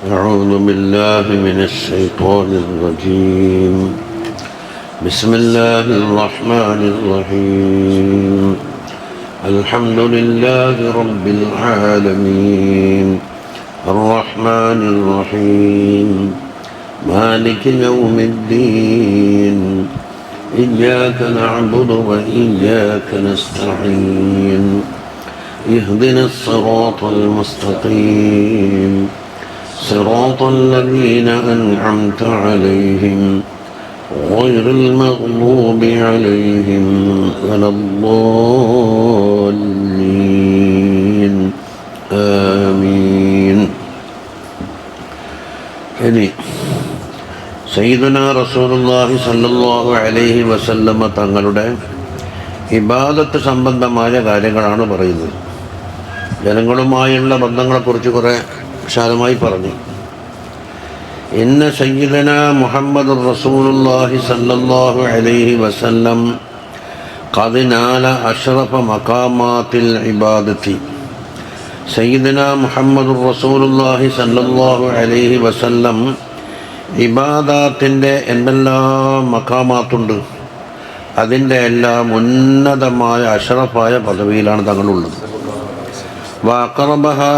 أعوذ بالله من الشيطان الرجيم. بسم الله الرحمن الرحيم. الحمد لله رب العالمين الرحمن الرحيم مالك يوم الدين إياك نعبد وإياك نستعين اهدنا الصراط المستقيم صراط الذين أنعمت عليهم غير المغضوب عليهم ولا الضالين آمين. ഇനി സയ്യിദുനാ റസൂലുള്ളാഹി സ്വല്ലല്ലാഹു അലൈഹി വസല്ലമ തങ്ങളുടെ ഇബാദത്ത് സംബന്ധമായ കാര്യങ്ങളാണ് പറയുന്നത്. ജനങ്ങളുമായുള്ള ബന്ധങ്ങളെക്കുറിച്ച് കുറേ വിശാലമായി പറഞ്ഞു. ഇന്ന സയ്യിദനാ മുഹമ്മദുർ റസൂലുള്ളാഹി സ്വല്ലല്ലാഹു അലൈഹി വസല്ലം ഖദ് നാല അഷ്റഫ മഖാമാത്തിൽ ഇബാദത്തി. സയ്യിദനാ മുഹമ്മദുർ റസൂലുള്ളാഹി സ്വല്ലല്ലാഹു അലൈഹി വസല്ലം ഇബാദത്തിൻ്റെ എന്തെല്ലാം മഖാമാത്തുണ്ട്, അതിൻ്റെ എല്ലാം ഉന്നതമായ അഷ്റഫായ പദവിയിലാണ് തങ്ങളുള്ളത്. വഅഖറബഹാ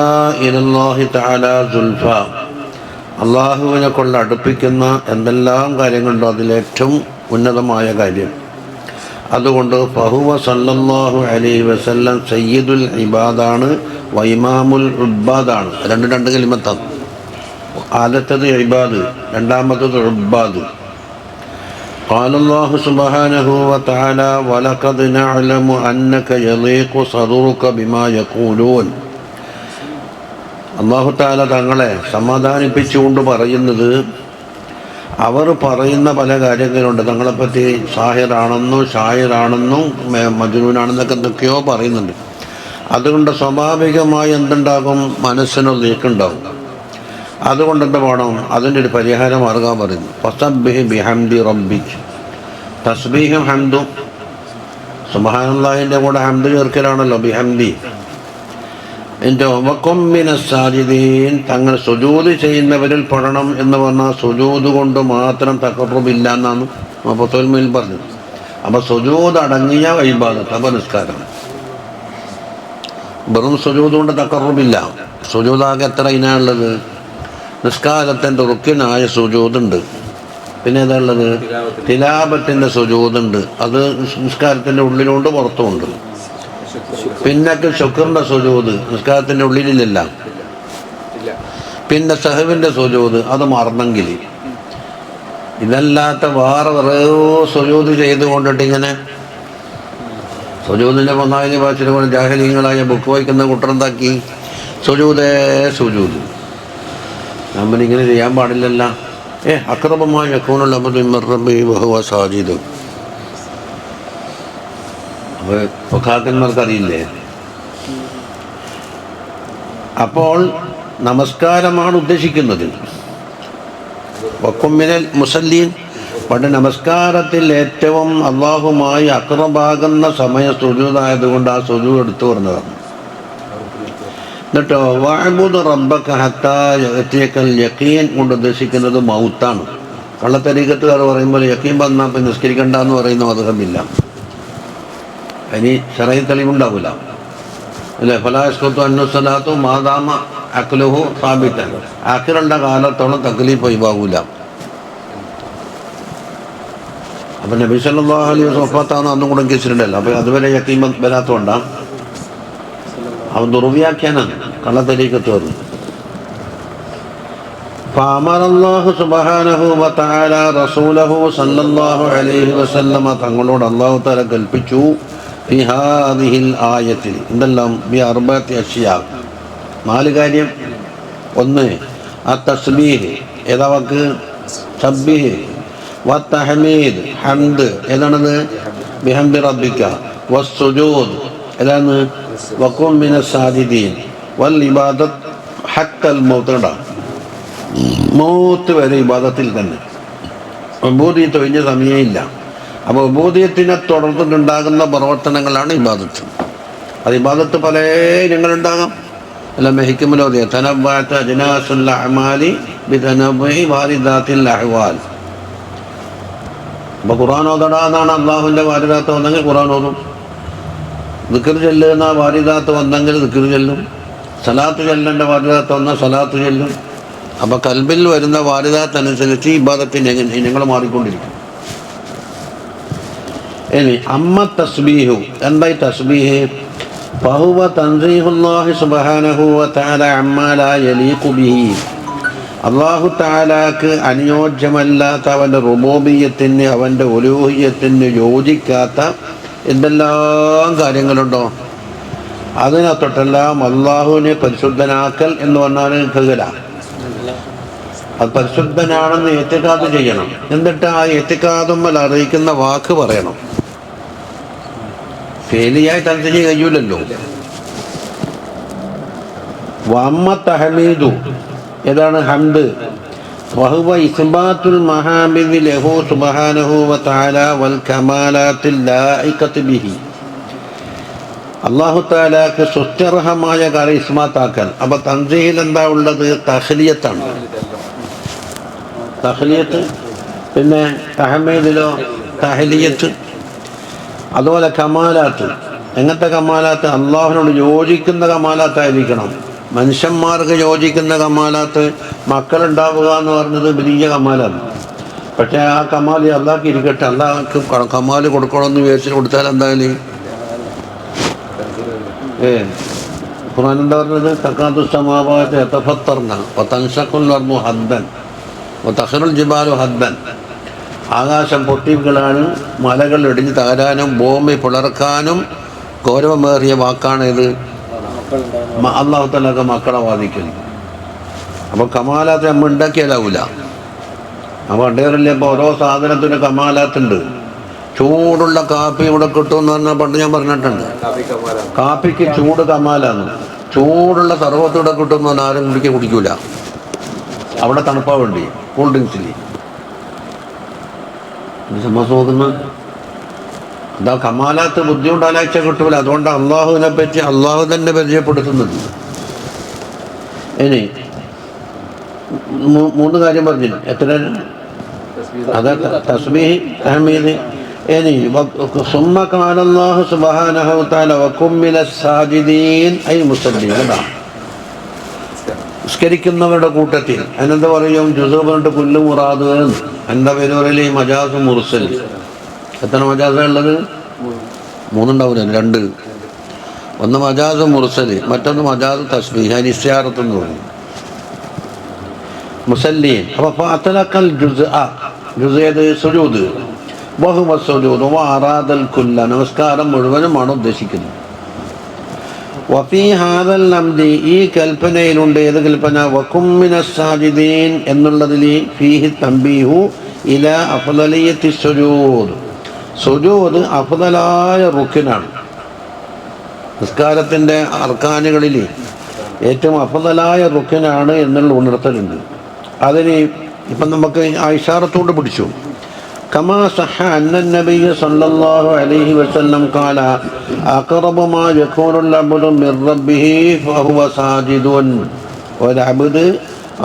ഇലല്ലാഹി തആല സുൽഫ. അള്ളാഹുവിനെ കൊണ്ട് അടുപ്പിക്കുന്ന എന്തെല്ലാം കാര്യങ്ങളുണ്ടോ അതിലേറ്റവും ഉന്നതമായ കാര്യം. അതുകൊണ്ട് ഫഹുവ സല്ലല്ലാഹു അലൈഹി വസല്ലം സയ്യിദുൽ ഇബാദാണ്, വൈമാമുൽ ഉബ്ബാദാണ്. രണ്ട് കലിമത്താണ്. ആദ്യത്തേത് ഇബാദ്, രണ്ടാമത്തേത് ഉബ്ബാദ്. قال الله سبحانه وتعالى ولقد نعلم أنك يضيق صدرك بما يقولون. അല്ലാഹു തആല തങ്ങളെ സമാധാനിപ്പിച്ചുകൊണ്ട് പറയുന്നത്, അവർ പറയുന്ന പല കാര്യങ്ങളുണ്ട്. തങ്ങളെപ്പറ്റി സാഹിറാണെന്നും ഷായിറാണെന്നും മജ്നൂനാണെന്നൊക്കെ എന്തൊക്കെയോ പറയുന്നുണ്ട്. അതുകൊണ്ട് സ്വാഭാവികമായി എന്തുണ്ടാകും? മനസ്സിനൊരു നീക്കുണ്ടാകും. അതുകൊണ്ട് എന്താ വേണം? അതിൻ്റെ ഒരു പരിഹാര മാർഗം പറയുന്നു. ഫസബ്ബിഹ് ബിഹംദി റബ്ബിക്. തസ്ബീഹും ഹംദും സുബ്ഹാനല്ലാഹിൻ്റെ കൂടെ ഹംദ് ചേർക്കലാണല്ലോ ബിഹംദി. എൻ്റെ വഖുമ്മിന സാജിദീൻ. തങ്ങൾ സുജൂദ് ചെയ്യുന്നവരിൽ പെടണം എന്ന് പറഞ്ഞാൽ സുജൂദ് കൊണ്ട് മാത്രം തഖറുബില്ല എന്നാണ് മുഫസ്സറുൽ പറഞ്ഞത്. അപ്പോൾ സുജൂദ് അടങ്ങിയ ഇബാദത്ത്, അപ്പോൾ നിസ്കാരം. വെറും സുജൂദ് കൊണ്ട് തഖറുബില്ല. സുജൂദാകെ എത്ര ഇനാണുള്ളത്? നിസ്കാരത്തിൻ്റെ റുക്കിനായ സുജൂദുണ്ട്. പിന്നെ ഏതാ ഉള്ളത്? തിലാവത്തിൻ്റെ സുജൂദുണ്ട്. അത് നിസ്കാരത്തിൻ്റെ ഉള്ളിലുണ്ട്, പുറത്തുമുണ്ട്. പിന്നെ ശുക്റിൻ്റെ സുജൂദ് നിസ്കാരത്തിൻ്റെ ഉള്ളിലില്ല. പിന്നെ സഹവിൻ്റെ സുജൂദ്, അത് മറന്നെങ്കിൽ. ഇതല്ലാത്ത വേറെ വേറെയോ സുജൂദ് ചെയ്തുകൊണ്ടിട്ട് ഇങ്ങനെ സുജൂദിൻ്റെ പൊന്നായിന് ഭാഷയിൽ കൊണ്ട് ജാഹലീങ്ങളായ ബുക്ക് വായിക്കുന്ന കുട്ടറന്താക്കി സുജൂദ്. നമ്മളിങ്ങനെ ചെയ്യാൻ പാടില്ലല്ല. അക്രമമായ യകൂനുൽ അബ്ദു മിർ റബ്ബിഹി വഹുവ സാജിദ്. അപ്പോൾ ഫഖാക്കന്മാർക്കറിയില്ലേ? അപ്പോൾ നമസ്കാരമാണ് ഉദ്ദേശിക്കുന്നത്. വഖും മിനൽ മുസല്ലീൻ. പണ്ട് നമസ്കാരത്തിൽ ഏറ്റവും അള്ളാഹുമായി അക്രമാകുന്ന സമയം സുജൂദായതുകൊണ്ട് ആ സുജൂദ് എടുത്തു പറഞ്ഞതാണ്. എന്നിട്ടോ വഅബ്ദു റബ്ബക ഹത്താ യഅതിയകൽ യഖീൻ കൊണ്ട് ഉദ്ദേശിക്കുന്നത് മൗത്താണ്. കള്ളത്തരീഖത്തുകാർ പറയുമ്പോൾ യഖീൻ വന്നാൽ പിന്നെ നിസ്കരിക്കണ്ട എന്ന് പറയുന്ന മദ്ഹബില്ല. ഇനി ശറഈ തെളിവുണ്ടാവില്ല അല്ലേ? ഫലാ യസ്ഖുതു അന്നു സ്വലാത്തു മാദാമ അഖ്ലുഹു സാബിതൻ. ആഖിറുള്ള കാലത്തോളം തക്ലീഫ് ഒഴിവാകൂല. അപ്പം നബി സല്ലല്ലാഹു അലൈഹി വസല്ലം വഫാത്താണ് അന്നും കൂടെ കേസിലുണ്ടല്ലോ. അപ്പോൾ അതുവരെ യഖീൻ വരാത്തതുകൊണ്ടാണ്. അവൻ ദുർവ്യാഖ്യാനാണ്, കള്ളത്തരീഖത്ത് വന്നു. ഫഅമറല്ലാഹു സുബ്ഹാനഹു വതആല റസൂലഹു സല്ലല്ലാഹു അലൈഹി വസല്ലമ തങ്ങളോട് അല്ലാഹു തആല കൽപ്പിച്ചു ഫി ഹാദിഹിൽ ആയത്തിൽ എന്തെല്ലാം? ബി അർബഅത്തി അഷ്യാ, 4 കാര്യം. ഒന്ന് അത്തസ്ബീഹ്, ഏതാ വാക്ക്? സബ്ബീഹ്. വത്തഹ്മീദ്, ഹംദ്, ഏതാണത്? ബിഹംദി റബ്ബിക. വസ്സുജൂദ്, ഏതാണ്? വഖും മിനസ് സാജിദീൻ. വൽ ഇബാദത്ത് ഹത്തൽ മൗത്ത്. മൗത്ത് വരെ ഇബാദത്തിൽ തന്നെ. ഉബൂദിയത്ത് ഒഴിഞ്ഞ സമയമില്ല. അപ്പോൾ ഉബൂദിയത്തിനെ തുടർന്നിട്ടുണ്ടാകുന്ന പ്രവർത്തനങ്ങളാണ് ഇബാദത്ത്. അത് ഇബാദത്ത് പല ഇനങ്ങളുണ്ടാകാം. അല്ല ഹിക്മലോദിയ തനവ്വഅത അജ്നാസുൽ അഅമാലി ബിതനവ്വഇ വാരിദാത്തിൽ അഹ്വാൽ. അപ്പോൾ ഖുർആൻ ഓതടാന്നാണ് അള്ളാഹുവിൻ്റെ വാരിദാത്ത് വന്നെങ്കിൽ ഖുർആൻ ഓതും, ദിക്ർ ചൊല്ലുന്ന വാരിദാത്ത് വന്നെങ്കിൽ ദിക്ർ ചൊല്ലും, സലാത്ത് ചൊല്ലേണ്ട വാരിദാത്ത് വന്നാൽ സലാത്ത് ചൊല്ലും. അപ്പോൾ കൽബിൽ വരുന്ന വാരിദാത്ത് അനുസരിച്ച് ഇബാദത്തിന് ഞങ്ങൾ മാറിക്കൊണ്ടിരിക്കും. ഇനി അമ്മ തസ്ബീഹു, എന്തായി തസ്ബീഹ്? ഫഹുവ തൻസീഹുല്ലാഹി സുബ്ഹാനഹു വ തആല അമ്മാ ലാ യലീഖു ബിഹി, അല്ലാഹു തആലാക്ക് അനുയോജ്യമല്ലാത്ത അവൻ്റെ റുബൂബിയ്യത്തിന് അവൻ്റെ ഉലൂഹിയ്യത്തിന് യോജിക്കാത്ത എന്തെല്ലാം കാര്യങ്ങളുണ്ടോ അതിനെ തൊട്ടെല്ലാം അള്ളാഹുവിനെ പരിശുദ്ധനാക്കൽ എന്ന് പറഞ്ഞാൽ കകല. അത് പരിശുദ്ധനാണെന്ന് എത്തിക്കാത് ചെയ്യണം. എന്നിട്ട് ആ എത്തിക്കാതുമ്മൽ അറിയിക്കുന്ന വാക്ക് പറയണം. ഫേലിയായി തൻസീഹ് കഴിയൂലല്ലോ. വഅമ്മ തഹ്മീദു, ഏതാണ് ഹംദ്? വഹുവ ഇസ്ബാത്തുൽ മഹാമിദി ലഹു സുബ്ഹാനഹു വ തആല വൽ കമാലാത്തിൽ ലായിഖത്തി ബിഹി, അല്ലാഹു തആലാക്ക് സുത്യർഹമായ കാര്യം ഇസ്മാത്താക്കൽ. അപ്പോൾ തൻസീഹിൽ എന്താ ഉള്ളത്? തഹ്ലിയത്താണ്, തഹ്ലിയത്ത്. പിന്നെ തഹ്മീദിലോ തഹ്ലിയത്ത്. അതുപോലെ കമാലാത്ത്. എങ്ങനത്തെ കമാലാത്ത്? അള്ളാഹുവിനോട് യോജിക്കുന്ന കമാലാത്തായിരിക്കണം. മനുഷ്യന്മാർക്ക് യോജിക്കുന്ന കമാലാത്ത്, മക്കളുണ്ടാവുക എന്ന് പറഞ്ഞത് വലിയ കമാലാണ്. പക്ഷേ ആ കമാൽ അള്ളാഹ്ക്ക് ഇരിക്കട്ടെ, അള്ളാഹ്ക്ക് കമാൽ കൊടുക്കണമെന്ന് വിചാരിച്ചിട്ട് കൊടുത്താൽ എന്തായാലും ഖുർആൻ എന്താ പറഞ്ഞത്? തക്കാത്തു സമാവാത്ത് യതഫത്തർന വതൻശഖുൽ അർദു ഹദ്ദൻ വതഖറുൽ ജിബാലു ഹദ്ദൻ. ആകാശം പൊട്ടികളാണ്, മലകൾ ഇടിഞ്ഞ് തകരാനും ഭൂമി പിളർക്കാനും ഗൗരവമേറിയ വാക്കാണ് ഇത്. അള്ളാഹു തആലക്ക് മക്കളെ വാദിക്കുന്നു. അപ്പോൾ കമാലാത്ത് നമ്മൾ ഉണ്ടാക്കിയാലാവില്ല. അപ്പോൾ പണ്ടേറില്ലേ, ഇപ്പോൾ ഓരോ സാധനത്തിന് കമാലാത്തുണ്ട്. ചൂടുള്ള കാപ്പി ഇവിടെ കിട്ടുമെന്ന് പറഞ്ഞാൽ പണ്ട് ഞാൻ പറഞ്ഞിട്ടുണ്ട്. കാപ്പിക്ക് ചൂട് കമാലാണ്. ചൂടുള്ള സർവത്ത് ഇവിടെ കിട്ടുമെന്ന് പറഞ്ഞാൽ ആരും കുടിക്കൂല. അവിടെ തണുപ്പാ വേണ്ടി കൂൾ ഡ്രിങ്ക്സിൽ നോക്കുന്ന അതാ കമാലാത്ത്. ബുദ്ധിമുട്ടാലാഴ്ച കിട്ടൂല. അതുകൊണ്ട് അള്ളാഹുവിനെ പറ്റി അള്ളാഹു തന്നെ പരിചയപ്പെടുത്തുന്നത്. ഇനി മൂന്ന് കാര്യം പറഞ്ഞില്ല. എത്ര? അതാ തസ്ബീഹ്, തഹ്മീദ്. ഇനി സുമ്മ ഖാല അല്ലാഹു സുബ്ഹാനഹു വതആല വകും മിനസ് സാജിദീൻ ഐ മുസല്ലീൻ. അതാ നിസ്കരിക്കുന്നവരുടെ കൂട്ടത്തിൽ. അതിനെന്താ പറയും? ജുസു പറഞ്ഞിട്ട് കുല്ലു മുറാദ്. എന്താ പേര് പറയല്? മജാസ് മുർസൽ. എത്ര മജാസാണ് ഉള്ളത്? മൂന്നുണ്ടാവില്ല, രണ്ട്. ഒന്ന് മജാസ് മുർസൽ, മറ്റൊന്ന് മജാസ് തസ്ബീഹ്. അതിന് ഇസ്തിആറത്ത് എന്ന് പറയും. മുസല്ലീൻ. അപ്പോൾ ഫഅതലഖൽ ജുസ്അ, ജുസ്അത് സുജൂദ്. വഹുവ സുജൂദ് വഅറാദൽ കുല്ല, നമസ്കാരം മുഴുവനുമാണ് ഉദ്ദേശിക്കുന്നത്. വഫീ ഹാദൽ അംരി, ഈ കൽപ്പനയിലുണ്ട്. ഏത് കൽപ്പന? വകും മിനസ് സാജിദീൻ എന്നുള്ളതിൽ ഫീഹി തംബീഹു ഇലാ അഫ്ളലിയത്തി സുജൂദ്. സുജൂദ് അഫ്ളലായ റുക്നാണ്. നിസ്കാരത്തിൻ്റെ അർക്കാനുകളിൽ ഏറ്റവും അഫ്ളലായ റുക്നാണ് എന്നുള്ള ഉണർത്തലുണ്ട്. അതിന് ഇപ്പം നമുക്ക് ആ ഇഷാറത്തോട് പിടിച്ചു. കമാ സഹ അന്ന നബിയ്യ സല്ലല്ലാഹു അലൈഹി വസല്ലം ഖാല അഖറബു മാ യകൂനുൽ അബ്ദു മിർ റബ്ബിഹി ഫഹുവ സാജിദുൻ. ഒരബ്ദ്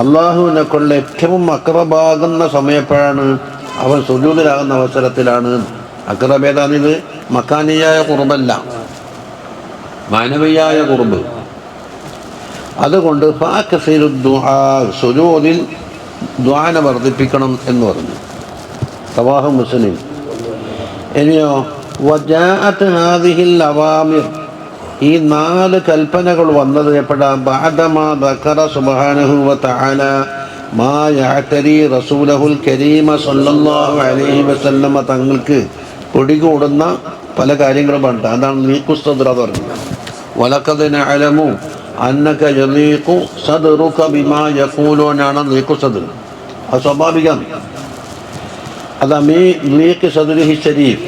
അള്ളാഹുവിനെ കൊണ്ട് ഏറ്റവും അക്രബാകുന്ന സമയപ്പോഴാണ്? അവൻ സുജൂദിലാകുന്ന അവസരത്തിലാണ്. അക്രബ് ഏതാണിത്? മക്കാനിയായ കുർബല്ല, മാനവിയായ കുർബ്. അതുകൊണ്ട് ഫഅക്സിറു ദുആ, സുജൂദിൽ ദുആനെ വർദ്ധിപ്പിക്കണം എന്ന് പറഞ്ഞു. റവാഹു മുസ്ലിം. ഇനിയോ വജാഅത്ത് ഹാദിഹിൽ അവാമിർ, ഈ നാല് കൽപ്പനകൾ വന്നത് എപ്പോഴാണ്? ബഅദമാ ദക്കറ സുബ്ഹാനഹു വ തആല മാ യഅ്തരി റസൂലഹുൽ കരീമ സല്ലല്ലാഹു അലൈഹി വസല്ലമ തങ്ങൾക്ക് പിടികൂടുന്ന പല കാര്യങ്ങളും ഉണ്ട്. അതാണ് ലീഖുസ്സദ്ർ പറഞ്ഞത്. വലഖദ് നഅലമു അന്നക യലീഖു സദ്റുക ബിമാ യഖൂലൂനാണ് ലീഖുസ്സദ്ർ. അത് സ്വാഭാവികം. ലീഖ് സദ്രിഹി ശരീഫ്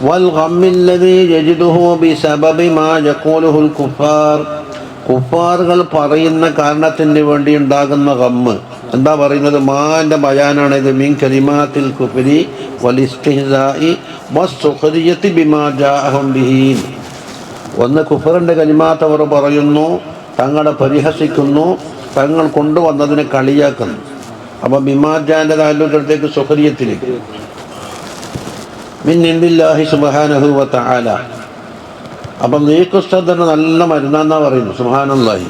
വൽ ഗമ്മില്ലദീ യജിദുഹു ബിസബബി മാ യഖൂലുഹുൽ കുഫാർ. കുഫാറുകൾ പറയുന്ന കാരണത്തിന് വേണ്ടി ഉണ്ടാകുന്ന ഗമ്മ്. എന്താ പറയുന്നത്? മാൻ്റെ ബയാനാണിത്. മിൻ കലിമാത്തിൽ കുഫ്രി വൽ ഇസ്തിഹ്സാഇ വസ്സുഖ്രിയത്തി ബിമാ ജാഅഹും ബിഹി. ഒന്ന് കുഫറിൻ്റെ കലിമാത്ത് അവർ പറയുന്നു, തങ്ങളെ പരിഹസിക്കുന്നു, തങ്ങൾ കൊണ്ടുവന്നതിനെ കളിയാക്കുന്നു. അപ്പം ബിമാജാൻ്റെ താലൂക്കടുത്തേക്ക് സുഖരിയത്തിലേക്ക് മിൻ ഇൻദില്ലാഹി സുബ്ഹാനഹു വ തആല. അപ്പം നീക്കുസ്തദറിന് നല്ല മരുന്നാന്നാ പറയുന്നു. സുബ്ഹാനല്ലാഹി.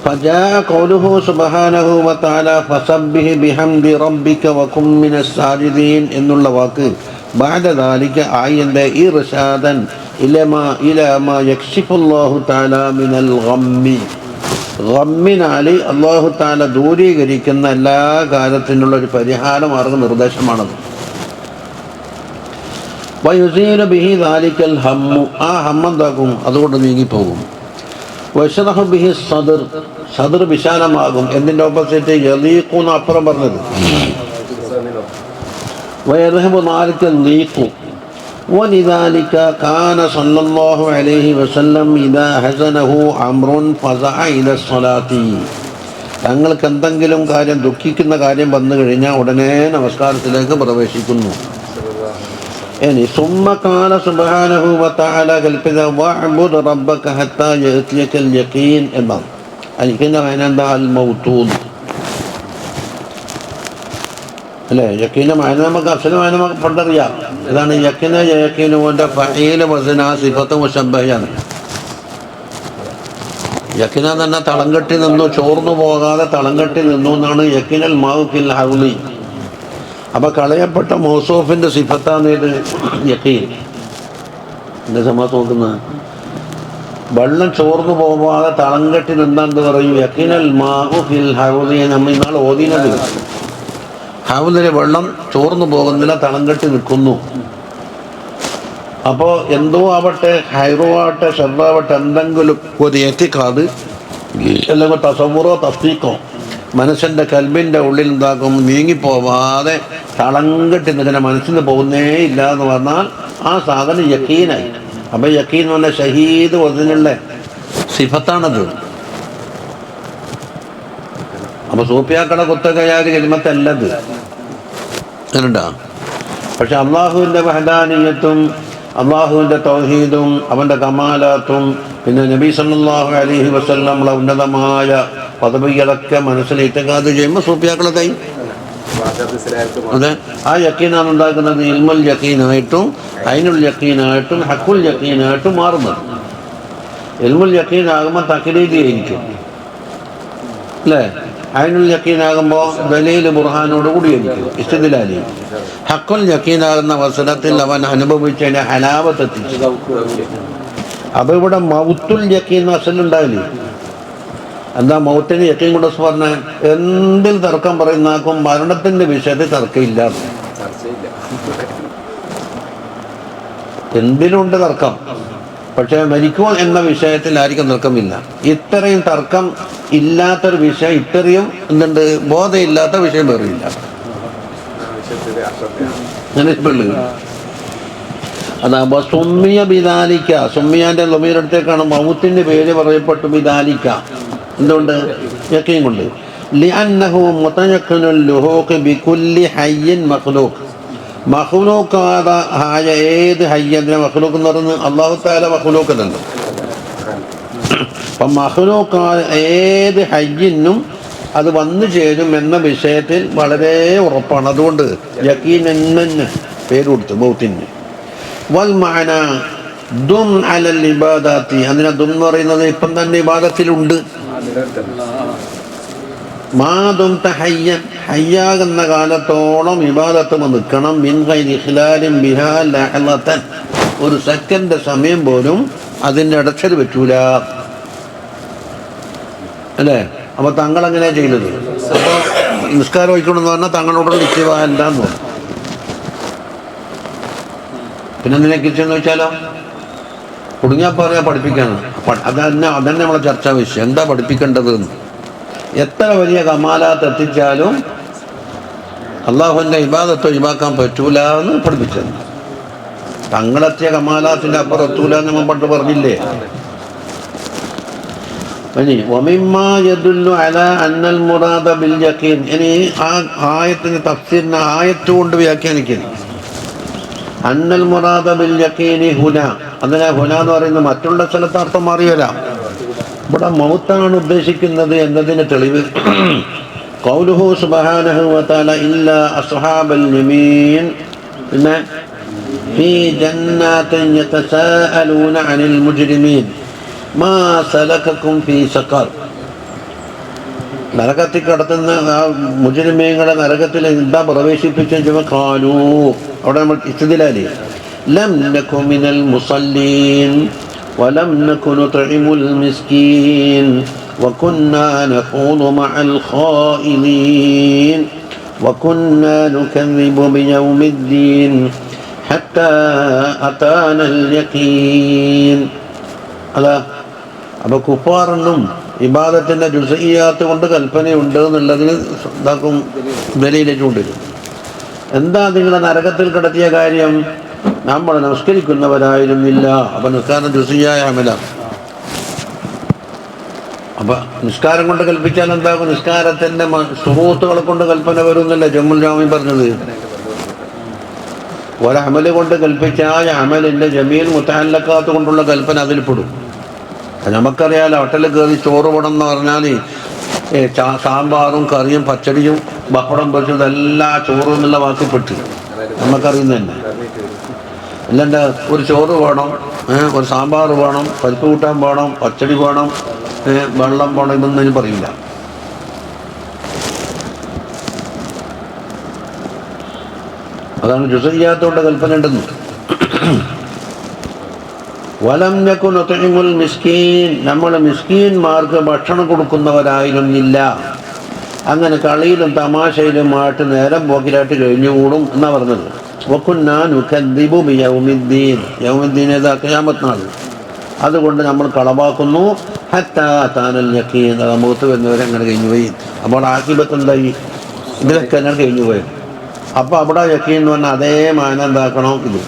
ഫജാഅ ഖൗലുഹു സുബ്ഹാനഹു വ തആല ഫസബ്ബിഹ് ബിഹംദി റബ്ബിക വകും മിനസ് സാജിദീൻ എന്നുള്ള വാക്ക് ബഅദ ദാലിക ആയന്റെ ഇർശാദൻ ഇലാ മാ യക്ഷിഫുല്ലാഹു തആല മിനൽ ഗമ്മി. ഗമ്മിനാലി അല്ലാഹു തആല ദൂരീകരിക്കുന്ന എല്ലാ കാര്യത്തിനുള്ള ഒരു പരിഹാര മാർഗ നിർദ്ദേശമാണത്. വയുസീലു ബിഹി ദാലിക്കൽ ഹമ്മു, ആ ഹമ്മെന്താക്കും, അതുകൊണ്ട് നീങ്ങിപ്പോകും. വയഷ്റഹു ബിഹി സദർ, സദർ വിശാലമാകും. എന്തിൻ്റെ ഓപ്പോസിറ്റ്? യലീഖുന്ന് അപ്പുറം പറഞ്ഞത്. വയദ്ഹബു ദാലിക്കൽ ലീഖു. വലിദാലിക കാന സല്ലല്ലാഹു അലൈഹി വസല്ലം ഇദാ ഹസനഹു അംറുൻ ഫസഅ ഇല സ്വലാത്തി. തങ്ങൾക്ക് എന്തെങ്കിലും കാര്യം, ദുഃഖിക്കുന്ന കാര്യം വന്നു കഴിഞ്ഞാൽ ഉടനെ നമസ്കാരത്തിലേക്ക് പ്രവേശിക്കുന്നു. ഇനി സുമ്മ ഖാല സുബ്ഹാനഹു വ തആല കൽപ്പിത വഅബ്ദു റബ്ബക ഹത്താ യഅതിയകൽ യഖീൻ എന്നാണ്. അതിൻ്റെ മഅന അൽ മൗതൂദ് അല്ലേ? യഖീന മഅന നമുക്ക് അഫ്സൽ മഅന നമുക്ക് പണ്ടറിയാം. ഇതാണ് യഖീന. യഖീനുവിൻ്റെ ഫഈൽ വസന സിഫത്ത് മുശബ്ബഹയാണ്. യഖീന എന്ന് പറഞ്ഞാൽ തളം കെട്ടി നിന്നു, ചോർന്നു പോകാതെ തളം കെട്ടി നിന്നു എന്നാണ് യഖീനൽ മാഉ ഫിൽ ഹൗലി. അപ്പം കളയപ്പെട്ട മൗസൂഫിൻ്റെ സിഫത്താണ് ഇത് യഖീൻ. എൻ്റെ സമാസ് നോക്കുന്നത് വെള്ളം ചോർന്നു പോകാതെ തളം കെട്ടി നിന്നാന്ന് പറയും യഖീനൽ മാഉ ഫിൽ ഹൗലി. നമ്മൾ ഇന്നാൾ ഓതിനത് ഹൗലിലെ വെള്ളം ചോർന്നു പോകുന്നില്ല, തളം കെട്ടി നിൽക്കുന്നു. അപ്പോൾ എന്തോ ആവട്ടെ, ഹൈറുവാവട്ടെ, ഷർറാവട്ടെ, എന്തെങ്കിലും ഒരു എത്തിക്കാത് അല്ലെങ്കിൽ തസവുറോ തസ്തീക്കോ മനസ്സിൻ്റെ കൽബിൻ്റെ ഉള്ളിൽ എന്താക്കും, നീങ്ങിപ്പോവാതെ തളം കെട്ടി നിൽക്കുന്ന മനസ്സിന് പോകുന്നേ ഇല്ല എന്ന് പറഞ്ഞാൽ ആ സാധനം യഖീനായി. അപ്പം യഖീൻ എന്ന് പറഞ്ഞാൽ ഷഹീദ് ഒതിനുള്ള സിഫത്താണത്. അപ്പോൾ സൂഫിയാക്കളുടെ കുത്തകയായ കലിമത്തല്ലത് അങ്ങനെയുണ്ടാ. പക്ഷെ അള്ളാഹുവിൻ്റെ വഹദാനിയത്തും അള്ളാഹുവിൻ്റെ തൗഹീദും അവൻ്റെ കമാലാത്തും പിന്നെ നബി സല്ലല്ലാഹു അലൈഹി വസല്ലമയുടെ ഉന്നതമായ പദവികളൊക്കെ മനസ്സിൽ ഇത്തിഖാദ് ചെയ്യുമ്പോൾ സൂഫിയാക്കളൊക്കെ അതെ ആ യക്കീനാണ് ഉണ്ടാക്കുന്നത്. ഇൽമുൽ യക്കീനായിട്ടും ഐനുൽ യക്കീനായിട്ടും ഹഖുൽ യക്കീനായിട്ടും മാറുന്നത്. ഇൽമുൽ യക്കീനാകുമ്പോൾ തഖ്ലീദിയായിരിക്കും അല്ലേ? ഐനുൽ യക്കീനാകുമ്പോൾ ദലീൽ ബുർഹാനോട് കൂടിയായിരിക്കും, ഇസ്തിദ്ലാലി. ഹഖുൽ യക്കീനാകുന്ന അവസരത്തിൽ അവൻ അനുഭവിച്ചതിൻ്റെ ഹലാവത്തെത്തിച്ചു. അപ്പോൾ ഇവിടെ മൗത്തുൽ യക്കീൻ അസലുണ്ടാവില്ലേ? എന്താ മൗത്തിന് യക്കീൻ കൊണ്ട് പറഞ്ഞ എന്തിൽ തർക്കം പറയുന്നാക്കും മരണത്തിൻ്റെ വിഷയത്തിൽ തർക്കമില്ല. എന്തിനുണ്ട് തർക്കം, പക്ഷേ മരിക്കുമോ എന്ന വിഷയത്തിൽ ആർക്കും തർക്കമില്ല. ഇത്രയും തർക്കം ഇല്ലാത്തൊരു വിഷയം, ഇത്രയും എന്തുണ്ട് ബോധമില്ലാത്ത വിഷയം വേറില്ല. അതാകുമ്പോൾ സുമ്മിയ ബിദാലിക്ക, സുമ്മിയാൻ്റെ ലമീറടുത്തേക്കാണ് മൗത്തിൻ്റെ പേര് പറയപ്പെട്ടു. ബിദാലിക്ക എന്തുകൊണ്ട്? യഖീൻ കൊണ്ട്. ലിഅന്നഹു മുതയഖിനുൽ ലുഹൂഖ് ബികുല്ലി ഹയ്യിൻ മഖ്ലൂഖ്. മഖ്ലൂഖായ ഏത് ഹയ്യതിനെ മഖ്ലൂഖ് എന്ന് പറയുന്നത് അല്ലാഹു തആല മഖ്ലൂഖ് എന്നുണ്ട്. അപ്പം മഖ്ലൂഖായ ഏത് ഹയ്യിനും അത് വന്നു ചേരും എന്ന വിഷയത്തിൽ വളരെ ഉറപ്പാണ്. അതുകൊണ്ട് യഖീൻ എന്ന് പേര് കൊടുത്തു മൗത്തിന്. വൽ മഅന ദും അലൽ ഇബാദാത്തി, അതിനെ ദും എന്ന് പറയുന്നത് ഇപ്പം തന്നെ ഇബാദത്തിലുണ്ട്. മാതും തഹയ്യൻ, ഹയ്യാകുന്ന കാലത്തോളം ഇബാദത്ത് നിൽക്കണം. മിൻ ഗൈരി ഇഖ്ലാലിൻ ബിഹാ ലഹളതൻ, ഒരു സെക്കൻഡ് സമയം പോലും അതിൻ്റെ ഇടച്ചൽ പറ്റൂല അല്ലേ? അപ്പോൾ തങ്ങളെങ്ങനെയാണ് ചെയ്യുന്നത്? അപ്പോൾ നിസ്കാരം വയ്ക്കണമെന്ന് പറഞ്ഞാൽ തങ്ങളോട് നിശ്ചയ എന്താന്ന് തോന്നും. പിന്നെ എന്തിനെ കിച്ചെന്ന് വെച്ചാലോ കുടുങ്ങിയാൽ പറയാ പഠിപ്പിക്കാനാണ്. അതന്നെ നമ്മളെ ചർച്ചാ വിഷയം. എന്താ പഠിപ്പിക്കേണ്ടതെന്ന്. എത്ര വലിയ കമാലാത്ത് എത്തിച്ചാലും അള്ളാഹുവിൻ്റെ ഇബാദത്ത് ഒഴിവാക്കാൻ പറ്റൂല എന്ന് പഠിപ്പിച്ചത്. തങ്ങളെത്തിയ കമാലാത്തിൻ്റെ അപ്പുറം എത്തൂല എന്ന് നമ്മൾ പണ്ട് പറഞ്ഞില്ലേ? ഇനി വമിമ്മാ യദുല്ലു അലാ അന്നൽ മുറാദ ബിൽ യഖീൻ, ഇനി ആ ആയത്തിൻ്റെ തഫ്സീറിനെ ആയത്ത് കൊണ്ട് വ്യാഖ്യാനിക്കുന്നു. അന്നൽ മുറാദ ബിൽ യഖീനി ഹുന, അതിനെ ഹുന എന്ന് പറയുന്നത് മറ്റുള്ള സ്ഥലത്ത് അർത്ഥം മാറി വരാം. ഇവിടെ മൗത്താണ് ഉദ്ദേശിക്കുന്നത് എന്നതിന് തെളിവ് ഖൗലുഹു സുബ്ഹാനഹു വ തആല ഇല്ലാ അസ്ഹാബൽ യമീൻ, പിന്നെ ഫീ ജന്നാത്തിൻ യതസാഅലൂന അനിൽ മുജ്രിമീൻ മാ സലകക്കും ഫീ സഖർ. നരകത്തിൽ കടത്തുന്ന ആ മുജ്രിമീങ്ങളെ നരകത്തിൽ എന്താ പ്രവേശിപ്പിച്ചു? ഖാലൂ, അവിടെ നമ്മൾ ഇസ്തിദ്ലാലി ലം നകു മിനൽ മുസല്ലീൻ വലം നകു നുത്ഇമുൽ മിസ്കീൻ വകുന്നാ നഖൂദു മഅൽ ഖായിലീൻ വകുന്നാ നുകദ്ദിബു ബിയൗമിദ്ദീൻ ഹത്താ അതാനൽ യഖീൻ. അതാ അപ്പോൾ കുഫാറെന്നും ഇബാദത്തിൻ്റെ ജുസ്ഇയ്യാത്ത് കൊണ്ട് കൽപ്പനയുണ്ട് എന്നുള്ളതിന് ഇതാക്കും ദലീലിട്ടുകൊണ്ടിരും. എന്താ നിങ്ങളെ നരകത്തിൽ കിടത്തിയ കാര്യം? നമ്മൾ നമസ്കരിക്കുന്നവരായിരുന്നില്ല. അപ്പം നിസ്കാരം ജുസ്ഇയ്യായ അമലാണ്. അപ്പം നിസ്കാരം കൊണ്ട് കൽപ്പിച്ചാൽ എന്താകും? നിസ്കാരത്തിൻ്റെ ശുറൂത്തുകളെ കൊണ്ട് കൽപ്പന വരുന്നല്ലേ ജമ്മുൽ ജാമി പറഞ്ഞത്. ഒരമല് കൊണ്ട് കൽപ്പിച്ചാൽ അമലിൻ്റെ ജമീൽ മുതഅല്ലഖാത്ത് കൊണ്ടുള്ള കൽപ്പന അതിൽ പെടും. നമുക്കറിയാലോ, ഹോട്ടലിൽ കയറി ചോറ് വേണം എന്ന് പറഞ്ഞാൽ സാമ്പാറും കറിയും പച്ചടിയും ബപ്പടം പൊരിച്ചതും എല്ലാം ചോറ് എന്നുള്ള വാക്കിൽപ്പെട്ട് നമുക്കറിയുന്ന തന്നെ. അല്ലാണ്ട് ഒരു ചോറ് വേണം, ഒരു സാമ്പാർ വേണം, പരിപ്പ് കൂട്ടാൻ വേണം, പച്ചടി വേണം, വെള്ളം വേണം, ഇതൊന്നും പറയില്ല. അതാണ് ജുസ്ഇയ്യാത്തോടെ കൽപ്പന ഉണ്ടെന്ന്. വലം നകു നുത്ഇമുൽ മിസ്കീൻ, നമ്മൾ മിസ്കീന്മാർക്ക് ഭക്ഷണം കൊടുക്കുന്നവരായിരുന്നില്ല. അങ്ങനെ കളിയിലും തമാശയിലുമായിട്ട് നേരം പോക്കിലായിട്ട് കഴിഞ്ഞുകൂടും എന്നാണ് പറഞ്ഞത്. വകുന്നാ നുകദ്ദിബു ബിയൗമിദ്ദീൻ, യൗമിദ്ദീൻ ഏതാ? ഖിയാമത്ത് നാൾ. അതുകൊണ്ട് നമ്മൾ കളവാക്കുന്നു. ഹത്താ അതാനൽ യഖീൻ, മുഖത്ത് വരുന്നവരെ അങ്ങനെ കഴിഞ്ഞുപോയി. അപ്പോൾ ആഖിബത്ത് എന്തായി? ഇതിലൊക്കെ അങ്ങനെ കഴിഞ്ഞുപോയി. അപ്പോൾ അവിടെ യഖീൻ എന്ന് പറഞ്ഞാൽ അതേ മാന എന്താക്കണം? ഇത്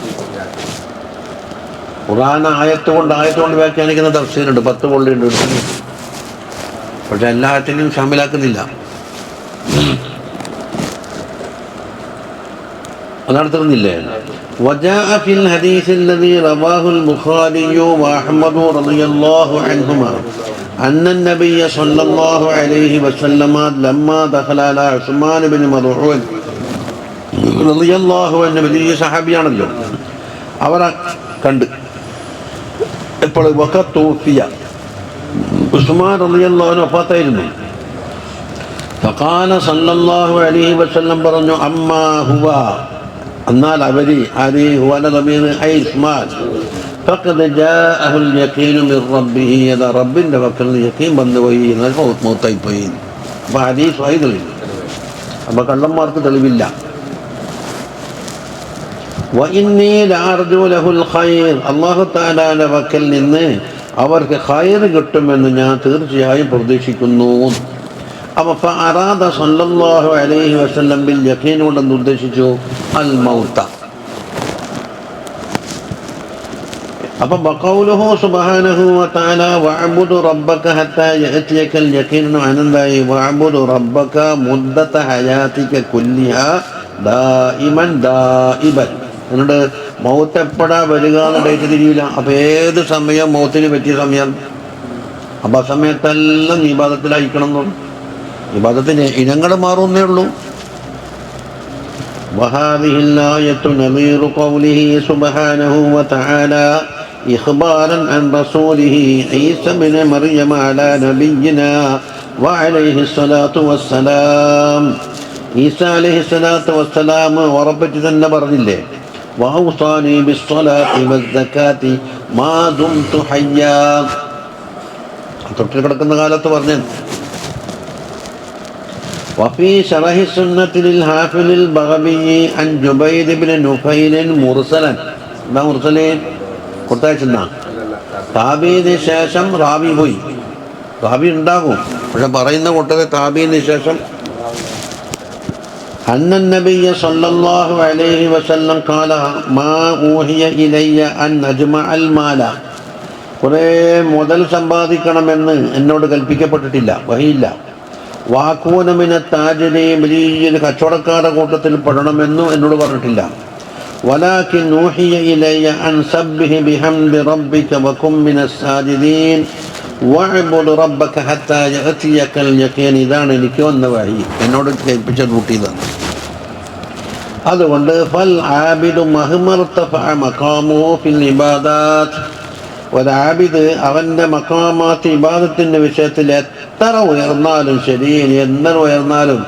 ഖുർആൻ ആയത്ത് കൊണ്ട് വ്യാഖ്യാനിക്കുന്ന തഫ്സീറുണ്ട്, 10 കൊള്ളിയുണ്ട്. പക്ഷെ എല്ലാറ്റിനും ഷാമിലാക്കുന്നില്ല. അതാണ് തീർന്നില്ലേ? وجاء في الحديث الذي رواه البخاري وأحمد رضي الله عنهما أن النبي صلى الله عليه وسلم لما دخل على عثمان بن مظعون رضي الله عنه, വലിയ സഹാബിയാണല്ലോ, അവരെ കണ്ട് ഇപ്പോൾ വഖത്തൂഫിയ ഉസ്മാൻ റളിയല്ലാഹു അൻഹു വഫാത്തായിരുന്നു. ഫഖാല സല്ലല്ലാഹു അലൈഹി വസല്ലം പറഞ്ഞു, അമ്മാ ഹുവ, എന്നാൽ അവര് ആര്? ഹുവന ദമീർ ഐ ഉസ്മാൻ. ഫഖദ് ജാഅഹുൽ യഖീനു മിർ റബ്ബിഹി, അതാ റബ്ബിൻ്റെ പക്കൽ യഖീൻ വന്നുപോയി, എന്നാൽ മൗത്തായിപ്പോയി. അപ്പോൾ ഹദീസ് വൈദലി, അപ്പോൾ കള്ളന്മാർക്ക് തെളിവില്ല. വഇന്നീ ലഅർജു ലഹുൽ ഖൈർ, അല്ലാഹു തആലയുടെ പക്കൽ നിന്ന് അവർക്ക് ഖൈർ കിട്ടുമെന്ന് ഞാൻ തീർച്ചയായും പ്രതീക്ഷിക്കുന്നു. അപ്പോൾ ഫഅറാദ സല്ലല്ലാഹു അലൈഹി വസല്ലം ബിൽ യഖീൻ കൊണ്ടെന്ന് ഉദ്ദേശിച്ചു അൽ മൗത. അപ്പം ബഖൗലുഹു സുബ്ഹാനഹു വ തആല വഅബ്ദു റബ്ബക ഹത്താ യഅതിയകൽ യഖീൻ, അനന്തായി വഅബ്ദു റബ്ബക മുദ്ദത ഹയാതിക കുല്ലിഹാ ദായിമൻ ദായിബൻ. എന്നിട്ട് മൗത്ത് എപ്പോഴാ വരിക എന്ന് ഡേറ്റ് തിരിയില്ല. അപ്പോൾ ഏത് സമയം മൗത്തിന് പറ്റിയ സമയം, അപ്പോൾ ആ സമയത്തെല്ലാം ഇബാദത്തിലായിരിക്കണം എന്നുള്ളൂ. ഇബാദത്തിന് ഇനങ്ങൾ മാറുന്നേ ഉള്ളൂ. വഹാദിഹിൽ ആയത്തു നദീറു ഖൗലിഹി സുബ്ഹാനഹു വ തആല ഇഖ്ബാറൻ അൻ റസൂലിഹി ഈസ ഇബ്നു മർയം അലാ നബിയിനാ വ അലൈഹി സ്വലാത്തു വസ്സലാം. ഈസ അലൈഹി സ്വലാത്തു വസ്സലാം ഉറപ്പിച്ച് തന്നെ പറഞ്ഞില്ലേ, വഔസാനി ബിസ്സലാത്തി വസ്സകാത്തി മാ ദുംതു ഹയ്യാ, തൊട്ടിൽ കിടക്കുന്ന കാലത്ത് പറഞ്ഞു. വഫീ ശറഹി സുന്നത്തി ലിൽ ഹാഫിളിൽ ബഗവി അൻ ജുബൈർ ഇബ്നു നുഫൈൽ മുർസലൻ. എന്താ മുർസലൻ? കൊടുത്തയച്ചെന്നാ താബീന് ശേഷം റാവി പോയി. റാവി ഉണ്ടാകും, പക്ഷെ പറയുന്ന കൂട്ടത്തിൽ താബീന് ശേഷം أن النبي صلى الله عليه وسلم قال ما أوحي إلي أن أجمع المال, കുറേ മുതൽ സമ്പാദിക്കണമെന്ന് എന്നോട് കൽപ്പിക്കപ്പെട്ടിട്ടില്ല, വഹിയില്ല. വാക്കൂനമിന താജിനെ, വലിയ കച്ചവടക്കാരുടെ കൂട്ടത്തിൽ പെടണമെന്നും എന്നോട് പറഞ്ഞിട്ടില്ല. വലാകിൻ ഊഹിയ ഇലയ്യ അൻ സബ്ബിഹ് ബിഹംദി റബ്ബിക വകും മിനസ് സാജിദീൻ, വഅ്ബുദ് റബ്ബക ഹത്താ യഅതിയകൽ യഖീൻ. ഇതാണ് എനിക്ക് വന്ന വഹി, എന്നോട് കേൾപ്പിച്ച ഡ്യൂട്ടി ഇതാണ്. അതുകൊണ്ട് ഫൽ ആബിദു മഹ്മർതഫഅ മഖാമുഹു ഫിൽ ഇബാദാത്ത്, ഒരാബിദ് അവൻ്റെ മഖാമാത്ത് ഇബാദത്തിൻ്റെ വിഷയത്തിൽ എത്ര ഉയർന്നാലും ശരി, എത്ര ഉയർന്നാലും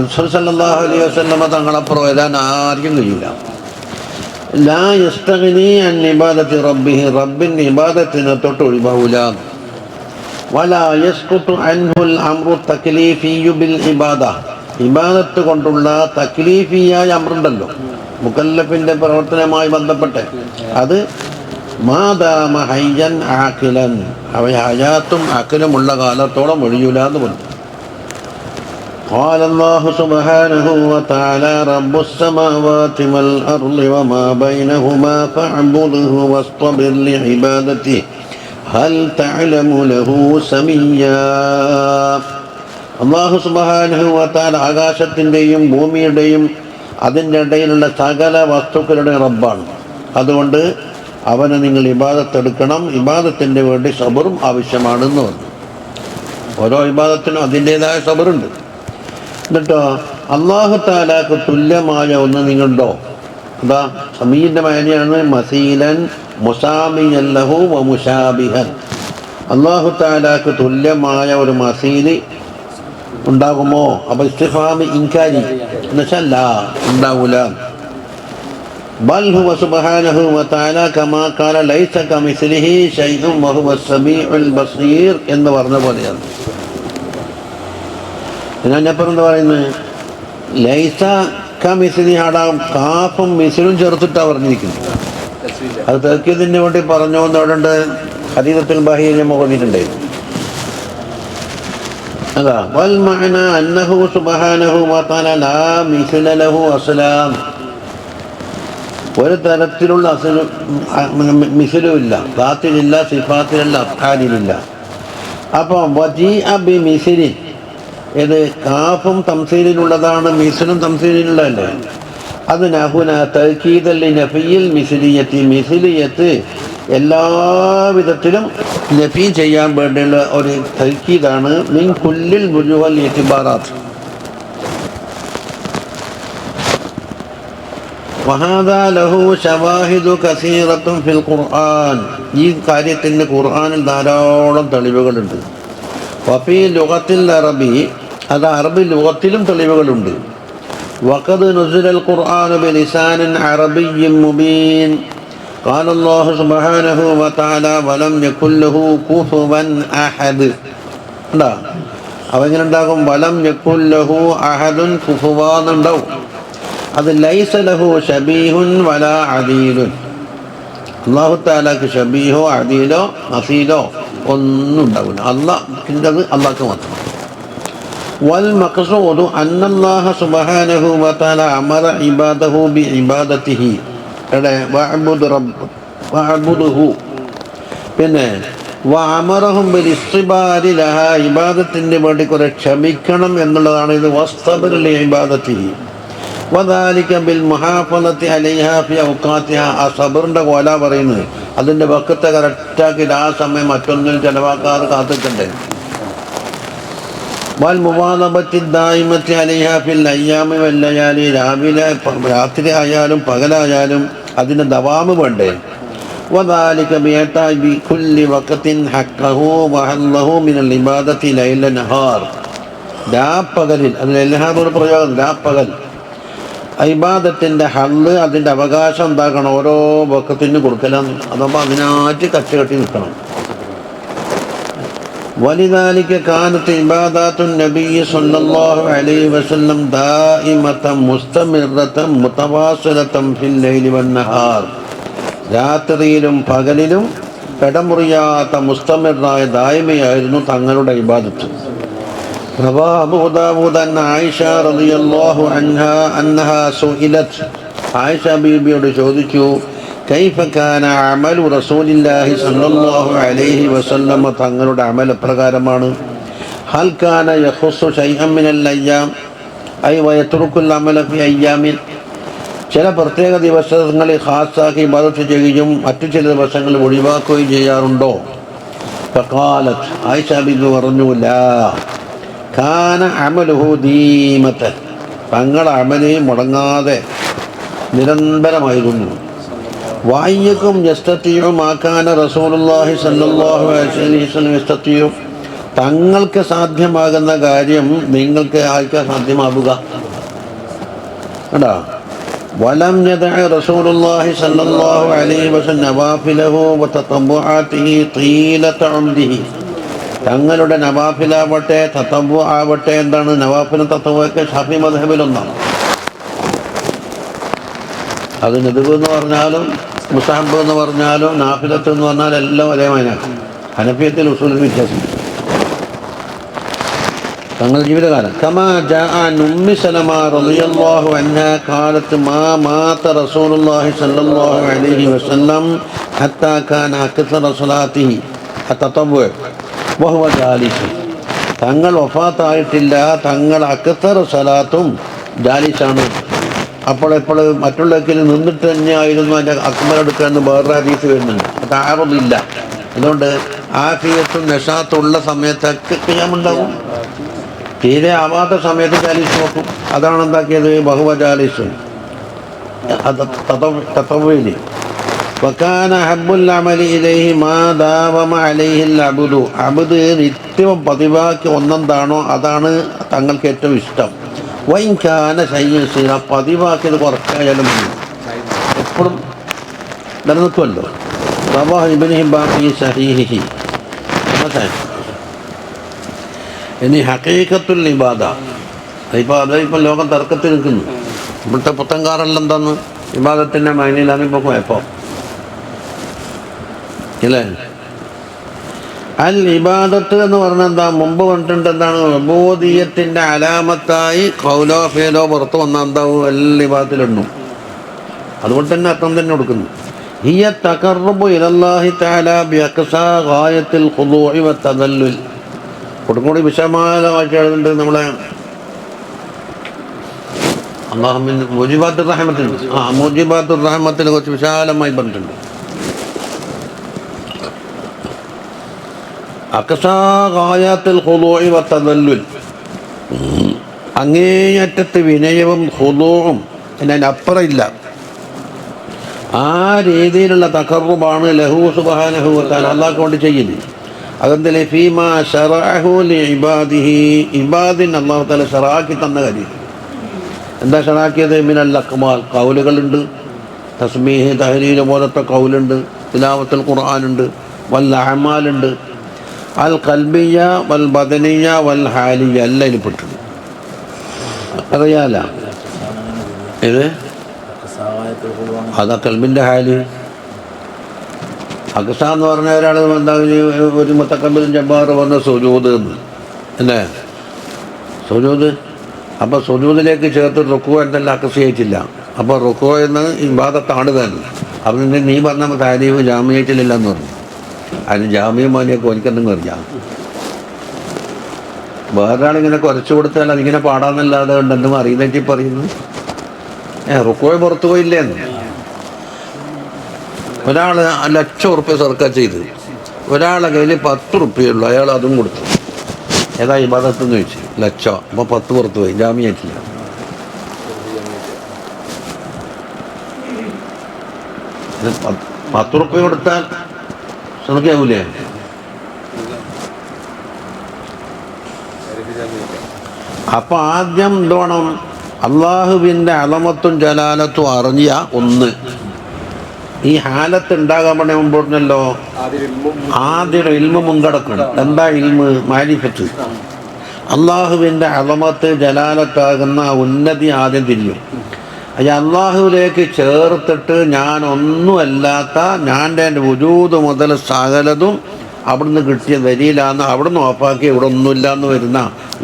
റസൂൽ സല്ലല്ലാഹു അലൈഹി വസല്ലമ തങ്ങളപ്പുറം വരാൻ ആർക്കും കഴിയില്ല. ലാ യസ്തഗ്നി അൻ ഇബാദത്തി റബ്ബിഹി, റബ്ബിൻ്റെ ഇബാദത്തിനെ തൊട്ട് ഒഴിവാവൂല. വലാ യസ്ഖുതു അൻഹുൽ അംറു തക്ലീഫിയ്യു ബിൽ ഇബാദ, ഇബാദത്ത് കൊണ്ടുള്ള തക്ലീഫിയായ അമ്രുണ്ടല്ലോ, മുകല്ലഫിൻ്റെ പ്രവർത്തനവുമായി ബന്ധപ്പെട്ട്, അത് മാദാമ ഹയ്യൻ ആഖിലൻ, അവ ഹയാത്തും അഖിലുമുള്ള കാലത്തോളം ഒഴിയൂല എന്ന് പറഞ്ഞു. قال الله سبحانه وتعالى رب السماوات والأرض وما بينهما فاعبده واصطبر لعبادته هل تعلم له سميا. അല്ലാഹു സുബ്ഹാനഹു വ തആല ആകാശത്തിൻ്റെയും ഭൂമിയുടെയും അതിൻ്റെ ഇടയിലുള്ള സകല വസ്തുക്കളുടെ റബ്ബാണ്. അതുകൊണ്ട് അവനെ നിങ്ങൾ ഇബാദത്തെടുക്കണം, ഇബാദത്തിൻ്റെ വേണ്ടി സബറും ആവശ്യമാണെന്ന് പറഞ്ഞു. ഓരോ ഇബാദത്തിനും അതിൻ്റേതായ സബറുണ്ട്. എന്നിട്ടോ അല്ലാഹു തആലാക്ക് തുല്യമായ ഒന്ന് നിങ്ങളുണ്ടോ? അതാ സമീൻ്റെ മാനിയാണ് മസീലൻ മുസാമിയൻ ലഹു വ മുശാബിഹൻ. അല്ലാഹു തആലാക്ക് തുല്യമായ ഒരു മസീല് ഉണ്ടാകുമോ? അപ്പോൾ ഇസ്തിഫാമി ഇൻകാരി എന്നുവെച്ചാൽ ലാ, ഉണ്ടാവൂല. ബൽ ഹുവ സുബ്ഹാനഹു വ തആല കമാ ഖാല ലൈസ കമിസ്ലിഹി ശൈഉൻ വ ഹുവ സമീഉൽ ബസീർ എന്ന് പറഞ്ഞ പോലെയാണ്. ഞാനപ്പോൾ എന്താ പറയുന്നത്? ലൈസ കമിസ്ലിഹി, അവിടെ കാഫും മിസ്ലും ചേർത്തിട്ടാണ് പറഞ്ഞിരിക്കുന്നത്. അത് തർക്കീദിന് വേണ്ടി പറഞ്ഞു എന്ന് അവിടെ ഉണ്ട്. ഹദീദത്തുൽ ബഹീൽ ഓതിയിട്ടുണ്ടായിരുന്നു. അതാ വൽ മഅന അന്നഹു സുബ്ഹാനഹു വ തആല ലാ മിസ്ല ലഹു അസ്ലാം, ഒരു തരത്തിലുള്ള മിസ്ലുമില്ല, ദാത്തിലില്ല, സിഫാത്തിലില്ല, അഫ്ആലിലില്ല. അപ്പോൾ വജീഅ ബി മിസ്ലി, ഇത് കാഫും തംസീലിനുള്ളതാണ്, മിസ്ലും തംസീലിനുള്ളതല്ലേ. അത് നഹുന തഅ്കീദൻ ലിനഫിയിൽ മിസ്ലിയത്തി, മിസ്ലിയത്ത് എല്ലാ വിധത്തിലും നഫി ചെയ്യാൻ വേണ്ടിയുള്ള ഒരു തഅ്കീദാണ്. മിൻ കുല്ലിൽ വുജൂഹൽ ഇഅ്തിബാറാത്ത്. വഹാദാ ലഹു ശവാഹിദു കസീറത്തുൻ ഫിൽ ഖുർആൻ, ഈ കാര്യത്തിന് ഖുർആനിൽ ധാരാളം തെളിവുകളുണ്ട്. വഫീ ലുഗത്തിൽ അറബി, അത് അറബി ലുഗത്തിലും തെളിവുകളുണ്ട്. വഖദ് നുസിലൽ ഖുർആനു ബിലിസാനിൻ അറബിയ്യിൻ മുബീൻ. ഖാല അല്ലാഹു സുബ്ഹാനഹു വ തആല വലം യകുൽ ലഹു കുഫുവൻ അഹദ്. ഉണ്ടാ അവങ്ങനെ ഉണ്ടാകും, വലം യകുൽ ലഹു അഹദുൻ കുഫുവാ എന്നുണ്ടാവും. അത് ലൈസ ലഹു ശബീഹുൻ വലാ അദീലുൻ, അല്ലാഹു തആലക്ക് ശബീഹോ അദീലോ നസീലോ ഒന്നും ഉണ്ടാവില്ല. അള്ളാഹ്ക്കിൻ്റെത് അള്ളാഹ്ക്ക് മാത്രം. വൽ മഖ്സൂദു അന്നല്ലാഹ സുബ്ഹാനഹു വ തആല അമറ ഇബാദഹു ബി ഇബാദത്തിഹി, വഅബ്ദുഹു, പിന്നെ വഅമറഹും ബിൽ ഇസ്തിബാരി ലഹാ, ഇബാദത്തിന് വേണ്ടി കുറെ ക്ഷമിക്കണം എന്നുള്ളതാണ് ഇത്. വസ്തബിർ ലി ഇബാദത്തിഹി വദാലിക ബിൽ മുഹാഫളത്തി അലൈഹാ ഫി ഔഖാത്തിഹാ. ആ സബറിൻ്റെ കോല പറയുന്നത് അതിൻ്റെ വക്കത്തെ കറക്റ്റാക്കി ആ സമയം മറ്റൊന്നിൽ ചെലവാക്കാതെ കാത്തിക്കണ്ടേ. വൽ മുവാദബത്തി ദായിമത്തി അലൈഹാ ഫിൽ അയ്യാമി വൽ ലയാലി, രാവിലെ രാത്രി ആയാലും പകലായാലും അതിന് ദവാമ് വേണ്ടേ. വദാലിക ബിഇതാഇ ബികുല്ലി വഖത്തിൻ ഹഖ്ഖഹു വഹല്ലഹു മിനൽ ഇബാദത്തി ലൈല നഹാർ. രാപ്പകലിൽ, അത് ലൈലഹാർ പ്രയോഗം, രാപ്പകൽ ഇബാദത്തിൻ്റെ ഹല്ല്, അതിൻ്റെ അവകാശം എന്താക്കണം, ഓരോ വഖത്തിന് കൊടുക്കലാണ്. അതപ്പോൾ അതിനായിട്ട് കച്ചുകെട്ടി നിൽക്കണം. വലിദാലിക കാനത്ത് ഇബാദാത്തുൻ നബിയ്യി സ്വല്ലല്ലാഹു അലൈഹി വസല്ലം ദായിമതൻ മുസ്തമിറതൻ മുതവാസിലതൻ ഫിൽ ലൈലി വൻ നഹാർ. രാത്രിയിലും പകലിലും ഇടമുറിയാത്ത മുസ്തമിറായ ദായിമയായിരുന്നു തങ്ങളുടെ ഇബാദത്ത്. അബൂ ദാവൂദ് അൻ ആയിഷ റളിയല്ലാഹു അൻഹാ അന്നഹാ സുഇലത്, ആയിഷ ബീബിയോട് ചോദിച്ചു, കൈഫ കാന അമലു റസൂലില്ലാഹി സ്വല്ലല്ലാഹു അലൈഹി വസല്ലം, തങ്ങളുടെ അമൽ എപ്രകാരമാണ്. ഹൽ കാന യഖുസ്സു ശൈഅൻ മിനൽ അയ്യാം ഐ വയത്റുക്കുൽ അമല ഫി അയ്യാമിൻ, ചില പ്രത്യേക ദിവസങ്ങളിൽ ഖാസാക്കി ഇബാദത്ത് ചെയ്യുകയും മറ്റു ചില ദിവസങ്ങളിൽ ഒഴിവാക്കുകയും ചെയ്യാറുണ്ടോ ഫഖാലത്ത് ആയിഷ ബിബി പറഞ്ഞു ലാ കാന അമലുഹു ദീമത്തൻ തങ്ങളുടെ അമല് മുടങ്ങാതെ നിരന്തരമായിരുന്നു. വായ്യക്കും യസ്തത്തിയും ആക്കാന റസൂലുള്ളാഹി സ്വല്ലല്ലാഹു അലൈഹി വസല്ലം യസ്തത്തിയും തങ്ങൾക്ക് സാധ്യമാകുന്ന കാര്യം നിങ്ങൾക്ക് ആർക്കാ സാധ്യമാവുക കേട്ടോ. വലം യദഅ റസൂലുള്ളാഹി സ്വല്ലല്ലാഹു അലൈഹി വസല്ലം നവാഫിലഹു വതതബ്ബുആതിഹി തീലത ഉംരിഹി തങ്ങളുടെ നവാഫിലാവട്ടെ തതബ്ബു ആവട്ടെ എന്താണ് നവാഫിലും തതബ്ബുഒക്കെ ഷാഫി മദ്ഹബിലൊന്നാണ്. അത് നദബ് എന്ന് പറഞ്ഞാലും മുസ്തഹബ് എന്ന് പറഞ്ഞാലും നാഫിലത്ത് എന്ന് പറഞ്ഞാലും എല്ലാം ഒരേ മൈനാണ്. ഹനഫിയത്തിൽ ഉസൂലിൽ വ്യത്യാസം തങ്ങളുടെ ജീവിതകാലം. കമാ ജാഅ അൻ ഉമ്മി സലമ റളിയല്ലാഹു അൻഹാ ഖാലത്ത് മാ മാത റസൂലുള്ളാഹി സ്വല്ലല്ലാഹു അലൈഹി വസല്ലം ഹത്താ കാന അക്സറ സ്വലാത്തിഹി അത്തതവ്വു വഹുവ ജാലിസ് തങ്ങൾ വഫാത്തായിട്ടില്ല തങ്ങൾ അക്സറ സ്വലാത്തും ജാലിസാണ്. അപ്പോൾ മറ്റുള്ളവർക്ക് നിന്നിട്ട് തന്നെയായിരുന്നു അതിൻ്റെ അക്ബർ എടുക്കാമെന്ന് വേറൊരു ഹദീസ് വരുന്നുണ്ട്. അത് ആറൊന്നില്ല. അതുകൊണ്ട് ആഫിയത്തും നഷാത്തുള്ള സമയത്തൊക്കെ ഖിയാമുണ്ടാകും. തീരെ ആവാത്ത സമയത്ത് ജാലിസ് നോക്കും. അതാണ് എന്താക്കിയത് ബഹുവ ജാലിസും തതവ്വുഇ വകാന ഹബ്ബുൽ അമലി ഇലൈഹി മാ ദാവമ അലൈഹിൽ അബ്ദു അബ്ദ് നിത്യവും പതിവാക്കി ഒന്നെന്താണോ അതാണ് തങ്ങൾക്ക് ഏറ്റവും ഇഷ്ടം. വൈൻ കാന ശൈഅ പതിവാക്കിയത് കുറച്ചായാലും എപ്പോഴും നിലനിൽക്കുമല്ലോ. റവാഹു ഇബ്നു ഹിബ്ബാൻ ഫീ സഹീഹിഹി. ഇനി ഹഖീഖത്തുൽ ഇബാദ അതിപ്പോൾ ലോകം തർക്കത്തിൽ നിൽക്കുന്നു. ഇവിടുത്തെ പുത്തൻകാരെല്ലാം എന്താന്ന് ഇബാദത്തിൻ്റെ മൈനിലാണ് ഇപ്പോൾ കുഴപ്പം ഇല്ലേ. അൽ ഇബാദത്ത് എന്ന് പറഞ്ഞാൽ എന്താ മുമ്പ് പറഞ്ഞിട്ടുണ്ട് എന്താണ് ഉബൂദിയ്യത്തിൻ്റെ അലാമത്തായി ഖൗലോ ഫേലോ പുറത്ത് വന്നാൽ എന്താവും എല്ലാ ഇബാദത്തിലുണ്ടു. അതുകൊണ്ട് തന്നെ അർത്ഥം തന്നെ കൊടുക്കുന്നു. ഹിയ തഖർറുബു ഇലല്ലാഹി തആല ബിഅഖ്സാ ഗായത്തിൽ ഖുദൂഇ വതദല്ലുൽ കൊടുക്കൂടി വിശമാലമായിട്ട് എഴുതുന്നുണ്ട് നമ്മളെ അല്ലാഹുവിൻ മുജിബാത്തുർ റഹ്മത്തിൽ മുജിബാത്തുർ റഹ്മത്തിൽ കുറച്ച് വിശാലമായി പറഞ്ഞിട്ടുണ്ട്. അഖ്സാ ഗായത്തിൽ ഖുദൂഇ വതദല്ലുൽ അങ്ങേയറ്റത്ത് വിനയവും ഖുദൂഉം അതിനപ്പുറം ഇല്ല. ആ രീതിയിലുള്ള തഖർറുബാണ് ലഹു സുബ്ഹാനഹു വ തആല അല്ലാഹു കൊണ്ട് ചെയ്യുന്നത്. അതെന്തല്ലേ ഫീമാ ശറഅഹു ലിഇബാദിഹി ഇബാദിന് അല്ലാഹു തആല ശറഅക്കി തന്ന കാര്യം. എന്താ ശറഅക്കിയത്? മിനൽ അഖ്മാൽ ഖൗലുകളുണ്ട്, തസ്ബീഹ് തഹ്ലീൽ പോലത്തെ ഖൗലുണ്ട്, തിലാവത്തുൽ ഖുർആനുണ്ട്, വൽ അഅമാലുണ്ട്, അൽ ഖൽബിയ്യ വൽ ബദനിയ്യ വൽ ഹാലിയ്യ എല്ലാം ഇതിൽ പെട്ടിട്ടുണ്ട്. അറിയാല ഇത് അതാ കൽബിൻ്റെ ഹാല്. അക്സ എന്ന് പറഞ്ഞ ഒരാൾ എന്താ ഒരു മുത്തക്കബിലും ജബ്ബാർ പറഞ്ഞ സുജൂദ് എന്ന് അല്ലേ സുജൂദ്. അപ്പോൾ സുജൂദിലേക്ക് ചേർത്ത് റുക്കു എന്തെല്ലാം അക്സയായിട്ടില്ല. അപ്പോൾ റുക്കു എന്ന് ഇബാദത്താണ് തന്നെ. അപ്പം നീ പറഞ്ഞ താരീഫ് ജാമ്യമായിട്ടില്ല എന്ന് പറഞ്ഞു. അതിന് ജാമ്യം മാനിയൊക്കെ എനിക്കെന്തെങ്കിലും അറിയാം. വേറൊരാളിങ്ങനെ കുറച്ച് കൊടുത്താൽ അതിങ്ങനെ പാടാന്നല്ലാതെ ഉണ്ടെന്നും അറിയുന്നേറ്റി പറയുന്നു. റുക്കോയെ പുറത്തു പോയില്ലേന്ന്. ഒരാൾ ₹1,00,000 സർക്കാർ ചെയ്ത് ഒരാളെ കയ്യിൽ ₹10 ഉള്ളു, അയാൾ അതും കൊടുത്തു. ഏതാ ഇബാദത്തെന്ന് ചോദിച്ചു. 1,00,000. അപ്പോൾ 10 പുറത്തു പോയി, ജാമ്യമായിട്ടില്ല. ₹10 കൊടുത്താൽ ശ്രമിക്കാവൂലേ? അപ്പം ആദ്യം എന്തോണം അള്ളാഹുവിൻ്റെ അളമത്തും ജലാലത്തും അറിഞ്ഞ ഒന്ന്. ഈ ഹാലത്ത് ഉണ്ടാകാൻ വേണ്ടി മുമ്പോട്ടല്ലോ ആദ്യം ഇൽമ മുൻകടക്കണം. എന്താ ഇൽമ്? മാരിഫത്ത്. അള്ളാഹുവിൻ്റെ അളമത്ത് ജലാലത്താകുന്ന ഉന്നതി ആദ്യം തിരിയും. അത് അള്ളാഹുവിലേക്ക് ചേർത്തിട്ട് ഞാൻ ഒന്നുമല്ലാത്ത ഞാൻ്റെ വുജൂദ് മുതൽ സകലതും അവിടുന്ന് കിട്ടിയ ദലീലാന്ന് അവിടുന്ന് ഓഫാക്കി ഇവിടെ ഒന്നുമില്ലാന്ന് വരുന്ന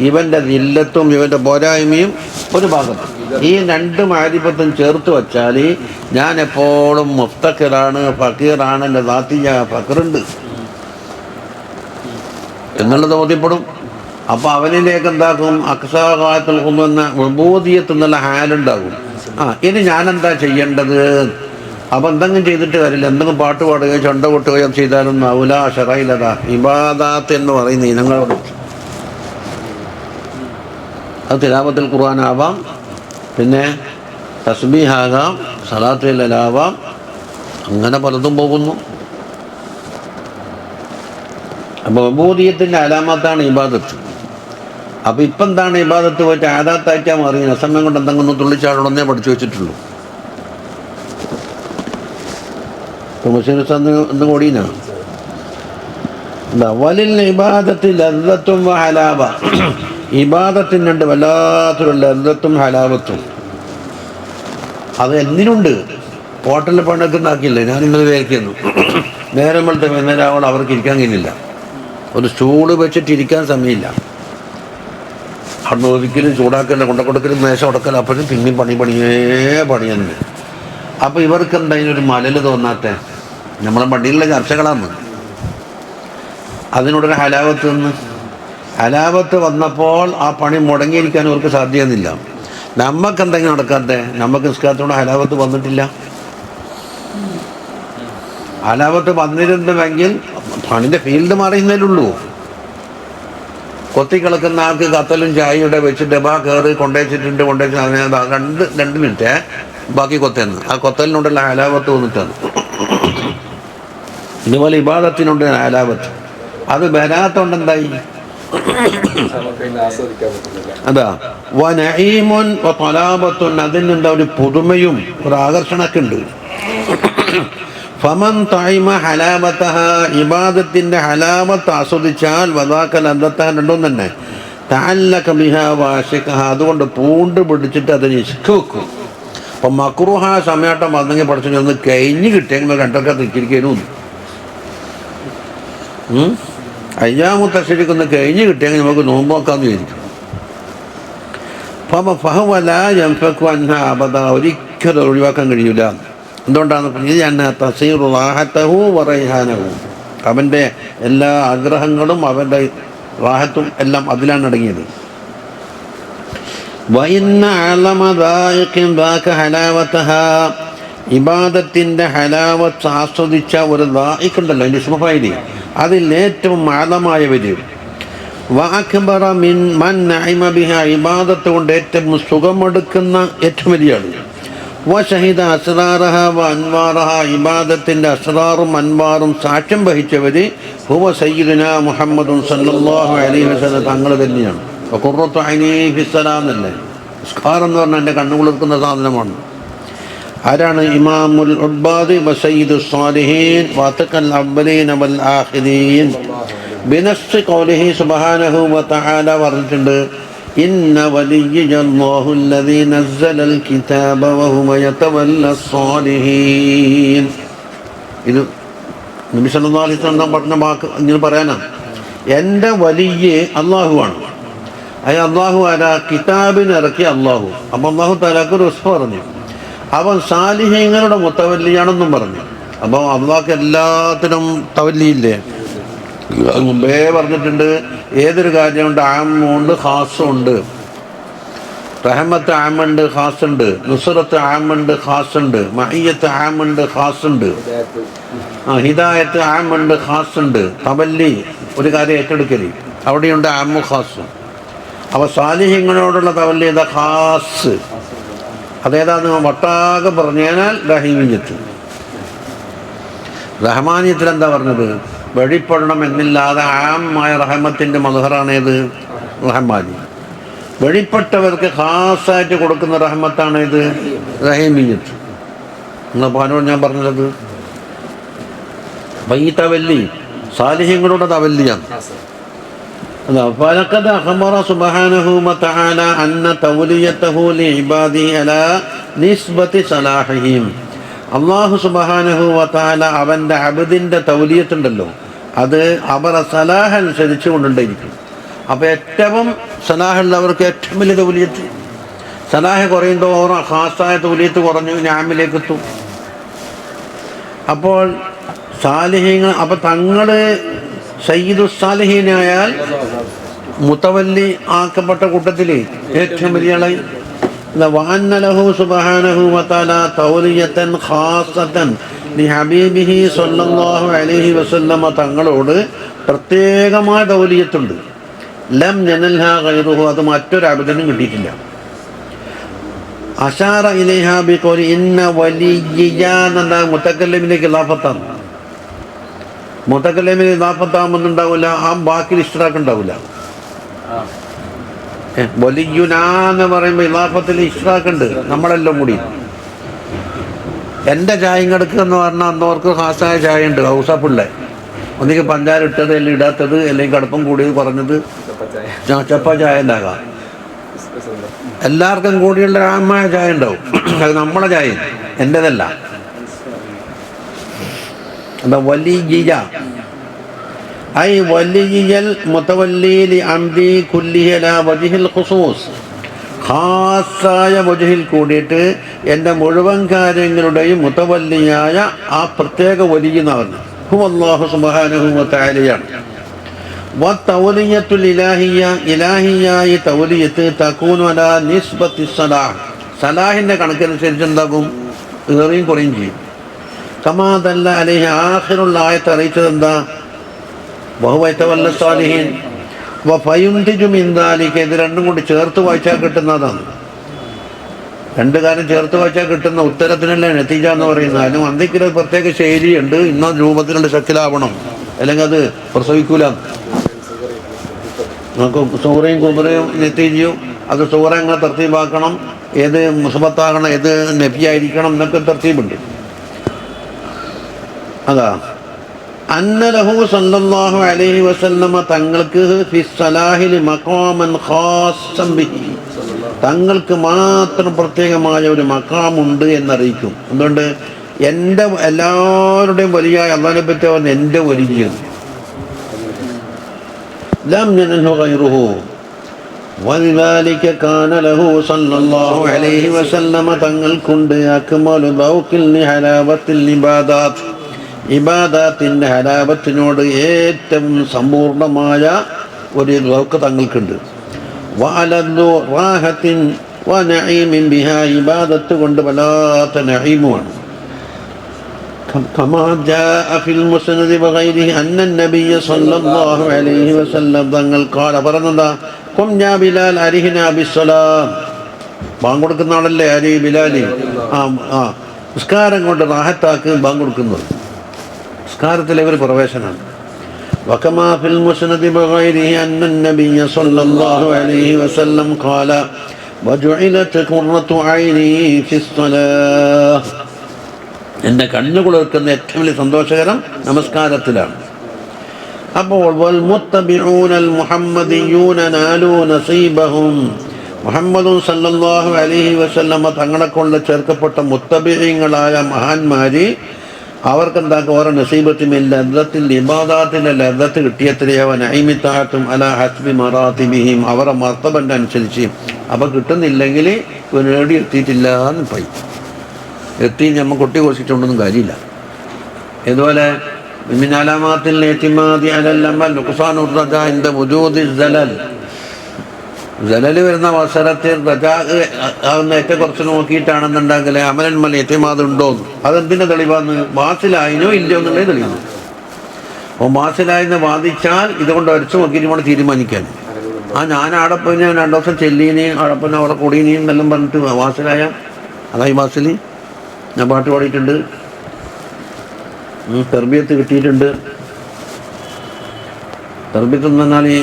ഇവൻ്റെ ദില്ലത്തും ഇവൻ്റെ പോരായ്മയും ഒരു ഭാഗം. ഈ രണ്ട് മാരിഫത്തും ചേർത്ത് വച്ചാൽ ഞാൻ എപ്പോഴും മുഫ്തഖിറാണ്, ഫക്കീറാണ്, എൻ്റെ ദാത്തിയ ഫക്കറുണ്ട് എന്നുള്ളത് ബോധ്യപ്പെടും. അപ്പോൾ അവനിലേക്ക് എന്താക്കും? അക്സാഖാത്തുൽ ഖുദ് എന്ന ഉബൂദിയത്ത് എന്നുള്ള ഹാലുണ്ടാകും. ഇനി ഞാനെന്താ ചെയ്യേണ്ടത്? അപ്പം എന്തെങ്കിലും ചെയ്തിട്ട് കാര്യമില്ല. എന്തെങ്കിലും പാട്ട് പാടുകയോ ചണ്ട കൊട്ടുകയോ ചെയ്താലൊന്നും ഔല ഷറയിലത ഇബാദാത്ത് എന്ന് പറയുന്ന ഇനങ്ങളോട് അത് തിലാവത്തുൽ ഖുർആനാവാം, പിന്നെ തസ്ബീഹാകാം, സലാത്തുലാവാം, അങ്ങനെ പലതും പോകുന്നു. അപ്പോൾ ഉബൂദിയത്തിൻ്റെ അലാമത്താണ് ഇബാദത്ത്. അപ്പോൾ ഇപ്പം എന്താണ് ഇബാദത്ത് പോയിട്ട് ആദാത്തായിട്ടാൽ മാറി. അസമയം കൊണ്ട് എന്തെങ്കിലും തുള്ളിച്ചാടണമെന്നേ പഠിച്ചു വെച്ചിട്ടുള്ളൂ. ഇപ്പോൾ മുസ്ലിം എന്തും കൂടിനാ എന്താ വലിൽ ഇബാദത്ത് ലദ്ദത്തും ഹലാബ. ഇബാദത്തിനുണ്ട് വല്ലാത്തൊരു ലദ്ദത്തും ഹലാവത്തും. അത് എന്തിനുണ്ട്? ഹോട്ടലിൽ പണിയൊക്കെ ഉണ്ടാക്കിയില്ലേ, ഞാനിന്നത് വിചാരിക്കുന്നു. നേരം വെളുത്ത വൈകുന്നേരം അവർക്ക് ഇരിക്കാൻ കഴിയുന്നില്ല. ഒരു സ്റ്റൂള് വെച്ചിട്ട് ഇരിക്കാൻ സമയമില്ല. അവിടെ ഒരിക്കലും ചൂടാക്കലും കൊണ്ടക്കൊടുക്കലും മേശ ഉടക്കലും അപ്പോഴും പിന്നെയും പണിയുണ്ട്. അപ്പോൾ ഇവർക്ക് എന്താ ഇതിനൊരു മലൽ തോന്നാത്ത? നമ്മളെ പണ്ടിയുള്ള ചർച്ചകളാണ്. അതിനോടൊരു ഹലാവത്ത് നിന്ന് ഹലാവത്ത് വന്നപ്പോൾ ആ പണി മുടങ്ങിയിരിക്കാൻ അവർക്ക് സാധ്യതയൊന്നുമില്ല. നമുക്ക് എന്തെങ്കിലും നടക്കാത്ത? നമുക്ക് നിസ്കാരത്തോടെ ഹലാവത്ത് വന്നിട്ടില്ല. ഹലാവത്ത് വന്നിരുന്നുവെങ്കിൽ പണിൻ്റെ ഫീൽഡ് മാറിയുന്നതിലുള്ളൂ. കൊത്തിക്കിളക്കുന്ന ആൾക്ക് കത്തലും ചായയുടെ വെച്ചിട്ട് കയറി കൊണ്ടുവച്ചിട്ടുണ്ട്. അതിനെ 2 മിനിറ്റ് ബാക്കി കൊത്തുന്നു. ആ കൊത്തലിനുണ്ടല്ല ഹലാവത്ത് വന്നിട്ടാണ്. ഇതുപോലെ ഇബാദത്തിനുണ്ട് ഹലാവത്ത്. അത് വരാത്തോണ്ട് എന്തായി? അതാ വനഈമുൻ വതലാബത്തുൻ. അതിനെന്താ ഒരു പുതുമയും ഒരു ആകർഷണമൊക്കെ ഉണ്ട്. ഫമൻ തൈമ ഹലാബത്തഹ. ഇബാദത്തിൻ്റെ ഹലാബത്ത് ആസ്വദിച്ചാൽ വദാക ലദ്ദത്തഹ രണ്ടും തന്നെ തഅല്ലക ബിഹാ വാശിഖഹ. അതുകൊണ്ട് പൂണ്ട് പിടിച്ചിട്ട് അതിന് ഇഷ്ക വെക്കും. അപ്പം മക്രൂഹ സമയാട്ടം വന്നെങ്കിൽ പഠിച്ചു ഒന്ന് കഴിഞ്ഞ് കിട്ടിയെങ്കിൽ 2 റക്അത്ത് നിസ്കരിക്കാനും അയ്യാമു തശ്രീഖ് ഒന്ന് കഴിഞ്ഞ് കിട്ടിയെങ്കിൽ നമുക്ക് നോമ്പ് നോക്കാമെന്ന് വിചാരിക്കും. അപ്പം ഫഹവ ലാ യൻഫകു അൻഹാ അബദ. ഒരിക്കലും ഒഴിവാക്കാൻ കഴിയില്ല. എന്തുകൊണ്ടാണ്? തസീറു റാഹത്തഹു വറൈഹാനഹു. അവൻ്റെ എല്ലാ ആഗ്രഹങ്ങളും അവൻ്റെ റാഹത്തും എല്ലാം അതിലാണ് അടങ്ങിയത്. വഇന്ന അഅലമ ദായിഖിൻ ദാക ഹലാവതഹാ. ഇബാദത്തിൻ്റെ ഹലാവത്ത് ആസ്വദിച്ച ഒരു ദായിഖുണ്ടല്ലോ, അതിൻ്റെ ഇസ്മുഫായിലി, അതിൽ ഏറ്റവും ആഴമായവർ. വഅക്ബറ മിൻ മൻ നഇമ ബിഹാ. ഇബാദത്ത് കൊണ്ട് ഏറ്റവും സുഖമെടുക്കുന്ന ഏറ്റവും വലിയ ആൾ. വശഹിദ അസ്റാറഹ വ അൻവാറഹ. ഇബാദത്തിൻ്റെ അസ്റാറും അൻവാറും സാക്ഷ്യം വഹിച്ചവർ ഹുവ സയ്യിദുനാ മുഹമ്മദുൻ സല്ലല്ലാഹു അലൈഹി വസല്ലം തങ്ങൾ തന്നെയാണ്. ഖുർറത്തു ഐനി ഫിസ്സലാം എന്നല്ലേ നിസ്കാരം എന്ന് പറഞ്ഞാൽ എൻ്റെ കണ്ണുകുളിർക്കുന്ന സാധനമാണ്. ആരാണ്? ഇമാമുൽ ഉബ്ബാദി വ സയ്യിദുസ് സ്വാലിഹീൻ വ അത്ഖൽ അവ്വലീന വൽ ആഖിരീൻ. ബിനസ്സി ഖൗലിഹി സുബ്ഹാനഹു വ തആല പറഞ്ഞിട്ടുണ്ട്, ഇന്ന വലിയ്യല്ലാഹു അല്ലദീ നസ്സലൽ കിതാബ വഹുവ യതവല്ലസ് സ്വാലിഹീൻ. ഇത് നബി സല്ലല്ലാഹു അലൈഹി വസല്ലം പറഞ്ഞ വാക്ക് ഇങ്ങനെ പറയാനാണ്. എൻ്റെ വലിയ അള്ളാഹുവാണ്. അള്ളാഹു ആരാ? കിതാബിന് ഇറക്കിയ അള്ളാഹു. അപ്പം അള്ളാഹു തആലക്ക് ഒരു വസ്ഫ് പറഞ്ഞു. അവൻ സാലിഹീങ്ങളുടെ മുത്തവല്ലിയാണെന്നും പറഞ്ഞു. അപ്പോൾ അള്ളാഹ്ക്ക് എല്ലാത്തിനും തവല്ലിയില്ലേ? അത് മുമ്പേ പറഞ്ഞിട്ടുണ്ട്. ഏതൊരു കാര്യമുണ്ട് ആമുണ്ട് ഖാസുണ്ട്. റഹ്മത്ത് ആമുണ്ട് ഖാസുണ്ട്. നുസ്റത്ത് ആമുണ്ട് ഖാസുണ്ട്. മഹിയത്ത് ആമുണ്ട് ഖാസുണ്ട്. ഹിദായത്ത് ആമുണ്ട് ഖാസുണ്ട്. തവല്ലി ഒരു കാര്യം ഏറ്റെടുക്കൽ, അവിടെയുണ്ട് ആമു ഖാസും. അപ്പോൾ സാലിഹ്യങ്ങളോടുള്ള തവല്ലി ഏതാ? ഖാസ്. അതേതാന്ന് വട്ടാകെ പറഞ്ഞു കഴിഞ്ഞാൽ റഹീമിയത്ത്. റഹ്മാനിയത്തിൽ എന്താ പറഞ്ഞത്? വെളിപ്പെടണം എന്നില്ലാതെ ആമായ റഹ്മത്തിൻ്റെ മദ്ഹറാണേത്? റഹ്മാനി. വെളിപ്പെട്ടവർക്ക് ഖാസായിട്ട് കൊടുക്കുന്ന റഹ്മത്താണേത്? റഹീമിയത്ത്. എന്നാൽ പാനോട് ഞാൻ പറഞ്ഞത് അപ്പം ഈ തവല്ലി സാലിഹ്യങ്ങളുടെ തവല്ലിയാണ്. فلقد أخبر سبحانه وتعالى أن توليته لعباده على نسبة صلاحهم. അള്ളാഹു സുബ്ഹാനഹു വ തആല അവൻ്റെ അബ്ദിൻ്റെ തൗലിയത്തുണ്ടല്ലോ, അത് അവരുടെ സലാഹ് അനുസരിച്ച് കൊണ്ടുണ്ടായിരിക്കും. അപ്പോൾ ഏറ്റവും സലാഹുള്ളവർക്ക് ഏറ്റവും വലിയ തൗലിയത്ത്. സലാഹ് കുറയുമ്പോൾ ഖാസായ തൗലിയത്ത് കുറഞ്ഞു ഞാമിലേക്ക് എത്തും. അപ്പോൾ സാലിഹീങ്ങൾ, അപ്പോൾ തങ്ങൾ സയ്യിദു സാലിഹീനായാൽ മുത്തവല്ലി ആക്കപ്പെട്ട കൂട്ടത്തിൽ ഏറ്റവും വലിയ ആളായി. وأن له سبحانه وتعالى തൗലിയത ഖാസതൻ ലിഹബീബിഹി സ്വല്ലല്ലാഹു അലൈഹി വസല്ലമ തങ്ങളോട് പ്രത്യേകമായ തൗലിയത്തുണ്ട്. ലം യനൽഹാ ഗൈറുഹു, അത് മറ്റൊരു അബദനും കിട്ടിയിട്ടില്ല. അശാറ ഇലൈഹാ ബിഖൗലി ഇന്ന വലിയ്യ എന്ന മുതക്കല്ലിമിലേക്ക് ഇളാഫത്താണ്. മുതക്കല്ലിമിന് ഇളാഫത്താകുന്നുണ്ടാവില്ല, ആ ബാക്കിൽ ഇഷ്റാഖുണ്ടാവില്ല. വലിയുനാന്ന് പറയുമ്പോൾ ഇളാഫത്തിൽ ഇഷ്റാഖുണ്ട്, നമ്മളെല്ലാം കൂടി. എൻ്റെ ചായയും കിടക്കുക എന്ന് പറഞ്ഞാൽ അന്നവർക്ക് ഹാസായ ചായ ഉണ്ട്, ഹൗസാപ്പിള്ള. ഒന്നിക്ക് പഞ്ചാര ഇട്ടത് അല്ലെങ്കിൽ ഇടാത്തത്, അല്ലെങ്കിൽ കടുപ്പം കൂടിയത് കുറഞ്ഞത്, ചപ്പ ചായ ഉണ്ടാകാം. എല്ലാവർക്കും കൂടിയുള്ള ആമായ ചായ ഉണ്ടാവും, അത് നമ്മളെ ചായ, എൻ്റെതല്ല. എന്താ വലിയ ഐ വലിയൽ മുതവല്ലി അംദി കുല്ലിഹി അലാ വജ്ഹിൽ ഖുസൂസ്, ഖാസായ വജ്ഹിൽ കൂടിയിട്ട് എൻ്റെ മുഴുവൻ കാര്യങ്ങളുടെയും മുതവല്ലിയായ ആ പ്രത്യേക വലിയ എന്ന് ഹുവ അല്ലാഹു സുബ്ഹാനഹു വ തആലയാണ്. വതൗലിയത്തുൽ ഇലാഹിയ്യ, ഇലാഹിയായി തൗലിയത്ത് തകൂനു അലാ നിസ്ബത്തി സലാഹ്, സലാഹിൻ്റെ കണക്കനുസരിച്ച് എന്താകും, ഏറെയും കുറയും ചെയ്യും. കമാ ദല്ല അലൈഹി ആഖിറുൽ ആയത്ത് അറിയിച്ചത് എന്താ, വഹുവ യതവല്ല സാലിഹീൻ വഫയുൻതിജു മിൻ ദാലിക, ഇത് രണ്ടും കൂടി ചേർത്ത് വായിച്ചാൽ കിട്ടുന്നതാണ്. രണ്ട് കാര്യം ചേർത്ത് വായിച്ചാൽ കിട്ടുന്ന ഉത്തരത്തിനല്ലേ നതീജ എന്ന് പറയുന്നത്. അതിന് അന്തിക്കൊരു പ്രത്യേക ശൈലിയുണ്ട്, ഇന്ന രൂപത്തിലുള്ള ശക്കിലാവണം, അല്ലെങ്കിൽ അത് പ്രസവിക്കൂല. നമുക്ക് സൂറയും കുബറയും നതീജയും, അത് സൂറ എങ്ങനെ തർത്തീബാക്കണം, ഏത് മുസബത്താകണം, ഏത് നഫിയായിരിക്കണം എന്നൊക്കെ തർത്തീബുണ്ട്. അതാ അന്ന ലഹു സല്ലല്ലാഹു അലൈഹി വസല്ലമ തങ്ങൾക്ക് ഫി സലാഹിൽ മഖാമൻ ഖാസ്സൻ ബിഹി, തങ്ങൾക്ക് മാത്രം പ്രത്യേകമായ ഒരു മഖാമുണ്ട് എന്നറിയിക്കും. എന്തുകൊണ്ട്, എൻ്റെ എല്ലാവരുടെയും വലിയ അല്ലാഹുവിനെ പറ്റി അവൻ എൻ്റെ വലിയ ലം യനഹു ഗൈറുഹു വലിദാലിക കാന ലഹു സല്ലല്ലാഹു അലൈഹി വസല്ലമ തങ്ങൾക്കുണ്ട് അക്മലു ദൗഖിൽ ഹലാവത്തിൽ ഇബാദാത്ത്, ഇബാദാത്തിൻ്റെ ഹലാവത്തിനോട് ഏറ്റവും സമ്പൂർണമായ ഒരു ദൗഖ് തങ്ങൾക്കുണ്ട്. വഅലദു റാഹത്തിൻ വനഈമിൻ ബിഹാ, ഇബാദത്ത് കൊണ്ട് വല്ലാത്ത നഈമുമാണ്. കമാ ജാഅ ഫിൽ മുസ്നദി വഗൈരിഹി അന്ന നബിയ സ്വല്ലല്ലാഹു അലൈഹി വസല്ലം തങ്ങൾ ഖാല, പറഞ്ഞതാ, ഖും യാ ബിലാൽ അരിഹിനാ ബിസ്സലാം, ബാങ്ക് കൊടുക്കുന്ന ആളല്ലേ അരി ബിലാലി, നിസ്കാരം കൊണ്ട് റാഹത്താക്ക് ബാങ്ക് കൊടുക്കുന്നത്, നിസ്കാരത്തിലെ ഒരു പ്രവേശനമാണ്. വകമാ ഫിൽ മുസ്നദി വഗൈരിഹി അന്ന നബിയ സ്വല്ലല്ലാഹു അലൈഹി വസല്ലം ഖാല വജുഇലത് ഖുർറത്തു ഐനി ഫിസ്സലാഹ്, എൻ്റെ കണ്ണു കുളിർക്കുന്ന ഏറ്റവും വലിയ സന്തോഷകരം നമസ്കാരത്തിലാണ്. അപ്പോൾ വൽ മുത്തബിഊനൽ മുഹമ്മദിയൂന നാലൂ നസീബഹും, മുഹമ്മദും സല്ലല്ലാഹു അലൈഹി വസല്ലമ തങ്ങളെ കൊണ്ട് ചേർക്കപ്പെട്ട മുത്തബിഈങ്ങളായ മഹാന്മാര് അവർക്കെന്താക്കും, ഓരോ നസീബത്തുമിൽ ലദ്ദത്തിൽ ഇബാദാത്തിൻ്റെ ലദ്ദത്ത് കിട്ടിയത്രയോ നഈമിത്താത്തും അലാ ഹസ്ബി മറാത്തിബിഹിം, അവരുടെ മർത്തബൻ്റെ അനുസരിച്ച്. അപ്പോൾ കിട്ടുന്നില്ലെങ്കിൽ നേടിയെത്തിയിട്ടില്ല എന്ന് പോയി, എത്തി നമ്മൾ കൊട്ടി കുറിച്ചിട്ടുണ്ടൊന്നും കാര്യമില്ല. ഇതുപോലെ മിനാലാമാത്തിൽ എത്തിമാതി അലല്ലമ്മൽ നുഖ്സാനുർ റജാ ഇൻദ വുജൂദി സലൽ, സലൽ വരുന്ന അവസരത്തിൽ റജാ ആകുന്ന ഏറ്റക്കുറച്ച് നോക്കിയിട്ടാണെന്നുണ്ടെങ്കിൽ അമലന്മൽ എത്തിമാത് ഉണ്ടോ, അതെന്തിൻ്റെ തെളിവാന്ന്, മാസിലായിനോ ഇല്ലയോ എന്നുള്ളത് തെളിവാണ്. അപ്പോൾ മാസിലായെന്ന് വാദിച്ചാൽ ഇതുകൊണ്ട് വരച്ച് നോക്കിയിട്ട് നമ്മൾ തീരുമാനിക്കാൻ. ഞാൻ അവിടെ പോയി ഞാൻ 2 ദിവസം ചെല്ലീനെയും അവിടെ പോയി അവിടെ കൊടീനെയും എന്നെല്ലാം പറഞ്ഞിട്ട് മാസിലായ അതായി മാസിൽ ഞാൻ പാട്ട് പാടിയിട്ടുണ്ട്, തർബിയത്ത് കിട്ടിയിട്ടുണ്ട്. തർബിയത്ത് എന്നാൽ ഈ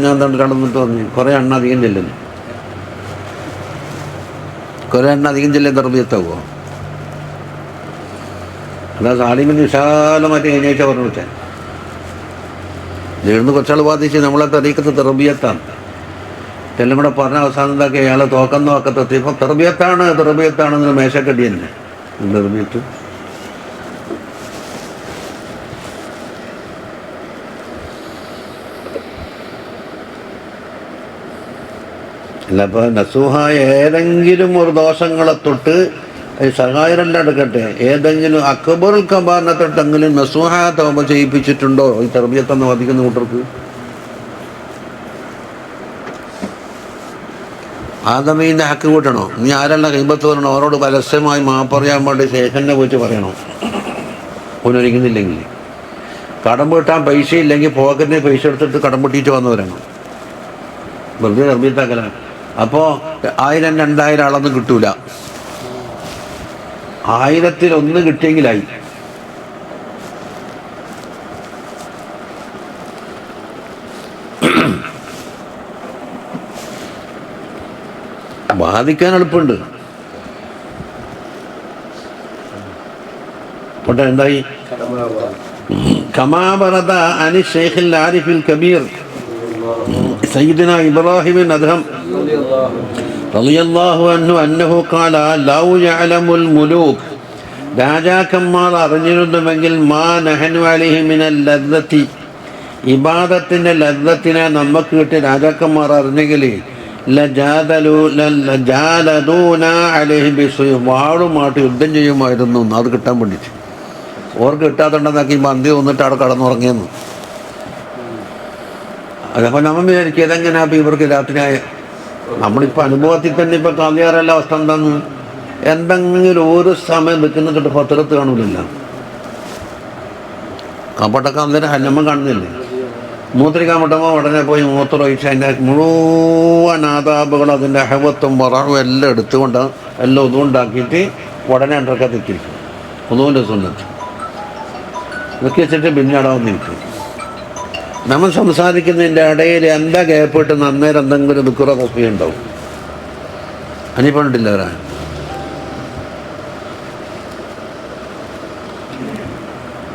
ഞാൻ കടന്നിട്ട് പറഞ്ഞു കുറേ എണ്ണ അധികം ചെല്ലുന്നു, കുറേ എണ്ണ അധികം ചെല്ലും തർബിയത്താവുമോ? അതാ സാലിമിന് വിശാലമായിട്ട് കഴിഞ്ഞാഴ്ച പറഞ്ഞു വെച്ചാൽ ഇവിടുന്ന് കുറച്ചാൾ ബാധിച്ച് നമ്മളെ തരീക്കത്ത് തെർബിയത്താണ് എല്ലാം കൂടെ പറഞ്ഞ അവസാനം എന്താക്കി അയാളെ തോക്കുന്ന വക്കത്തെത്തി. ഇപ്പം തെർബിയത്താണെന്ന് മേശക്കടി തന്നെ തെർബിയത്ത്. അല്ല, ഇപ്പോൾ നസൂഹായ ഏതെങ്കിലും ഒരു ദോഷങ്ങളെ തൊട്ട് സഹായരെല്ലാം എടുക്കട്ടെ, ഏതെങ്കിലും അക്ബറുൽ കബാറിനെ തൊട്ടെങ്കിലും നസൂഹ തൗബ ചെയ്യിപ്പിച്ചിട്ടുണ്ടോ ഈ തർബിയത്തെന്ന് വാദിക്കുന്ന കൂട്ടർക്ക്? ആദമീൻ്റെ ഹക്ക് കൂട്ടണോ? നീ ആരല്ല ഗീബത്ത് പറയണോ? അവരോട് പരസ്യമായി മാപ്പറിയാൻ വേണ്ടി ശേഷനെ പോയിട്ട് പറയണോ? ഓനൊരുങ്ങുന്നില്ലെങ്കിൽ കടം വീട്ടാൻ പൈസ ഇല്ലെങ്കിൽ പോക്കറ്റിന് പൈസ എടുത്തിട്ട് കടം വീട്ടിയിട്ട് വന്നവരാണ്. വെറുതെ നിർമ്മിത്താക്കല. അപ്പോൾ 1000 2000 ആളൊന്നും കിട്ടൂല. 1000-1 കിട്ടിയെങ്കിലായി. ബാധിക്കാൻ എളുപ്പമുണ്ട്. പോട്ടെ, എന്തായി? കമാ വറദ അനി ശൈഖുൽ ആരിഫിൽ കബീർ സയ്യിദുന ഇബ്രാഹിം ബിൻ അദ്ഹം റളിയല്ലാഹു അൻഹു അന്നഹു ഖാല ലൗ യഅലമുൽ മുലൂക്, രാജാക്കന്മാർ അറിഞ്ഞിരുന്നുവെങ്കിൽ മാ നഹനു അലൈഹി മിനൽ ലദ്ദത്തി, ഇബാദത്തിൻ്റെ ലദ്ദത്തിനെ നമുക്ക് കിട്ടിയ രാജാക്കന്മാർ അറിഞ്ഞെങ്കിൽ വാളുമായിട്ട് യുദ്ധം ചെയ്യുമായിരുന്നു. അത് കിട്ടാൻ വേണ്ടിയിട്ട്. ഓർക്ക് കിട്ടാത്തുണ്ടെന്നാക്കി മന്തി വന്നിട്ട് അവിടെ കടന്നുറങ്ങിയെന്ന്. അതപ്പോൾ നമ്മൾ വിചാരിക്കും ഇതെങ്ങനെയാ ഇപ്പം ഇവർക്ക് രാത്രിയായ. നമ്മളിപ്പോൾ അനുഭവത്തിൽ തന്നെ ഇപ്പം കാലിയാറല്ല അവസ്ഥ എന്താന്ന്, എന്തെങ്കിലും ഒരു സമയം നിൽക്കുന്നിട്ട് പത്രത്ത് കാണൂലില്ല. കപ്പട്ടൊക്കെ അന്നേരം നമ്മൾ കാണുന്നില്ലേ? മൂത്രിക്കാൻ മുട്ടുമ്പോൾ ഉടനെ പോയി മൂത്രമൊഴിച്ച് അതിൻ്റെ മുഴുവൻ ആദാബുകളും അതിൻ്റെ അഹവത്തും വറവും എല്ലാം എടുത്തുകൊണ്ട് എല്ലാം ഒതുണ്ടാക്കിയിട്ട് ഉടനെ അണ്ടൊക്കെ തെറ്റിരിക്കും. ഒന്നുമില്ല സുന്നത്ത് ഇതൊക്കെ വെച്ചിട്ട് പിന്നെ അടവന്നിരിക്കും. നമ്മൾ സംസാരിക്കുന്നതിൻ്റെ ഇടയിൽ എന്താ ഗ്യാപ്പിട്ട് അന്നേരം എന്തെങ്കിലും ദുഃഖറ തസ്ബീഹ് ഉണ്ടാവും. അനിപ്പണ്ടില്ല ഒരാൾ.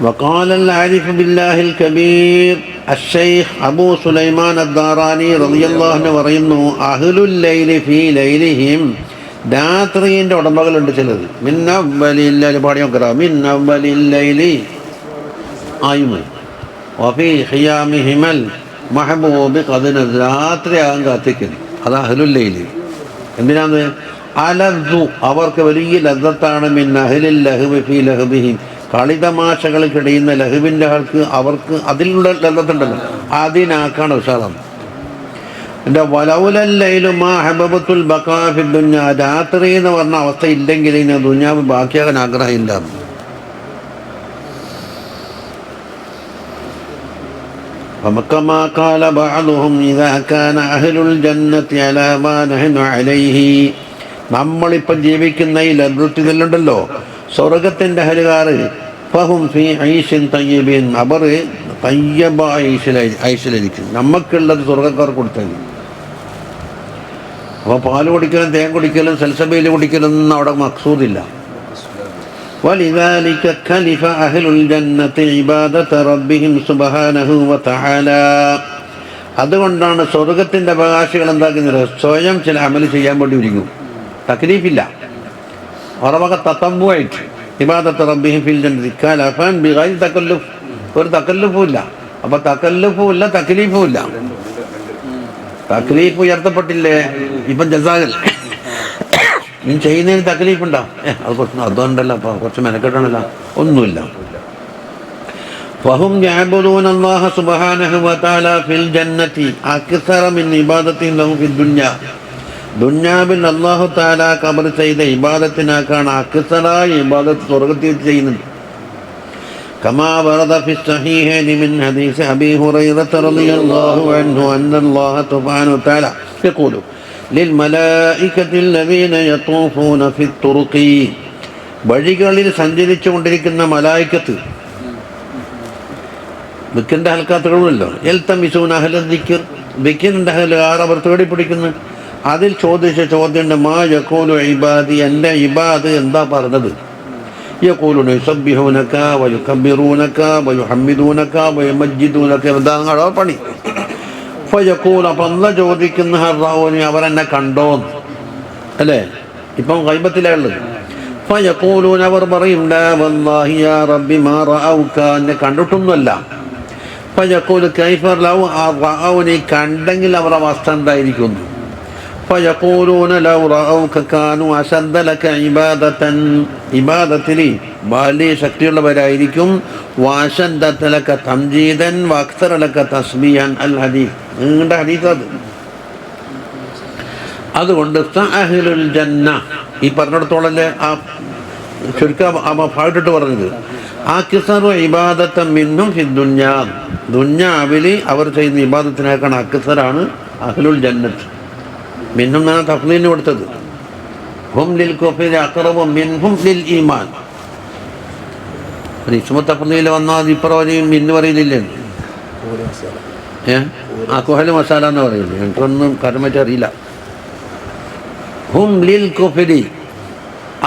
وقال العارف بالله الكبير الشيخ أبو سليمان الداراني رضي الله عنه പറയുന്നു, അഹ്ലുൽ ലൈലി ഫീ ലൈലിഹിം, രാത്രിൻ്റെ ഉടമകളുണ്ട് ചിലത്. മിന്നവ്വലിൽ പാടി നോക്കറ മിന്നവ്വലിൽ ലൈലി ആയുമൽ വഫീ ഖിയാമിഹിമൽ മഹബൂബ് ഖദ്ന, രാത്രിയാകാൻ കാത്തിക്കുന്നു. അത് അഹ്ലുൽ ലൈലി. എന്തിനാണ്? അലദ്ദു, അവർക്ക് വലിയ ലദ്ദത്താണ്. മിൻ അഹ്ലിൽ ലഹ്വി ഫീ ലഹ്ബിഹിം, കളിതമാശകൾക്കിടയുന്ന ലഹുവിൻ്റെ ആൾക്ക് അവർക്ക് അതിലുള്ള ലദ്ദത്തുണ്ടല്ലോ, അതിനാക്കാണ് ഉഷാറാണ്. എൻ്റെ വലൗലല്ലൈലു മാ ഹബബത്തുൽ ബഖാ ഫി ദുനിയ, രാത്രി എന്ന് പറഞ്ഞ അവസ്ഥ ഇല്ലെങ്കിൽ ഇനി ദുനിയാവ് ബാക്കിയാകാൻ ആഗ്രഹമില്ല. فكما قال بعضهم إذا كان أهل الجنة على ما نحن عليه, നമ്മളിപ്പം ജീവിക്കുന്ന ഈ ലദ്ദത്തിലുണ്ടല്ലോ സ്വർഗത്തിൻ്റെ അഹലുകാർ, ഫഹും ഫീ ഐശിൻ തയ്യിബിൻ, അവർ തയ്യബ ഐശിലായിരിക്കും. നമുക്കുള്ളത് സ്വർഗക്കാർ കൊടുത്തത്. അപ്പോൾ പാല് കുടിക്കലും തേൻ കുടിക്കലും സൽസബീൽ കുടിക്കലും ഒന്നും അവിടെ മഖ്സൂദില്ല. വലിദാലിക ഖലിഫ അഹ്ലുൽ ജന്നത്തി ഇബാദത റബ്ബിഹിം സുബ്ഹാനഹു വതആല, അതുകൊണ്ടാണ് സ്വർഗത്തിൻ്റെ അവകാശികൾ എന്താക്കുന്നത്? സ്വയം ചില അമൽ ചെയ്യാൻ വേണ്ടി ഒരുങ്ങും. തക്ലീഫില്ല. ഉറവക തത്തമ്പുമായിട്ട് ഇബാദത്ത് റബ്ബിഹിം ഫിൽ ജന്നത്തി കലഫൻ ബിഗൈരി തകല്ലുഫ്, ഒരു തകല്ലുഫും ഇല്ല. അപ്പോൾ തകല്ലുഫും ഇല്ല, തക്ലീഫും ഇല്ല. തക്ലീഫ് ഉയർത്തപ്പെട്ടില്ലേ? ഇപ്പം ജസാൽ നീ ചെയ്യുന്നതിന് തക്ലീഫ് ഉണ്ടാവും. അത് കുറച്ച് അതുകൊണ്ടല്ല, അപ്പോൾ കുറച്ച് മെനക്കെട്ടാണല്ലോ, ഒന്നുമില്ല. ഫഹും യഅ്ബുദൂന അല്ലാഹ സുബ്ഹാനഹു വതആല ഫിൽ ജന്നത്തി അക്സറ മിൻ ഇബാദത്തിഹിം ലഹു ഫിദ് ദുനിയ, ദുന്യാവിൽ അല്ലാഹു തആല ഖബർ ചെയ്ത ഇബാദത്തിനാക്കാണ് അക്സറായ ഇബാദത്ത് സ്വർഗ്ഗത്തിൽ ചെയ്യുന്നത്. കമാ വറദ ഫി സ്വഹീഹൈനി മിൻ ഹദീസ് അബീ ഹുറൈറത റളിയല്ലാഹു അൻഹു അന്ന അല്ലാഹ സുബ്ഹാനഹു വതആല യഖൂലു ലിൽ മലായികത്തി അല്ലദീന യതൂഫൂന ഫി തുറുഖി, വഴികളിൽ സഞ്ചരിച്ചു കൊണ്ടിരിക്കുന്ന മലായികത്ത്, ദിക്റിന്റെ ഹൽക്കാത്തുകളുമല്ലോ, യൽതമിസൂന അഹ്ല ദിക്ർ, ദിക്റിന്റെ അഹ്ലുകാർ അവർ തേടിപ്പിടിക്കുന്നു. അതിൽ ചോദിച്ച ചോദ്യമുണ്ട്, മാ യഖൂലു ഇബാദി, എൻ്റെ ഇബാദ് എന്താ പറഞ്ഞത്? യഖൂലുന യുസബ്ബിഹൂനക വയുകബ്ബിറൂനക വയുഹമ്മിദൂനക വയുമജ്ജിദൂനക, എന്താ പണി? ഫയഖൂൽ, അപ്പം അല്ലാഹ് ചോദിക്കുന്ന ഹർറൗനി, അവരെന്നെ കണ്ടോ അല്ലേ? ഇപ്പം ഗൈബത്തിലുള്ളത്. ഫയഖൂലൂന, അവർ പറയും, ലാ വല്ലാഹി യാ റബ്ബി മാ റഅൗക, എന്നെ കണ്ടിട്ടൊന്നുമല്ല. ഫയഖൂൽ കൈഫ ലൗ റഅൗനി, കണ്ടെങ്കിൽ അവരുടെ അവസ്ഥ എന്തായിരിക്കും? ഫയഖൂലൂന ലൗ റഅൗക കാനൂ അശദ്ദ ലക ഇബാദതൻ, ഇബാദത്തിൽ വലിയ ശക്തിയുള്ളവരായിരിക്കും. വഅശദ്ദ ലക തംജീദൻ വഅക്സറ ലക തസ്ബീഹൻ. അൽ ഹദീസ്, നീണ്ട ഹദീസ് അത്. അതുകൊണ്ട് അഹ്ലുൽ ജന്ന ഈ പറഞ്ഞിടത്തോളല്ലേ ആ ചുരുക്കം പാടിട്ട് പറഞ്ഞത് അക്സറു ഇബാദത്തൻ മിൻഹും ഫി ദുനിയാ, ദുനിയാവിൽ അവർ ചെയ്യുന്ന ഇബാദത്തിനേക്കാൾ അക്സറാണ് അഹ്ലുൽ ജന്നത്ത്. മിൻഹും എന്നാണ് തഫ്ളീലിന് കൊടുത്തത്. ഹും ലിൽ കുഫ്രി അഖറബു മിൻഹും ലിൽ ഈമാൻ. ഇസ്മു തഫ്ളീൽ വന്നാൽ ഇപ്രകാരം മിന്ന് പറയില്ലേ? കുഹൽ മസാല എന്ന് പറയില്ലേ? എനിക്കൊന്നും കരമറ്റ അറിയില്ല. ഹും ലിൽ കുഫ്രി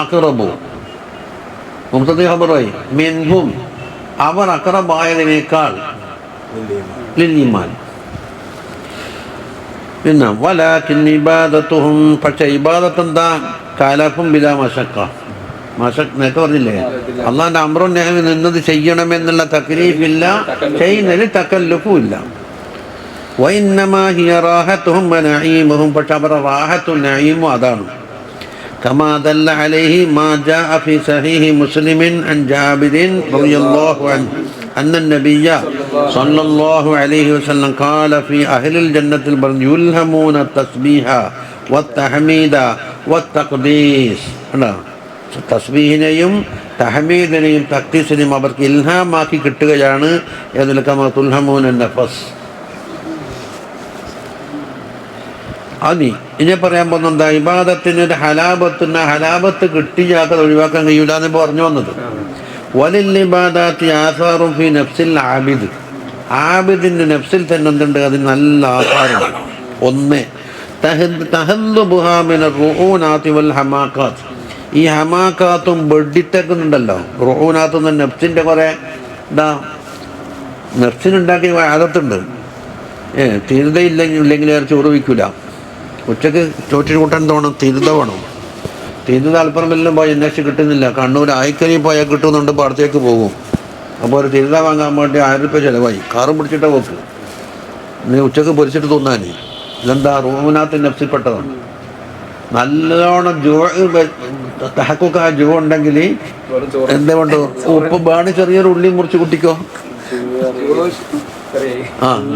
അഖറബു മുബ്തദി ഖബറായി മിൻഹും അവർ അഖറബായതിനേക്കാൾ ലിൽ ഈമാൻ. പിന്നെ വലാകിൻ ഇബാദത്തുഹും, പക്ഷെ ഇബാദത്ത് എന്താ? കലഫും ബിലാ മശക്ക. നേരത്തെ പറഞ്ഞില്ലേ അള്ളാന്റെ അമ്രും നഹ്യും നിന്നത് ചെയ്യണമെന്നുള്ള തക്ലീഫില്ല, ചെയ്യുന്നതിൽ തക്കല്ലുഫും ഇല്ല. വഇന്നമാ ഹിയ റാഹത്തുഹും വനഈമുഹും, പക്ഷെ അവരുടെ റാഹത്തും നഈമും അതാണ്. കമാ ദല്ല അലൈഹി മാ ജാഅ ഫീ സഹീഹി മുസ്ലിമിൻ അൻ ജാബിരിൻ റളിയല്ലാഹു അൻഹു അന്ന നബിയ്യ സല്ലല്ലാഹു അലൈഹി വസല്ലം ഖാല ഫീ അഹ്ലിൽ ജന്നത്തിൽ യുൽഹമൂന തസ്ബീഹ വത്തഹ്മീദ വത്തഖ്ദീസ്. തസ്ബീഹിനെയും തഹ്മീദിനെയും തഖ്ദീസിനെയും അവർക്ക് ഇൽഹാമാക്കി കിട്ടുകയാണ്. അതിൽ കമാ തുൽഹമൂന നഫസ്. ഇനി പറയാൻ പോകുന്ന ഇബാദത്തിന് ഒരു ഹലാബത്ത് കിട്ടിയാൽ ഒഴിവാക്കാൻ കഴിയൂല എന്ന് പറഞ്ഞു വന്നത്. വലിൽ ഇബാദാത്തി ആസാറും ഫി നഫ്സിൽ ആബിദ്, ആബിദിന്റെ നഫ്സിൽ തന്നെ എന്തുണ്ട്? അതിന് നല്ല ആസാറുണ്ട്. ഒന്ന് തഹല്ലുബുഹാ മിനർ റുഊനാത്തി വൽ ഹമാഖാത്ത്, ഈ ഹമാഖാത്തും ബെഡിത്തേക്കുന്നുണ്ടല്ലോ. റുഊനാത്ത് എന്ന നഫ്സിന്റെ കുറെ നഫ്സിനുണ്ടാക്കിയ ആദത്തുണ്ട്. തീരുതയില്ലെങ്കിൽ ചോറ് വയ്ക്കൂല. ഉച്ചക്ക് ചോറ്റിന് കൂട്ടാൻ തോന്നും, തിരുത വേണം. തിരുത അല്പമെല്ലാം പോയി അന്വേഷിച്ച് കിട്ടുന്നില്ല. കണ്ണൂർ ആയിക്കരി പോയാൽ കിട്ടുന്നുണ്ട്, പാടത്തേക്ക് പോകും. അപ്പോൾ ഒരു തിരുത വാങ്ങാൻ വേണ്ടി 1000 രൂപ ചിലവായി. കാറും പിടിച്ചിട്ടേ പോക്ക്. നീ ഉച്ചക്ക് പൊരിച്ചിട്ട് തോന്നാൻ ഇതെന്താ? റൂമിനകത്ത് നഫ്സിൽപ്പെട്ടതാണ്. നല്ലോണം തഹക്കുക്കാ ജോ ഉണ്ടെങ്കിൽ എന്തുകൊണ്ട് ഉപ്പ് ബാണി ചെറിയൊരു ഉള്ളി മുറിച്ച് കുട്ടിക്കോ.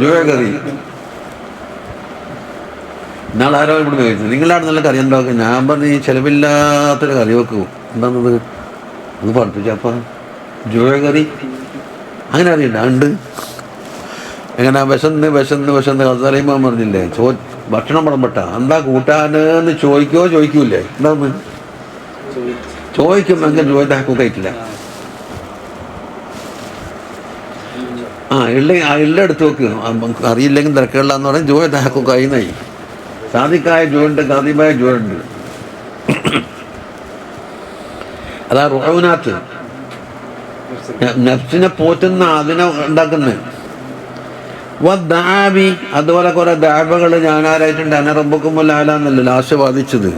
ജോ കറി നാളെ ആരോ ഇവിടെ കഴിച്ചു. നിങ്ങളാണ് നല്ല കറി ഉണ്ടാക്കുക. ഞാൻ പറഞ്ഞ് ഈ ചിലവില്ലാത്തൊരു കറി വെക്കൂ. എന്താണത്? അത് പഠിപ്പിച്ചപ്പം ജോ കറി അങ്ങനെ അറിയണ്ട ഉണ്ട്. എങ്ങനെ വിശന്ന് ഹസറൈമാൻ പറഞ്ഞില്ലേ, ഭക്ഷണം പടംപെട്ട എന്താ കൂട്ടാനെന്ന് ചോദിക്കൂലേ? എന്താന്ന് ചോദിക്കും. എങ്ങനെ ചോദിച്ചാൽ കഴിക്കില്ല. ഇള്ള എടുത്ത് വെക്ക്. അറിയില്ലെങ്കിൽ തിരക്കുകളിലെന്ന് പറഞ്ഞാൽ ജോയ താക്കു കഴിയുന്നായി. സാദിക്കായ ജോയുണ്ട്, കാദിബായ ജോയുണ്ട്. അതാ റുഹൗനാത്ത് നഫ്സിനെ പോറ്റുന്ന, അതിനെ ഉണ്ടാക്കുന്നത്. വദ്ദാബി, അതുപോലെ കുറെ ദാബകൾ ഞാനാരായിട്ടുണ്ട്. അനറബുക്കുമല്ലാന്നല്ല ലാസ്റ്റ് വാദിച്ചത്.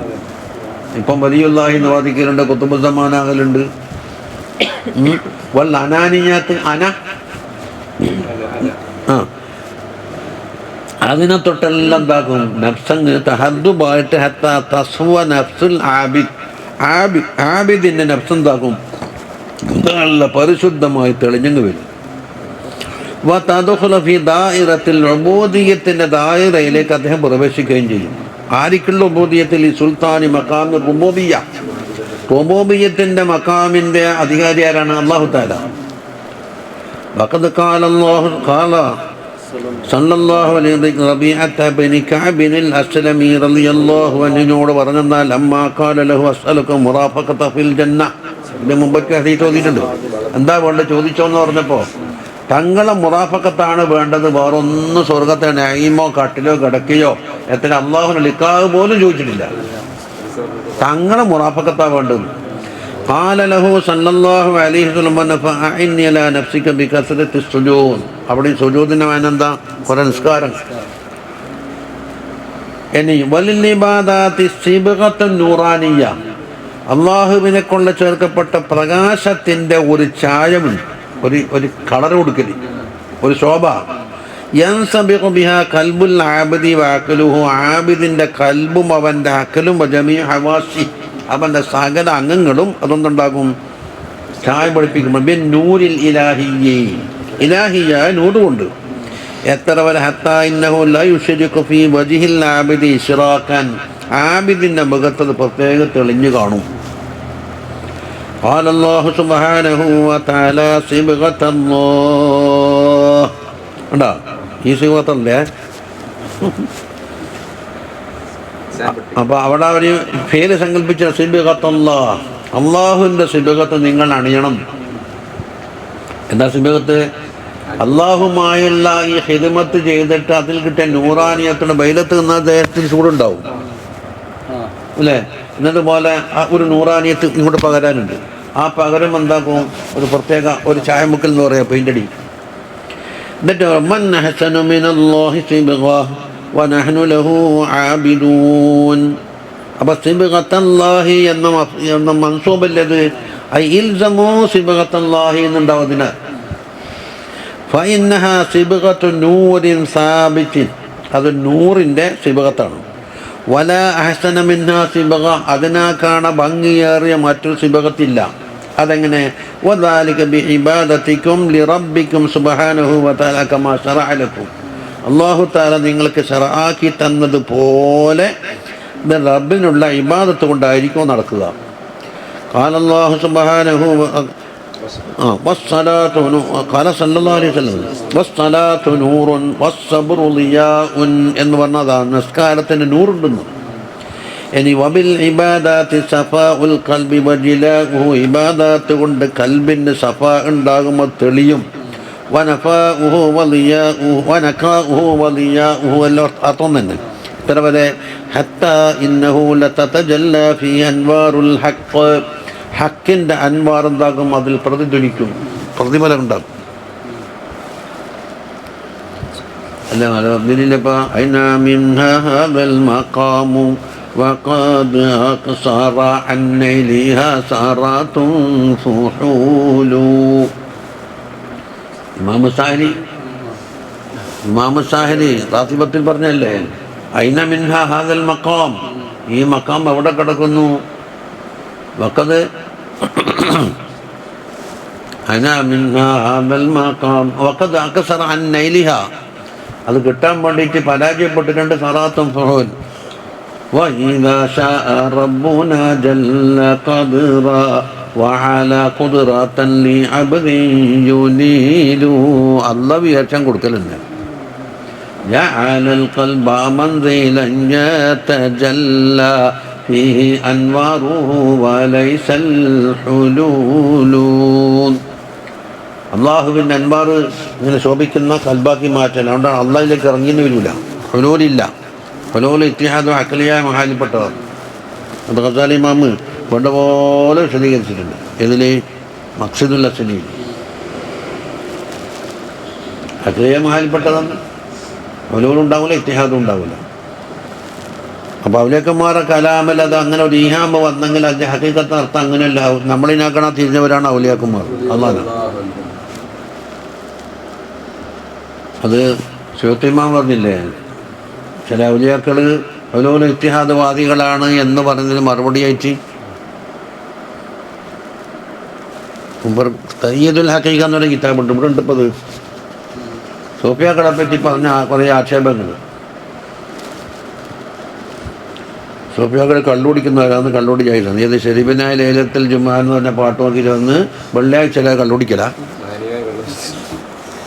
ഇപ്പം വലിയുല്ലാഹി എന്ന് വാദിക്കലുണ്ട്, കുത്തുബുസമാനാകലുണ്ട്. വൽ അനാനിയാത്ത് അതിനെ തൊട്ടെല്ലാം എന്താക്കും? നഫ്സങ്ങ് തഹദ്ദുബായിട്ട് ഹത്താ തസ്വ നഫ്സുൽ ആബിദിന്റെ നഫ്സ് എന്താക്കും? നല്ല പരിശുദ്ധമായി തെളിഞ്ഞങ്ങ് വരും. ഉബൂദിയ്യത്തിന്റെ ദായിറയിലേക്ക് അദ്ദേഹം പ്രവേശിക്കുകയും ചെയ്യും. ആരിക്കുള്ള ഉബൂദിയ്യത്തിൽ? ഈ സുൽത്താനി മഖാമി റുബൂബിയ്യ, റുബൂബിയ്യത്തിന്റെ മഖാമിന്റെ അധികാരി ആരാണ്? അല്ലാഹു തആല. വഖദ് ഖാല അല്ലാഹു ഖാല സല്ലല്ലാഹു അലൈഹി റബീഅത ബിൻ കഅബ് അൽ-അസ്ലമി റളിയല്ലാഹു അൻഹുനോട് പറഞ്ഞാൽ അമ്മാ ഖാല ലഹു അസ്അലുക മുറാഫഖത ഫിൽ ജന്ന. ഇതിന് മുമ്പൊക്കെ ഹദീസ് ഓതിയിട്ടുണ്ട്. എന്താ വേണ്ടത് ചോദിച്ചോന്ന് പറഞ്ഞപ്പോൾ തങ്ങളെ മുറാഫക്കത്താണ് വേണ്ടത്, വേറൊന്നും സ്വർഗത്തെ നഈമോ കട്ടിലോ കിടക്കുകയോ എത്ര അള്ളാഹുവിനെ ലിഖാഹ് പോലും ചോദിച്ചിട്ടില്ല. തങ്ങളെ മുറാഫക്കത്താ വേണ്ടത്. ഖാല ലഹു സല്ലല്ലാഹു അലൈഹി വസല്ലം ഫഅഇന്നി അലാ നഫ്സിക ബികസ്റത്തി സുജൂദ്. അവിടെ സുജൂദിന്റെ മാനെന്താ? കുറെ നിസ്കാരം. ഇനി വലിൽ ഇബാദാത്തി സിബ്ഗത്തുൻ നൂറാനിയ്യ, അള്ളാഹുവിനെ കൊണ്ട് ചേർക്കപ്പെട്ട പ്രകാശത്തിന്റെ ഒരു ചായമുണ്ട്, ഒരു കളർ കൊടുക്കല്, ഒരു ശോഭ. യൻസബിഖു ബിഹാ ഖൽബുൽ ആബിദി വഅഖലുഹു, ആബിദിന്റെ കൽബും അവന്റെ അഖലും വജമീഉ ഹവാസി, അവന്റെ സകല അംഗങ്ങളും അതൊന്നുണ്ടാകും, ചായ പഠിപ്പിക്കും. ബിൻ നൂരിൽ ഇലാഹിയ്യ, ഇലാഹിയായ നൂറ് കൊണ്ട്. എത്ര വരെ ഹത്താ ഇന്നഹു ലാ യുശ്രികു ഫീ വജ്ഹിൽ ആബിദി ഇശ്റാഖൻ, ആബിദിൻ്റെ മുഖത്തത് പ്രത്യേകം തെളിഞ്ഞു കാണും. قال الله سبحانه وتعالى صبغة الله. കണ്ടോ ഈ സിബഗത്തല്ലേ? അപ്പോൾ അവിടെ അവർ പേര് സങ്കല്പിച്ച സിബഗത്തല്ലാഹ്, അള്ളാഹുവിൻ്റെ സിബഗത്ത് നിങ്ങൾ അണിയണം. എന്താ സിബഗത്ത്? അള്ളാഹുമായുള്ള ഈ ഹിദ്മത്ത് ചെയ്തിട്ട് അതിൽ കിട്ടിയ നൂറാനിയത്തിന് ബൈലത്ത് നിന്നാൽ ദേഹത്തിന് ചൂടുണ്ടാവും അല്ലേ? എന്നതുപോലെ ഒരു നൂറാനിയത്ത് ഇങ്ങോട്ട് പകരാനുണ്ട്. ആ പകരം എന്താക്കും? ഒരു പ്രത്യേക ഒരു ചായമുക്കൽ എന്ന് പറയാം, പെയിൻ്റടി. എന്നിട്ട് മൻ അഹ്സനു മിനല്ലാഹി സിബ്ഗ വനഹ്നു ലഹു ആബിദൂൻ. അപ്പോൾ സിബ്ഗത്തല്ലാഹി എന്ന മൻസൂബല്ലത് ഐ ഇൽസമു സിബ്ഗത്തല്ലാഹി എന്നുണ്ടാവും. അതിന് ഫഇന്നഹ സിബ്ഗത്തു നൂറിൻ സാബിത്തിൻ, അത് നൂറിൻ്റെ സിബ്ഗത്താണ്. വല അഹ്സന മിൻഹാ സിബ്ഗ, അതിനേക്കാണ ഭംഗിയേറിയ മറ്റൊരു സിബ്ഗത്തില്ല. അതെങ്ങനെ? വദാലിക ബിഇബാദതികും ലിറബ്ബികും സുബ്ഹാനഹു വതആല കമാ ശറഅ ലക്കും. അല്ലാഹു തആല നിങ്ങൾക്ക് ശറആക്കി തന്നതുപോലെ റബ്ബിനുള്ള ഇബാദത്ത് കൊണ്ടായിരിക്കും നടക്കുക. ഖാല അല്ലാഹു സുബ്ഹാനഹു വസ്സലാത്തു ഖാല സല്ലല്ലാഹു അലൈഹി വസല്ലം വസ്സലാത്തു നൂറുൻ വസ്സബ്റു ളിയാഉൻ എന്ന് പറഞ്ഞതാണ് നിസ്കാരത്തിന് നൂറുണ്ടെന്ന്. ഇനി വബിൽ ഇബാദാത്തി സഫാഉൽ ഖൽബി വജിലാഉഹു, ഇബാദത്ത് കൊണ്ട് കൽബിന് സഫാ ഉണ്ടാകുമ്പോൾ തെളിയും. വനഫാഉഹു വളിയാഉഹു വനകാഉഹു വളിയാഉഹു എല്ലാം അർത്ഥം തന്നെ. ഇത്ര വരെ ഹത്താ ഇന്നഹു ലതതജല്ല ഫീ അൻവാറുൽ ഹഖ്, ഹക്കിൻ്റെ അൻവാർ എന്താകും? അതിൽ പ്രതിധ്വനിക്കും, പ്രതിഫലം ഉണ്ടാകും. അല്ല അൽഹംദുലില്ലാഹ് അയ്നാ മിൻഹാ ഹാദൽ മഖാമു വഖദ് അഖ്സറ അൻ നൈലിഹാ സറാത്തുൻ ഫുഹൂലു. ഇമാം സാഹിരി റാത്തിബത്തിൽ പറഞ്ഞല്ലേ, അയ്ന മിൻഹാ ഹാദൽ മഖാം, ഈ മഖാം എവിടെ കിടക്കുന്നു? വഖദ് അന മിൻഹാ ഹാദൽ മഖാം വഖദ് അഖ്സറ അൻ നൈലിഹാ, അത് കിട്ടാൻ വേണ്ടിയിട്ട് പരാജയപ്പെട്ടിട്ടുണ്ട്. സറാത്തും ഫുഹൂൽ. വഇദാ ശാഅ റബ്ബുനാ ജല്ല ഖദ്റാ വഅലാ ഖുദ്റതൻ ലിഅബ്ദിൻ യുനീലു. അല്ലാഹു വിചാരിച്ചാൻ കൊടുക്കലുണ്ട്. ജഅലൽ ഖൽബ മൻസിലൻ യതജല്ലാ ഫീഹി അൻവാറുഹു വലൈസൽ ഹുലൂലു. അള്ളാഹുവിൻ്റെ അൻവാർ ഇങ്ങനെ ശോഭിക്കുന്ന കൽബാക്കി മാറ്റാൻ. അതുകൊണ്ടാണ് അള്ളാഹിലേക്ക് ഇറങ്ങിയെന്ന് വരില്ല. ഹുലൂലില്ല. ഹുലൂൽ ഇത്തിഹാദ് അഖലിയായ മഹാലിപ്പെട്ടതാണ്. അത് ഖസാലി ഇമാമ് വേണ്ടപോലെ വിശദീകരിച്ചിട്ടുണ്ട്. ഇതിൽ മഖ്സിദുൽ അസ്ലി അഖലിയായ മഹാലിപ്പെട്ടതാണ്. ഹുലൂലുണ്ടാവില്ല, ഇത്തിഹാദും ഉണ്ടാവില്ല. അപ്പോൾ ഔലിയാക്കന്മാരെ കലാമൽ അത് അങ്ങനെ ഒരു ഈഹാമ വന്നെങ്കിൽ അതിൻ്റെ ഹഖീഖത്ത് അർത്ഥം അങ്ങനെയല്ല. നമ്മളിനാക്കണ തിരിഞ്ഞവരാണ് ഔലിയാക്കന്മാർ. അള്ളാഹ് അത് ശിവത്തിമാൻ പറഞ്ഞില്ലേ, ചില ഔലിയാക്കൾ ഹുലൂൽ ഇത്തിഹാദവാദികളാണ് എന്ന് പറഞ്ഞതിന് മറുപടിയായിട്ട് തയ്യദുൽ ഹഖീഖ എന്നൊരു കിതാബുണ്ട്. ഇവിടെ ഉണ്ട്. ഇപ്പോൾ അത് സൂഫിയാക്കളെ പറ്റി പറഞ്ഞ കുറേ ആക്ഷേപങ്ങൾ. സൂഫിയാക്കൾ കള്ളുടിക്കുന്നവരാന്ന് കള്ളുടിച്ചായിരുന്നു. ഏത് ഷെരീബിനായ ലേലത്തിൽ ജുമാ എന്ന് പറഞ്ഞ പാട്ട് നോക്കിയിട്ട് വന്ന് വെള്ളിയാഴ്ച കള്ളുടിക്കല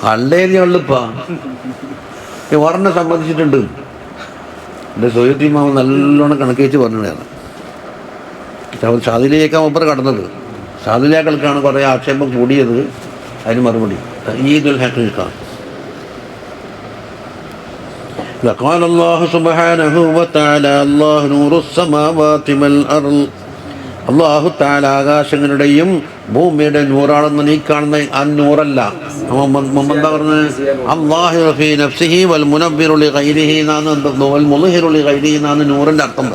കള്ളേരി ഉള്ളിപ്പാ ഓർമ്മ സംബന്ധിച്ചിട്ടുണ്ട്. എൻ്റെ സൊയ്യത്തിമാവ് നല്ലോണം കണക്ക് വെച്ച് പറഞ്ഞതാണ്. ഷാദിലേക്കാണ് ഒപ്പർ കടന്നത്. ഷാദിലേക്കൾക്കാണ് കുറേ ആക്ഷേപം കൂടിയത്. അതിന് മറുപടി ഈദുൽ ഹഖീഖ. قال الله سبحانه وتعالى الله نور السماوات والأرض. അള്ളാഹു തആല ആകാശങ്ങളുടെയും ഭൂമിയുടെ നൂറാണെന്ന് നീ കാണുന്ന അന്നൂറല്ല. എന്താ പറഞ്ഞത്? അല്ലാഹു ഫീ നഫ്സിഹി വൽ മുനവ്വിറു ലിഗൈരിഹി എന്നാണ്, വൽ മുദ്ഹിറു ലിഗൈരിഹി എന്നാണ് നൂറിൻ്റെ അർത്ഥം.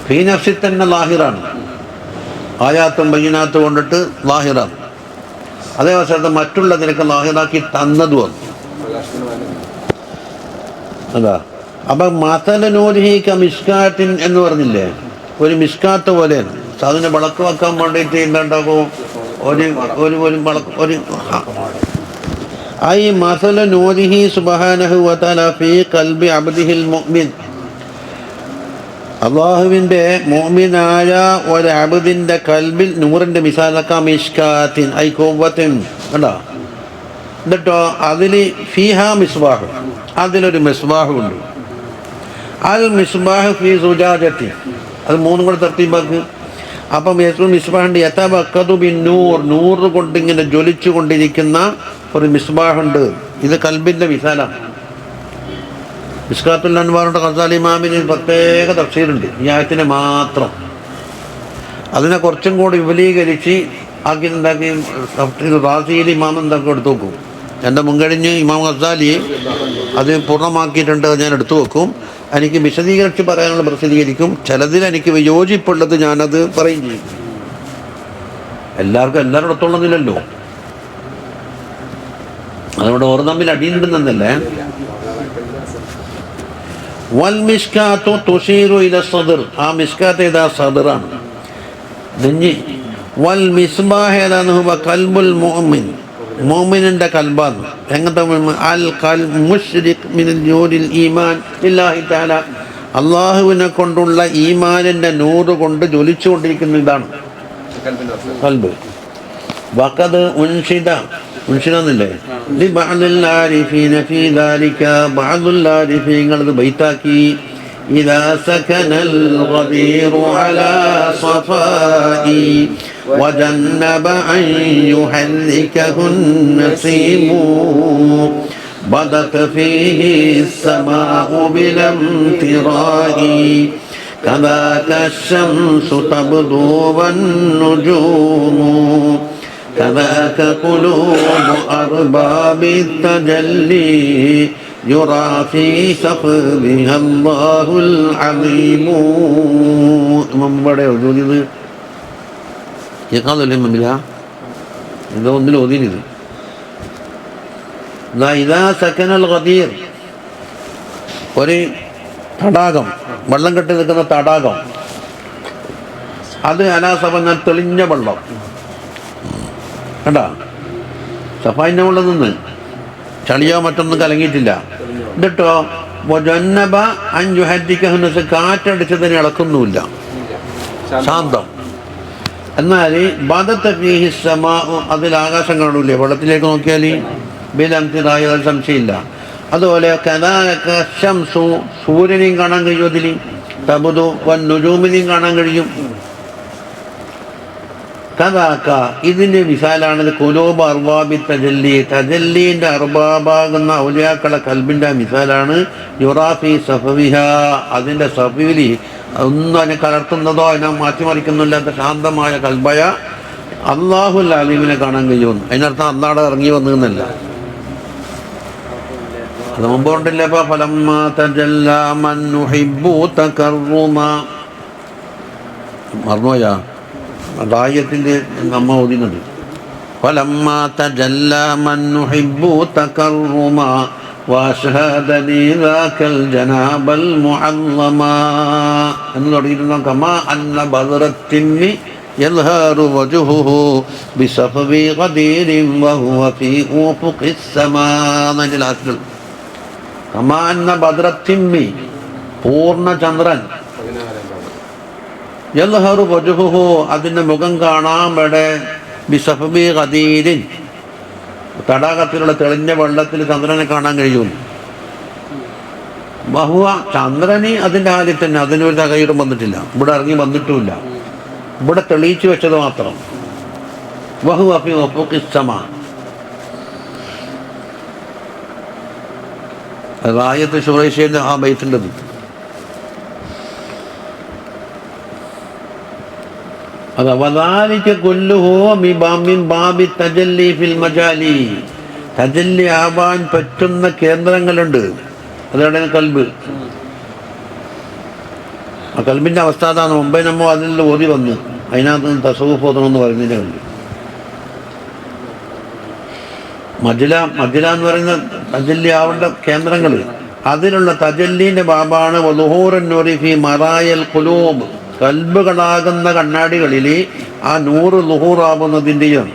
ഫീ നഫ്സി തന്നെ ലാഹിറാണ്. ആയാത്തും ബയ്യിനാത്തും കൊണ്ടിട്ട് ലാഹിറാണ്. അതേ അവസരത്ത് മറ്റുള്ളതിനൊക്കെ ലാഹിറാക്കി തന്നതുമാണ്. അതാ. അപ്പം മസല നൂരിഹിക മിസ്കാത്തിൻ എന്ന് പറഞ്ഞില്ലേ, ഒരു മിസ്കാത്ത് പോലെയാണ്. അതിനെ വിളക്ക് വെക്കാൻ വേണ്ടിയിട്ട് എന്താണ്ടാകും? ഒരു ഐ മസല നൂരിഹി സുബ്ഹാനഹു വതആല ഫീ ഖൽബി അബ്ദിഹിൽ മുഅ്മിൻ. അള്ളാഹുവിൻ്റെ മുഅ്മിനായ ഒരഅബ്ദിൻ്റെ കൽബിൽ നൂറിൻ്റെ മിസാലക്ക മിഷ്കാത്തിൻ ഐ ഖുവ്വത്തിൻ കണ്ടോ. എന്നിട്ടോ അതിൽ ഫീഹ മിസ്ബാഹ്, അതിലൊരു മിസ്ബാഹ് ഉണ്ട്. അൽ മിസ്ബാഹ് ഫീ സുജാജത്തി, അത് മൂന്നും കൂടെ തർത്തീബാക്ക്. അപ്പം മിസ്ബാഹുണ്ട് യതബഖദു ബിൻ നൂർ, നൂറ് കൊണ്ട് ഇങ്ങനെ ജ്വലിച്ചു കൊണ്ടിരിക്കുന്ന ഒരു മിസ്ബാഹുണ്ട്. ഇത് കൽബിൻ്റെ മിസാലാണ്. മിസ്കാത്തുൽ അൻവാറുടെ ഖസാലി ഇമാമിന് പ്രത്യേക തഫ്സീറുണ്ട് ഈ ആയത്തിനെ മാത്രം. അതിനെ കുറച്ചും കൂടി വിപുലീകരിച്ച് ആക്കി എന്താക്കി റാസിയിൽ ഇമാം എന്താക്കി എടുത്തു വെക്കും. എൻ്റെ മുൻകഴിഞ്ഞ് ഇമാം ഖസാലി അത് പൂർണ്ണമാക്കിയിട്ടുണ്ട്, ഞാൻ എടുത്തു വെക്കും. എനിക്ക് വിശദീകരിച്ച് പറയാനുള്ള പ്രസിദ്ധീകരിക്കും. ചിലതിൽ എനിക്ക് യോജിപ്പുള്ളത് ഞാനത് പറയും ചെയ്യും. എല്ലാവർക്കും എല്ലാവരുടെ അടുത്തുള്ളതില്ലല്ലോ, അതുകൊണ്ട് ഓരോ തമ്മിൽ അടിയുണ്ടെന്നല്ലേ. വൽ മിഷ്കാത്തു തുഷീറു ഇല സദർ, ആ മിഷ്കാത്ത് ഏതാ? സദറാണ്, നെഞ്ഞി. വൽ മിസ്ബാഹ് ഏതാന്ന്? ഹുവ ഖൽബുൽ മുഅ്മിൻ, മുഅ്മിനിന്റെ കൽബാണ്. എങ്ങനത്തെ അൽ ഖൽബ് മുശ്രിഖ് മിനൽ നൂരിൽ ഈമാൻ ബില്ലാഹി തആല, അല്ലാഹുവിനെ കൊണ്ടുള്ള ഈമാനിന്റെ നൂറ് കൊണ്ട് ജ്വലിച്ചുകൊണ്ടിരിക്കുന്ന ഇതാണ് കൽബ്. വഖദ് ഉൻഷിദ, ഉൻഷിദന്നില്ലേ ലി ബഅദിൽ ആരിഫീന ഫീ ദാലിക, ബഅദുൽ ആരിഫീങ്ങൾ ഇത് ബൈതാക്കി. ഇദാ സകനൽ ഗദീറു അലാ സഫാഇ وجنب أن يحركه النسيم بدت فيه السماء بلا امتراء كذاك الشمس تبدو والنجوم كذاك قلوب أرباب التجلي يرى في سقفها الله العظيم. وجود ില്ല എന്തോ ഒന്നിൽ ഒതിരിത്. ഇതാ സക്കനൽ ഖദീർ, ഒരു തടാകം, വെള്ളം കെട്ടി നിൽക്കുന്ന തടാകം, അത് അനാസഭ തെളിഞ്ഞ വെള്ളം കണ്ടാ. സഫായിൻ്റെ വെള്ളം നിന്ന് ചളിയോ മറ്റൊന്നും കലങ്ങിയിട്ടില്ല. എന്നിട്ടോ ജന്നബ അഞ്ചുഹരിക്കഹുനസ്, കാറ്റടിച്ചതിനെ ഇളക്കുന്നുമില്ല, ശാന്തം. എന്നാൽ അതിൽ ആകാശം കാണൂലേ, വെള്ളത്തിലേക്ക് നോക്കിയാൽ ബിലംതിറായ സംശയമില്ല. അതുപോലെ കഥാശംസു, സൂര്യനെയും കാണാൻ കഴിയും, അതിൽ തബുദു വന്നുജൂമിനെയും കാണാൻ കഴിയും. കഥാക്ക ഇതിൻ്റെ മിസാലാണിത്. കുലൂബ് അർബാബി തജല്ലി, തജല്ലീൻ്റെ അർബാബാകുന്ന ഔലിയാക്കളെ കൽബിൻ്റെ മിസാലാണ്. യുറാഫി സഫവിഹ, അതിൻ്റെ സഫിലി ഒന്നും അതിനെ കലർത്തുന്നതോ അതിനെ മാറ്റിമറിക്കുന്നില്ലാത്ത ശാന്തമായ കൽബയ അല്ലാഹുൽ അലീമിനെ കാണാൻ കഴിയുമെന്ന്. അതിനർത്ഥം അല്ലാഹ് ഇറങ്ങി വന്നതെന്നല്ല. അത് മുമ്പ് കൊണ്ടില്ല. ഇപ്പൊ ഫലമ്മാ തജല്ലാ മൻ നുഹിബ്ബു തകർറുമ, മറന്നുപോയാ റായത്തിൻ്റെ നമ്മ ഓതിനുണ്ട്. ഫലമ്മാ തജല്ലാ മൻ നുഹിബ്ബു തകർറുമ വഅശ്ഹദനി ദാകൽ ജനാബൽ മുഅല്ലമാ എന്ന് തുടങ്ങിയിട്ടുണ്ടോ. കമാ അന്ന ബദ്റത്തിന്നി യൽഹറു വജ്ഹുഹു ബിസഫവി ഖദീരിൻ വഹുവ ഫീ ഉഫുഖിസ് സമാ. അതിൻ്റെ ലാസ്റ്റിൽ കമാ അന്ന ബദ്റത്തിന്നി, പൂർണ്ണചന്ദ്രൻ, യൽഹറു വജ്ഹുഹു, അതിൻ്റെ മുഖം കാണാൻ ഇവിടെ ബിസഫവി ഖദീരിൻ, തടാകത്തിലുള്ള തെളിഞ്ഞ വെള്ളത്തിൽ ചന്ദ്രനെ കാണാൻ കഴിയും. ബഹുവ, ചന്ദ്രന് അതിൻ്റെ ഹാലിൽ തന്നെ, അതിനൊരു തകയിടും വന്നിട്ടില്ല, ഇവിടെ ഇറങ്ങി വന്നിട്ടുമില്ല, ഇവിടെ തെളിയിച്ചു വെച്ചത് മാത്രം. ബഹുവ ഫീ ഉഫുഖിസ് സമാ, റായത്ത് ശുറൈശിൻ്റെ ആ ബൈത്തിൻ്റെത്. അത് വദാലിക കുല്ലുഹു മിൻ ബാബി തജല്ലി ഫിൽ മജാലി, തജല്ലി ആവാൻ പറ്റുന്ന കേന്ദ്രങ്ങളുണ്ട്, അതാണ് കൽബ്. ആ കൽബിൻ്റെ അവസ്ഥ അതാണ്. മുമ്പേ നമ്മൾ അതിൽ ഓതി വന്നു, അതിനകത്ത് തസവൂഫ് ഓതണമെന്ന് പറയുന്നതിൻ്റെ കൽബ്. മജ്ല എന്ന് പറയുന്ന തജല്ലി ആവേണ്ട കേന്ദ്രങ്ങൾ, അതിലുള്ള തജല്ലീൻ്റെ ബാബാണ് വദുഹൂറുൻ നൂരി ഫീ മറായൽ ഖുലൂബ്, കൽബുകളാകുന്ന കണ്ണാടികളിൽ ആ നൂറ് ളുഹൂറാവുന്നതിൻ്റെയാണ്.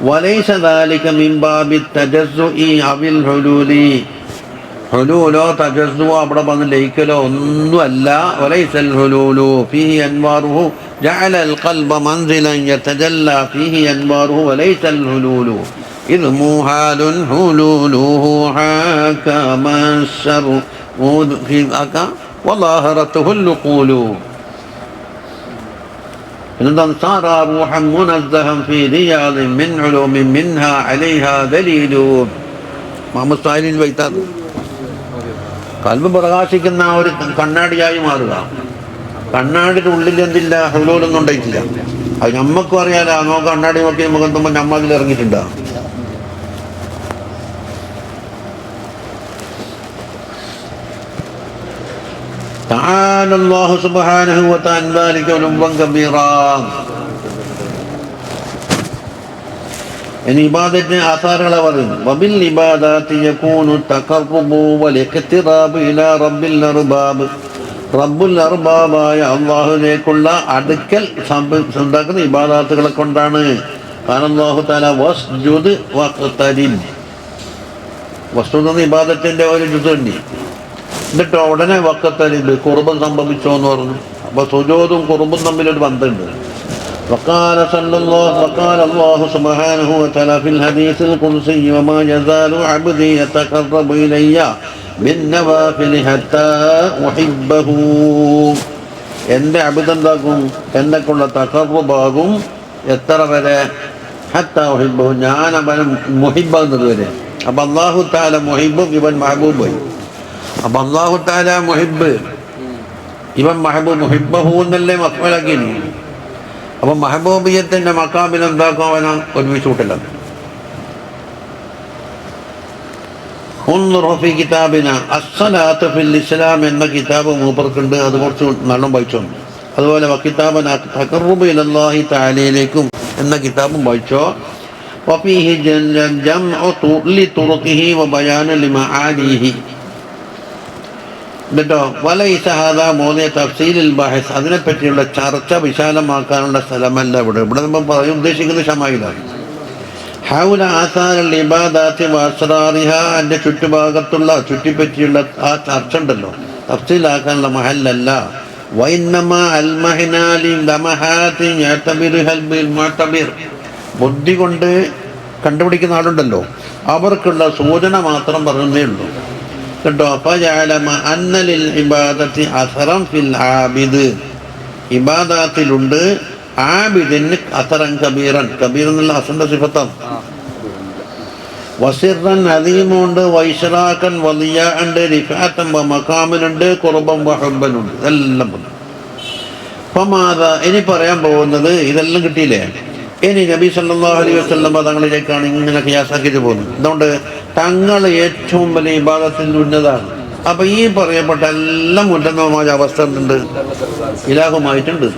വലൈസ ദാലിക മിൻ ബാബി തജസ്സുഇ അവിൽ ഹുലൂലി, ഹുലൂലോ തജസ്സുവോ അവിടെ വന്ന് ലയിക്കലോ ഒന്നുമല്ല. വലൈസൽ ഹുലൂലു ഫീഹി അൻവാറുഹു ജഅലൽ ഖൽബ മൻസിലൻ യതജല്ലാ ഫീഹി അൻവാറുഹു വലൈസൽ ഹുലൂലു ഇദ് മുഹാലുൻ ഹുലൂലുഹു ഹാകമശറു ഫീക വളാഹറത്തുൽ ഖൂലു إنذ صار روحا منزها في رياض من علوم منها عليها دليل. മുഹമ്മദ് സാഹിബിൻ വൈത്താത് കൽബ് പ്രകാശിക്കുന്ന ഒരു കണ്ണാടിയായി മാറുക. കണ്ണാടിയുടെ ഉള്ളിൽ എന്തില്ല? ഹുലൂലൊന്നും ഉണ്ടായിട്ടില്ല. അത് നമ്മക്കും അറിയാലോ. നമുക്ക് കണ്ണാടി നോക്കി മുഖം തുമ്പോൾ നമ്മ അതിൽ ഇറങ്ങിയിട്ടുണ്ടോ? تعالى الله سبحانه وتعالى ذلك علوا كبيرا. ഇനി ഇബാദത്തിന് ആധാരങ്ങളെ പറയുന്നു. വബിൽ ഇബാദാത്തി യകൂനു തഖർറുബു വൽ ഇഖ്തിറാബു ഇലാ റബ്ബിൽ അർബാബ്. റബ്ബുൽ അർബാബായ അല്ലാഹുവിലേക്കുള്ള അടുക്കൽ ഉണ്ടാക്കുന്ന ഇബാദാത്തുകളെ കൊണ്ടാണ്. ഖാല അല്ലാഹു തആല വസ്ജുദ് വഖ്തരിബ്. വസ്ജുദ് എന്ന ഇബാദത്തിന്റെ ഒരു ജുസുണ്ട്. എന്നിട്ട് ഉടനെ വഖ്തരിബ് ഖുർബൻ സംഭവിച്ചോ എന്ന് പറഞ്ഞു. അപ്പോൾ സുജൂദും ഖുർബും തമ്മിലൊരു ബന്ധമുണ്ട്. وقال الله سبحانه وتعالى في الحديث القدسي وما يزال عبدي يتقرب إلي بالنوافل حتى أحبه. എൻ്റെ അബിദെന്താക്കും? എന്നെക്കുള്ള തഖർറുബാകും എത്ര വരെ? ഹത്താ ഉഹിബ്ബഹു, ഞാൻ അവനെ മുഹിബ്ബാകുന്നത് വരെ. അപ്പം അല്ലാഹു തആല മുഹിബ്ബും ഇവൻ മഹബൂബായി. അപ്പം അല്ലാഹു തആല മുഹിബ്ബ്, ഇവൻ മഹബൂബ്. മുഹിബ്ബഹു എന്നല്ലേ മക്മലാക്കി. അപ്പം മഹബൂബിയത്തിൻ്റെ മക്കാമിൽ എന്താക്കും? അവനെ ഒരുമിച്ച് കൂട്ടില്ല. ഫി കിതാബിന അസ്സലാത്ത് ഫിൽ ഇസ്ലാം എന്ന കിതാബ് മൂപ്പർക്കുണ്ട്. അത് കുറച്ച് നല്ല വായിച്ചോ. അതുപോലെ കിതാബന തഖർറുബു ഇലല്ലാഹി തആലയിലേക്കും എന്ന കിതാബും വായിച്ചോ. വഫീഹി ജംഉ ലിതുറുഖിഹി വബയാന ലിമആലിഹി. എന്നിട്ടോ വലൈസ ഹാദാ മോദിയ തഫ്സീലുൽ ബഹസ്, അതിനെപ്പറ്റിയുള്ള ചർച്ച വിശാലമാക്കാനുള്ള സ്ഥലമല്ല ഇവിടെ. ഇവിടെ നമ്മൾ പറയും ഉദ്ദേശിക്കുന്നത് ഷമായിലാണ്. ഹൗല ആസാറുൽ ഇബാദാത്തി വഅസ്റാറിഹ, അതിൻ്റെ ചുറ്റുഭാഗത്തുള്ള ചുറ്റിപ്പറ്റിയുള്ള ആ ചർച്ച ഉണ്ടല്ലോ, തഫ്സീലാക്കാനുള്ള മഹല്ലല്ല. വഇന്നമാ അൽമഹനാലി ലമഹാതി യഅതബിറുൽ ബിൽ മുഅതബിർ, ബുദ്ധി കൊണ്ട് കണ്ടുപിടിക്കുന്ന ആളുണ്ടല്ലോ, അവർക്കുള്ള സൂചന മാത്രം പറഞ്ഞേ ഉള്ളൂ കേട്ടോ. ഫജഅലമ അന്ന ലിൽ ഇബാദത്തി അസറൻ ഫിൽ ആബിദ്, ഇബാദത്തിലുണ്ട് ആബിദിന് അസറൻ കബീറൻ. കബീർ എന്നുള്ള അസറിന്റെ സിഫത്താണ്. വസിറൻ അദീമുണ്ട്, വൈശ്റാഖൻ വലിയ ഉണ്ട്, റിഫാത്തൻ മഖാമിനുണ്ട്, ഖുർബൻ വഹബ്ബനുണ്ട്. ഇതെല്ലാം ഫമാദ, ഇനി പറയാൻ പോകുന്നത് ഇതെല്ലാം കിട്ടിയില്ലേ. ഇനി നബി സല്ലല്ലാഹു അലൈഹി വസല്ലം തങ്ങളിലേക്കാണ് ഇങ്ങനെ ഖിയാസാക്കിയിട്ട് പോകുന്നത്. അതുകൊണ്ട് തങ്ങൾ ഏറ്റവും വലിയ ഇബാദത്തിൽ ഉന്നതാണ്. അപ്പം ഈ പറയപ്പെട്ട എല്ലാം ഉന്നതമായ അവസ്ഥ ഉണ്ട്, ഇലാഹുമായിട്ടുണ്ട്.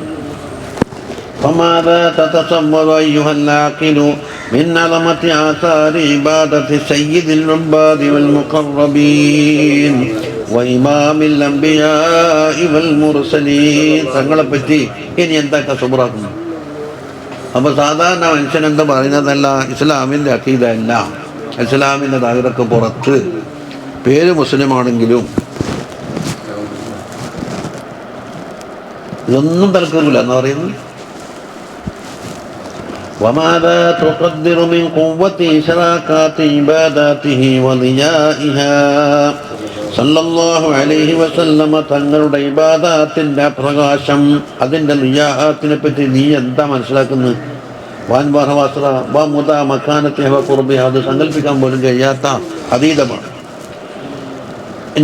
فماذا تتصور أيها العاقل من عظمة آثار عبادة سيد العباد والمقربين وإمام الأنبياء والمرسلين. തങ്ങളെ പറ്റി ഇനി എന്തൊക്കെ സുബ്രാക്കുന്നു. അപ്പോൾ സാധാരണ മനുഷ്യൻ എന്താ പറയുന്നതല്ല, ഇസ്ലാമിൻ്റെ അഖീദ അല്ല, ഇസ്ലാമിൻ്റെ ദാഹിറക്ക് പുറത്ത്, പേര് മുസ്ലിമാണെങ്കിലും ഇതൊന്നും തലക്കൂല എന്ന് പറയുന്നു. وماذا تقدر من قوة إشراكات عباداته وضيائها صلى الله عليه وسلم. തങ്ങളുടെ ഇബാദാത്തിൻ്റെ പ്രകാശം, അതിൻ്റെ ലിയാഅത്തിനെ പറ്റി നീ എന്താ മനസ്സിലാക്കുന്നത്? വാൻവാഹ വസ്ത്ര വമുദ മക്കാനത്തെ കുർബി, അത് സങ്കല്പിക്കാൻ പോലും കഴിയാത്ത അതീതമാണ്.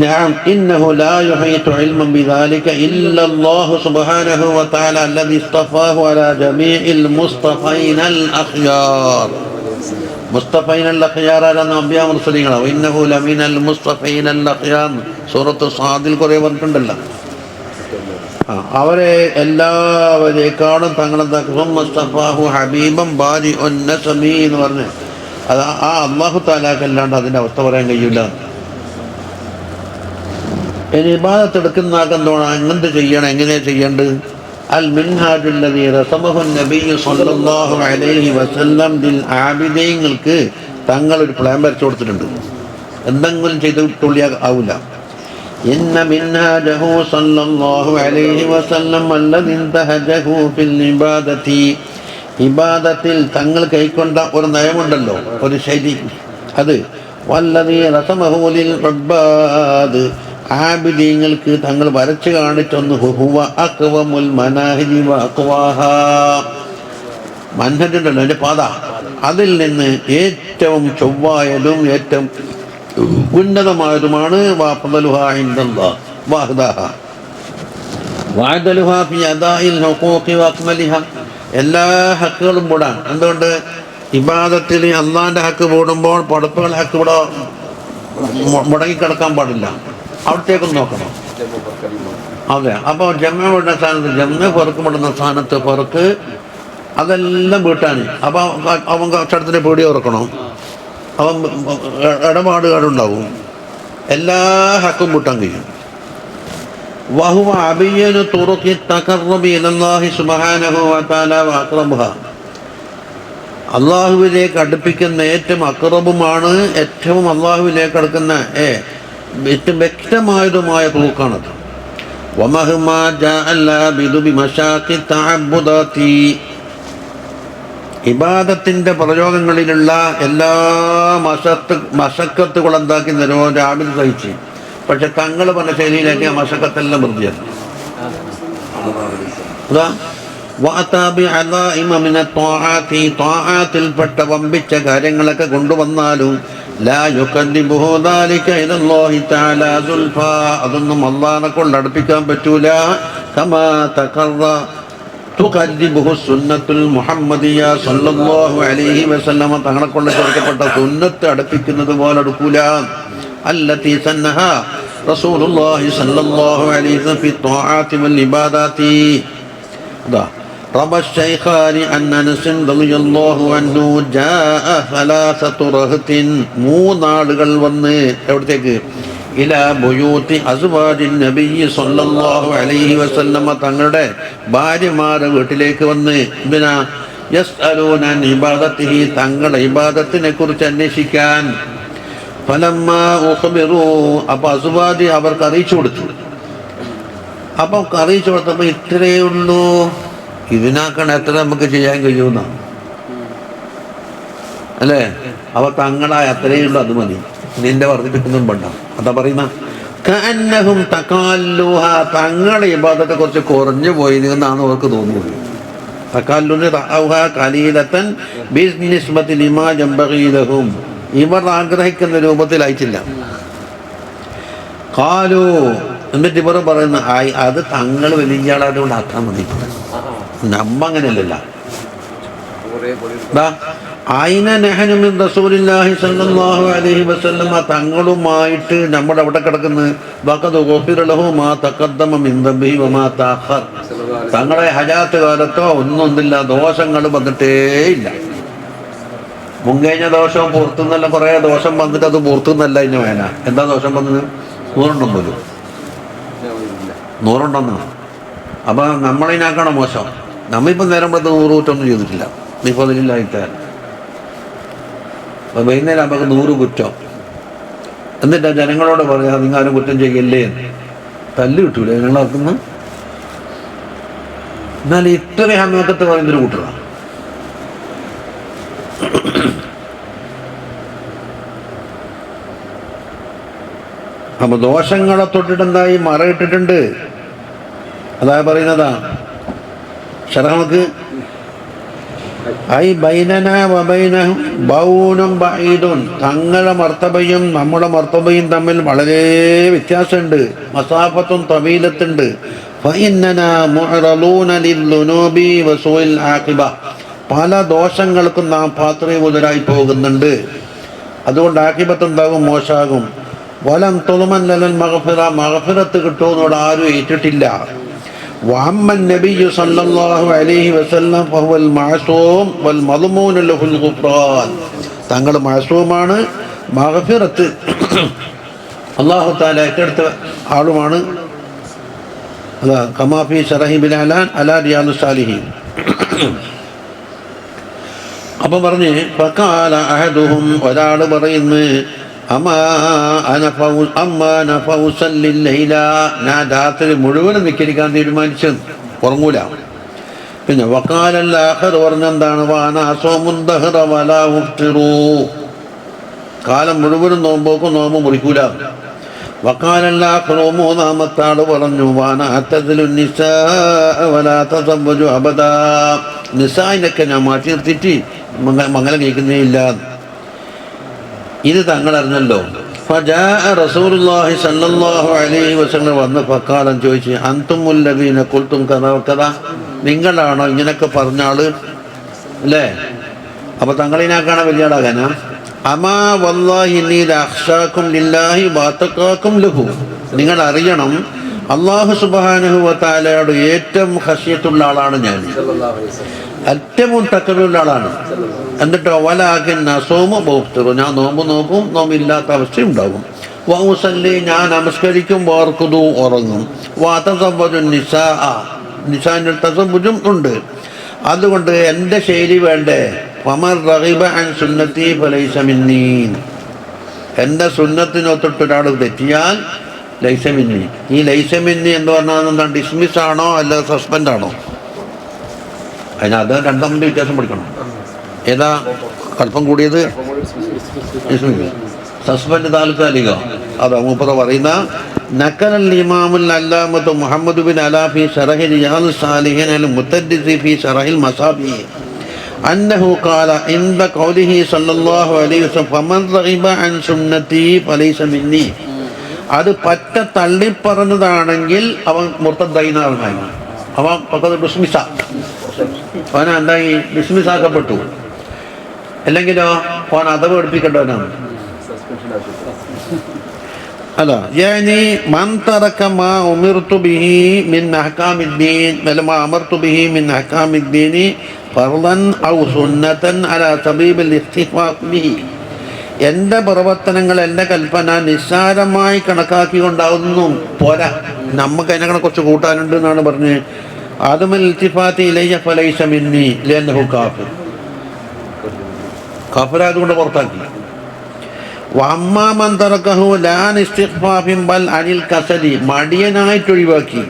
نعم إنه لا يحيط علما بذلك إلا الله سبحانه وتعالى الذي اصطفاه على جميع المصطفين الأخيار. مصطفين الأخيار على الأنبياء والمرسلين. وإنه لمن المصطفين الأخيار. സൂറത്ത് സാദിൽ കുറേ പറഞ്ഞിട്ടുണ്ടല്ലോ. അവരെ എല്ലാവരേക്കാളും തങ്ങളെന്താക്കും മുസ്തഫാഹു ഹബീബൻ ബാരി ഉന്നസമി എന്ന് പറഞ്ഞ് അത് ആ അല്ലാഹു തആലാക്കല്ലാണ്ട് അതിൻ്റെ അവസ്ഥ പറയാൻ കഴിയില്ല. ഇനി ഇബാദത്ത് എടുക്കുന്ന ആക്കെന്തോണം അങ്ങനത്തെ ചെയ്യണം, എങ്ങനെയാണ് ചെയ്യേണ്ടത്? അൽ മിൻഹാജുല്ലദീ റസമഹു നബിയ്യു സ്വല്ലല്ലാഹു അലൈഹി വസല്ലം ലിൽ ആബിദീങ്ങൾക്ക് തങ്ങളൊരു പ്ലാൻ വരച്ചു കൊടുത്തിട്ടുണ്ട്. എന്തെങ്കിലും ചെയ്തിട്ടുള്ളിയാ ആവില്ല. ഇന്ന മിൻഹാജഹു സല്ലല്ലാഹു അലൈഹി വസല്ലം അല്ലദി ഇൻതഹജഹു ഫിൽ ഇബാദത്തി, ഇബാദത്തിൽ തങ്ങൾ കൈക്കൊണ്ട ഒരു നയമുണ്ടല്ലോ, ഒരു ശൈലി. അത് വല്ലദി റസമഹു ലിൽ ഇബാദ്, ആബിദീങ്ങൾക്ക് തങ്ങൾ വരച്ചു കാണിച്ചൊന്ന് ഹുവ അഖ്വമുൽ മനാഹിജി വ അഖ്വാഹാ, മൻഹജുണ്ടല്ലോ എൻ്റെ പാത, അതിൽ നിന്ന് ഏറ്റവും ചൊവ്വായതും ഏറ്റവും ഉന്നതമായതുമാണ് വാഫദലുഹാ ഇൻദല്ലാഹ് വഹ്ദഹ വഅദലുഹാ ഫി അദാഇൽ ഹുഖൂഖി വഅക്മലിഹ, എല്ലാ ഹക്കുകളും കൂടാൻ. എന്തുകൊണ്ട്? ഇബാദത്തിൽ അള്ളാഹിൻ്റെ ഹക്ക് കൂടുമ്പോൾ പടപ്പുകൾ ഹക്ക് ഇവിടെ മുടങ്ങിക്കിടക്കാൻ പാടില്ല, അവിടത്തേക്കൊന്ന് നോക്കണം. അതെ, അപ്പോൾ ജമ്മ വിടുന്ന സ്ഥാനത്ത് ജമ്മ പുറക്കുമിടുന്ന സ്ഥാനത്ത് പുറക്ക് അതെല്ലാം വീട്ടാണ്. അപ്പോൾ അവൻ കച്ചടത്തിന് പേടി ഉറക്കണം, അവൻ ഇടപാടുകാരുണ്ടാവും, എല്ലാ ഹക്കും വീട്ടാൻ കഴിയും. വഹുവ അബിയ്യനു തുറുഖി തഖർറുബി ഇലല്ലാഹി സുബ്ഹാനഹു വ തആല വ അഖ്റബുഹ, അള്ളാഹുവിലേക്ക് അടുപ്പിക്കുന്ന ഏറ്റവും അക്റബുമാണ്, ഏറ്റവും അള്ളാഹുവിലേക്ക് അടുക്കുന്ന ഏറ്റവും വ്യക്തമായതുമായ തൂക്കാണത്. വമഹ്മാ ജാഅൽ ആബിദു ബിമശാഖി തഅബ്ബുദാതി, ഇബാദത്തിൻ്റെ പ്രയോഗങ്ങളിലുള്ള എല്ലാ മശക്കത്തുകൾ എന്താക്കി നിരവധി ആബിദ് സഹിച്ച്. പക്ഷെ തങ്ങൾ പറഞ്ഞ ശൈലിയിലേക്ക് ആ മശക്കത്തെല്ലാം വൃത്തിയാണ്. ത്വാഅത്തിൽപ്പെട്ട വമ്പിച്ച കാര്യങ്ങളൊക്കെ കൊണ്ടുവന്നാലും ലാ യുഖല്ലിബുഹു ദാലിക ഇലല്ലാഹി തആല സുൽഫാ, അതൊന്നും അല്ലാഹനെ കൊണ്ട് അടുപ്പിക്കാൻ പറ്റൂല. കമാ തഖറ തുഖല്ലിബുഹു സുന്നത്തുൽ മുഹമ്മദിയ സല്ലല്ലാഹു അലൈഹി വസല്ലമ, തങ്ങളെ കൊണ്ട് ചേർക്കപ്പെട്ട സുന്നത്ത് അടുപ്പിക്കുന്നത് പോലെ അടുക്കൂല. അല്ലതി സന്നഹ റസൂലുള്ളാഹി സല്ലല്ലാഹു അലൈഹി വസല്ലം ഫി ത്വാഅത്തി വൽ ഇബാദാതി. റബ ശൈഖാനി അൻ അനസ് റളിയല്ലാഹു അൻഹു ജാഅ സലാസതു റഹ്തിൻ, മൂന്നാളുകൾ വന്ന് എവിടത്തേക്ക്? ഇലാ ബുയൂത്തി അസ്വാജിൻ നബിയ്യി സല്ലല്ലാഹു അലൈഹി വസല്ലമ, തങ്ങളുടെ ഭാര്യമാരുടെ വീട്ടിലേക്ക് വന്ന് ബിനാ യസ്അലൂന അൻ ഇബാദത്തിഹി, തങ്ങളുടെ ഇബാദത്തിനെ കുറിച്ച് അന്വേഷിക്കാൻ. ഫലമ്മാ ഉഖ്ബിറൂ, അപ്പോൾ അസ്വാജി അവർക്ക് അറിയിച്ചു കൊടുത്തു. അപ്പം അറിയിച്ചു കൊടുത്തപ്പോൾ ഇത്രയേ ഉള്ളൂ, ഇതിനാക്കണം എത്ര നമുക്ക് ചെയ്യാൻ കഴിയുന്ന അല്ലേ? അവ തങ്ങളായ അത്രയേ ഉള്ളൂ, അത് മതി, നിന്റെ വർദ്ധിപ്പിക്കുന്നതും വേണ്ട. അതാ പറയുന്ന കഅന്നഹും തഖാല്ലുഹ, തങ്ങളുടെ ഇബാദത്തെ കുറച്ച് കുറഞ്ഞു പോയി എന്നാണ് അവർക്ക് തോന്നിയത്. തഖാല്ലുന റഅൗഹ ഖലീലതൻ ബിനിസ്ബതി ലിമാ ജംബഗി ലഹും, ഇവർ ആഗ്രഹിക്കുന്ന രൂപത്തിലായിട്ടില്ല. ഖാലു, എന്നിട്ട് ഇവർ പറയുന്ന അത് തങ്ങൾ വലിയ ആളായതുകൊണ്ട് ആക്കാൻ മതി, നമ്മ അങ്ങനെയല്ലല്ല. അയിന നഹ്നു മിൻ റസൂലില്ലാഹി സ്വല്ലല്ലാഹു അലൈഹി വസല്ലമ, തങ്ങളുമായിട്ട് നമ്മുടെ അവിടെ കിടക്കുന്നത് വഖദ് ഗുഫിറ ലഹു മാ തഖദ്ദമ മിൻ ദംബിഹി വമാ തഅഖർ, തങ്ങളെ ഹജാത്ത് കാലത്തോ ഒന്നൊന്നില്ല, ദോഷങ്ങൾ വന്നിട്ടേ ഇല്ല. മുൻകഴിഞ്ഞ ദോഷം പുറത്തുനിന്നല്ല, കുറേ ദോഷം വന്നിട്ട് അത് പുറത്തുനിന്നല്ല ഇനി വേന. എന്താ ദോഷം വന്നത്? 100 പോലും 100 അപ്പം നമ്മളിനാക്കണം മോശം. നമ്മിപ്പം നേരം പത്ത് 100 കുറ്റമൊന്നും ചെയ്തിട്ടില്ല, ഇപ്പോൾ അതിലില്ലായിട്ടാൽ. അപ്പം വൈകുന്നേരം നമുക്ക് 100 കുറ്റം. എന്നിട്ട് ജനങ്ങളോട് പറയാം, നിങ്ങളാരും കുറ്റം ചെയ്യല്ലേ, തല്ല് കിട്ടൂലേ ജനങ്ങളാക്കുന്ന. എന്നാൽ ഇത്രയും ഹമ്മക്കത്ത് പറയുന്നൊരു കൂട്ടറാണ്. അപ്പൊ ദോഷങ്ങളെ തൊട്ടിട്ട് എന്തായി മറയിട്ടിട്ടുണ്ട്. അതായത് പറയുന്നതാ ശരഹമക്ക് ഐ ബൈനന വബൈനഹും ബൗനും ബഈദുൻ, തങ്ങളുടെ മർത്തബയും നമ്മുടെ മർത്തബയും തമ്മിൽ വളരെ വ്യത്യാസമുണ്ട്. മസാഫത്തും തവീലത്തുണ്ട്. ഫഇന്നനാ മുഅറളൂന ലിദ്ദുനൂബി വസൂഇൽ ആഖിബ, പല ദോഷങ്ങൾക്കും നാം പാത്രീഭൂതരായി പോകുന്നുണ്ട്. അതുകൊണ്ട് ആഖിബത്ത് എന്താകും? മോശമാകും. വലം തുളുമൻ ലൽ മഗ്ഫിറ, മഗ്ഫിറത്ത് കിട്ടുമെന്നോട് ആരും ഏറ്റിട്ടില്ല. വഅമ്മൻ നബിയ്യു സല്ലല്ലാഹു അലൈഹി വസല്ലം ഫഹുവൽ മഅസൂം വൽ മദ്മൂൻ ലഹുൽ ഗുഫ്റാൻ, തങ്ങൾ മഅസൂമാണ്, മഗ്ഫിറത്ത് അല്ലാഹു തആല ഏറ്റെടുത്ത ആളുമാണ്. അതാ കമാഫി ശറഹി ബിലാലാൻ അലാ റിയാദുസ് സാലിഹീൻ. അപ്പം പറഞ്ഞ് ഫഖാല അഹദുഹും, ഒരാൾ പറയുന്നു ഞാൻ രാത്രി മുഴുവനും നിക്കരിക്കാൻ തീരുമാനിച്ചു, ഉറങ്ങൂല. പിന്നെ വഖാലൽ ആഖർ പറഞ്ഞെന്താണ്, കാലം മുഴുവനും നോമ്പോക്കും നോമ്പ് മുറിക്കൂല. വഖാലൽ ആഖർ മൂന്നാമത്തെ ആള് പറഞ്ഞു, നിസായിനൊക്കെ ഞാൻ മാറ്റി നിർത്തിയിട്ട് മംഗലം കേൾക്കുന്നേ ഇല്ല. ഇത് തങ്ങൾ അറിഞ്ഞല്ലോ. റസൂലുള്ളാഹി സ്വല്ലല്ലാഹു അലൈഹി വസല്ലം വന്ന് ഫഖാലൻ ചോദിച്ചു, അൻതുമുല്ലദീന ഖുൽതും കദാ വകദാ, നിങ്ങളാണോ ഇങ്ങനെയൊക്കെ പറഞ്ഞ ആള് അല്ലേ? അപ്പൊ തങ്ങളിനാക്കാണ് വലിയ ആളാകാനാ? അമാ വല്ലാഹി ഇന്നി ലഅഖ്ശാകും ലില്ലാഹി വഅതഖാകും ലഹു, നിങ്ങൾ അറിയണം അല്ലാഹു സുബ്ഹാനഹു വ തആലയോട് ഏറ്റവും ഖശിയത്തുള്ള ആളാണ് ഞാൻ, ഏറ്റവും തഖ്വയുള്ള ആളാണ്. എന്നിട്ടോ വലാകിൻ നസൂമു വഅഫ്തിറു, ഞാൻ നോമ്പ് നോക്കും, നോമ്പില്ലാത്ത അവസ്ഥ ഉണ്ടാകും. വഉസല്ലി, ഞാൻ നമസ്കരിക്കും, വഅർഖുദു, ഉറങ്ങും. വഅതസവ്വജു നിസാഅ, നിസാന്റെ തസവ്വുജും ഉണ്ട്. അതുകൊണ്ട് എൻ്റെ ശൈലി വേണ്ടേ? ഫമൻ റഗിബ അൻ സുന്നത്തി ഫലൈസ മിന്നീ, എൻ്റെ സുന്നത്തിനൊത്തിട്ട് ഒരാൾ തെറ്റിയാൽ ലൈസ മിന്നി. ഈ ലൈസ മിന്നി എന്ന് പറഞ്ഞാൽ എന്താണ്? ഡിസ്മിസ് ആണോ അല്ല സസ്പെൻഡ് ആണോ? അതിനത് രണ്ടും തമ്മിൽ വ്യത്യാസം പഠിക്കണം. ഏതാ കൽപ്പം കൂടിയത്? സസ്പെൻഡ് താൽക്കാലിക. അതാ മൂപ്പറ പറയുന്ന നക്കലൽ ഇമാമുൽ അല്ലാമത്ത് മുഹമ്മദ് ബിൻ അലാ ഫി ശറഹി റിയാദുസ് സാലിഹീൻ അൽ മുത്തദ്ദിസി ഫി ശറഹിൽ മസാബി അന്നഹു ഖാല ഇൻദ ഖൗലിഹി സല്ലല്ലാഹു അലൈഹി വസല്ലം ഫമൻ റഗിബ അൻ സുന്നതി ഫലൈസ മിന്നി, അത് പറ്റ തള്ളിപ്പറഞ്ഞതാണെങ്കിൽ അവൻ മുർത്തദ്ദൈനാണ്, അവൻ പക്കത്ത് ഡിസ്മിസ, അവൻ എന്തായി? ഡിസ്മിസാക്കപ്പെട്ടു. അല്ലെങ്കിലോ അവൻ അതവ് പഠിപ്പിക്കേണ്ടവനാണ്. അല്ല, യാനി മൻ തറക മാ ഉമിർതു ബിഹി മിൻ അഹ്കാമിദ്ദീൻ വലമാ അമർതു ബിഹി മിൻ അഹ്കാമിദ്ദീൻ ഫർളൻ ഔ സുന്നതൻ അലാ സബീബിൽ ഇഖ്തിഫാഖ് ബിഹി, എൻ്റെ പ്രവർത്തനങ്ങൾ, എൻ്റെ കൽപ്പന നിസ്സാരമായി കണക്കാക്കിക്കൊണ്ടാവുന്നു പോരാ, നമുക്ക് അതിനെ കുറച്ച് കൂട്ടാനുണ്ട് എന്നാണ് പറഞ്ഞ്. ആദമുൽ ഇൽത്തിഫാത്തി ഇലയ്യ ഫലൈസ മിന്നി ലിഅന്നഹു കാഫിർ, കാഫിറായതുകൊണ്ട് പുറത്താക്കി. വഅമ്മാ മൻ തറകഹു ലാ അൻ ഇസ്തിഗ്ഫാഫിൻ ബൽ അനിൽ കസലി, മടിയനായിട്ട് ഒഴിവാക്കി,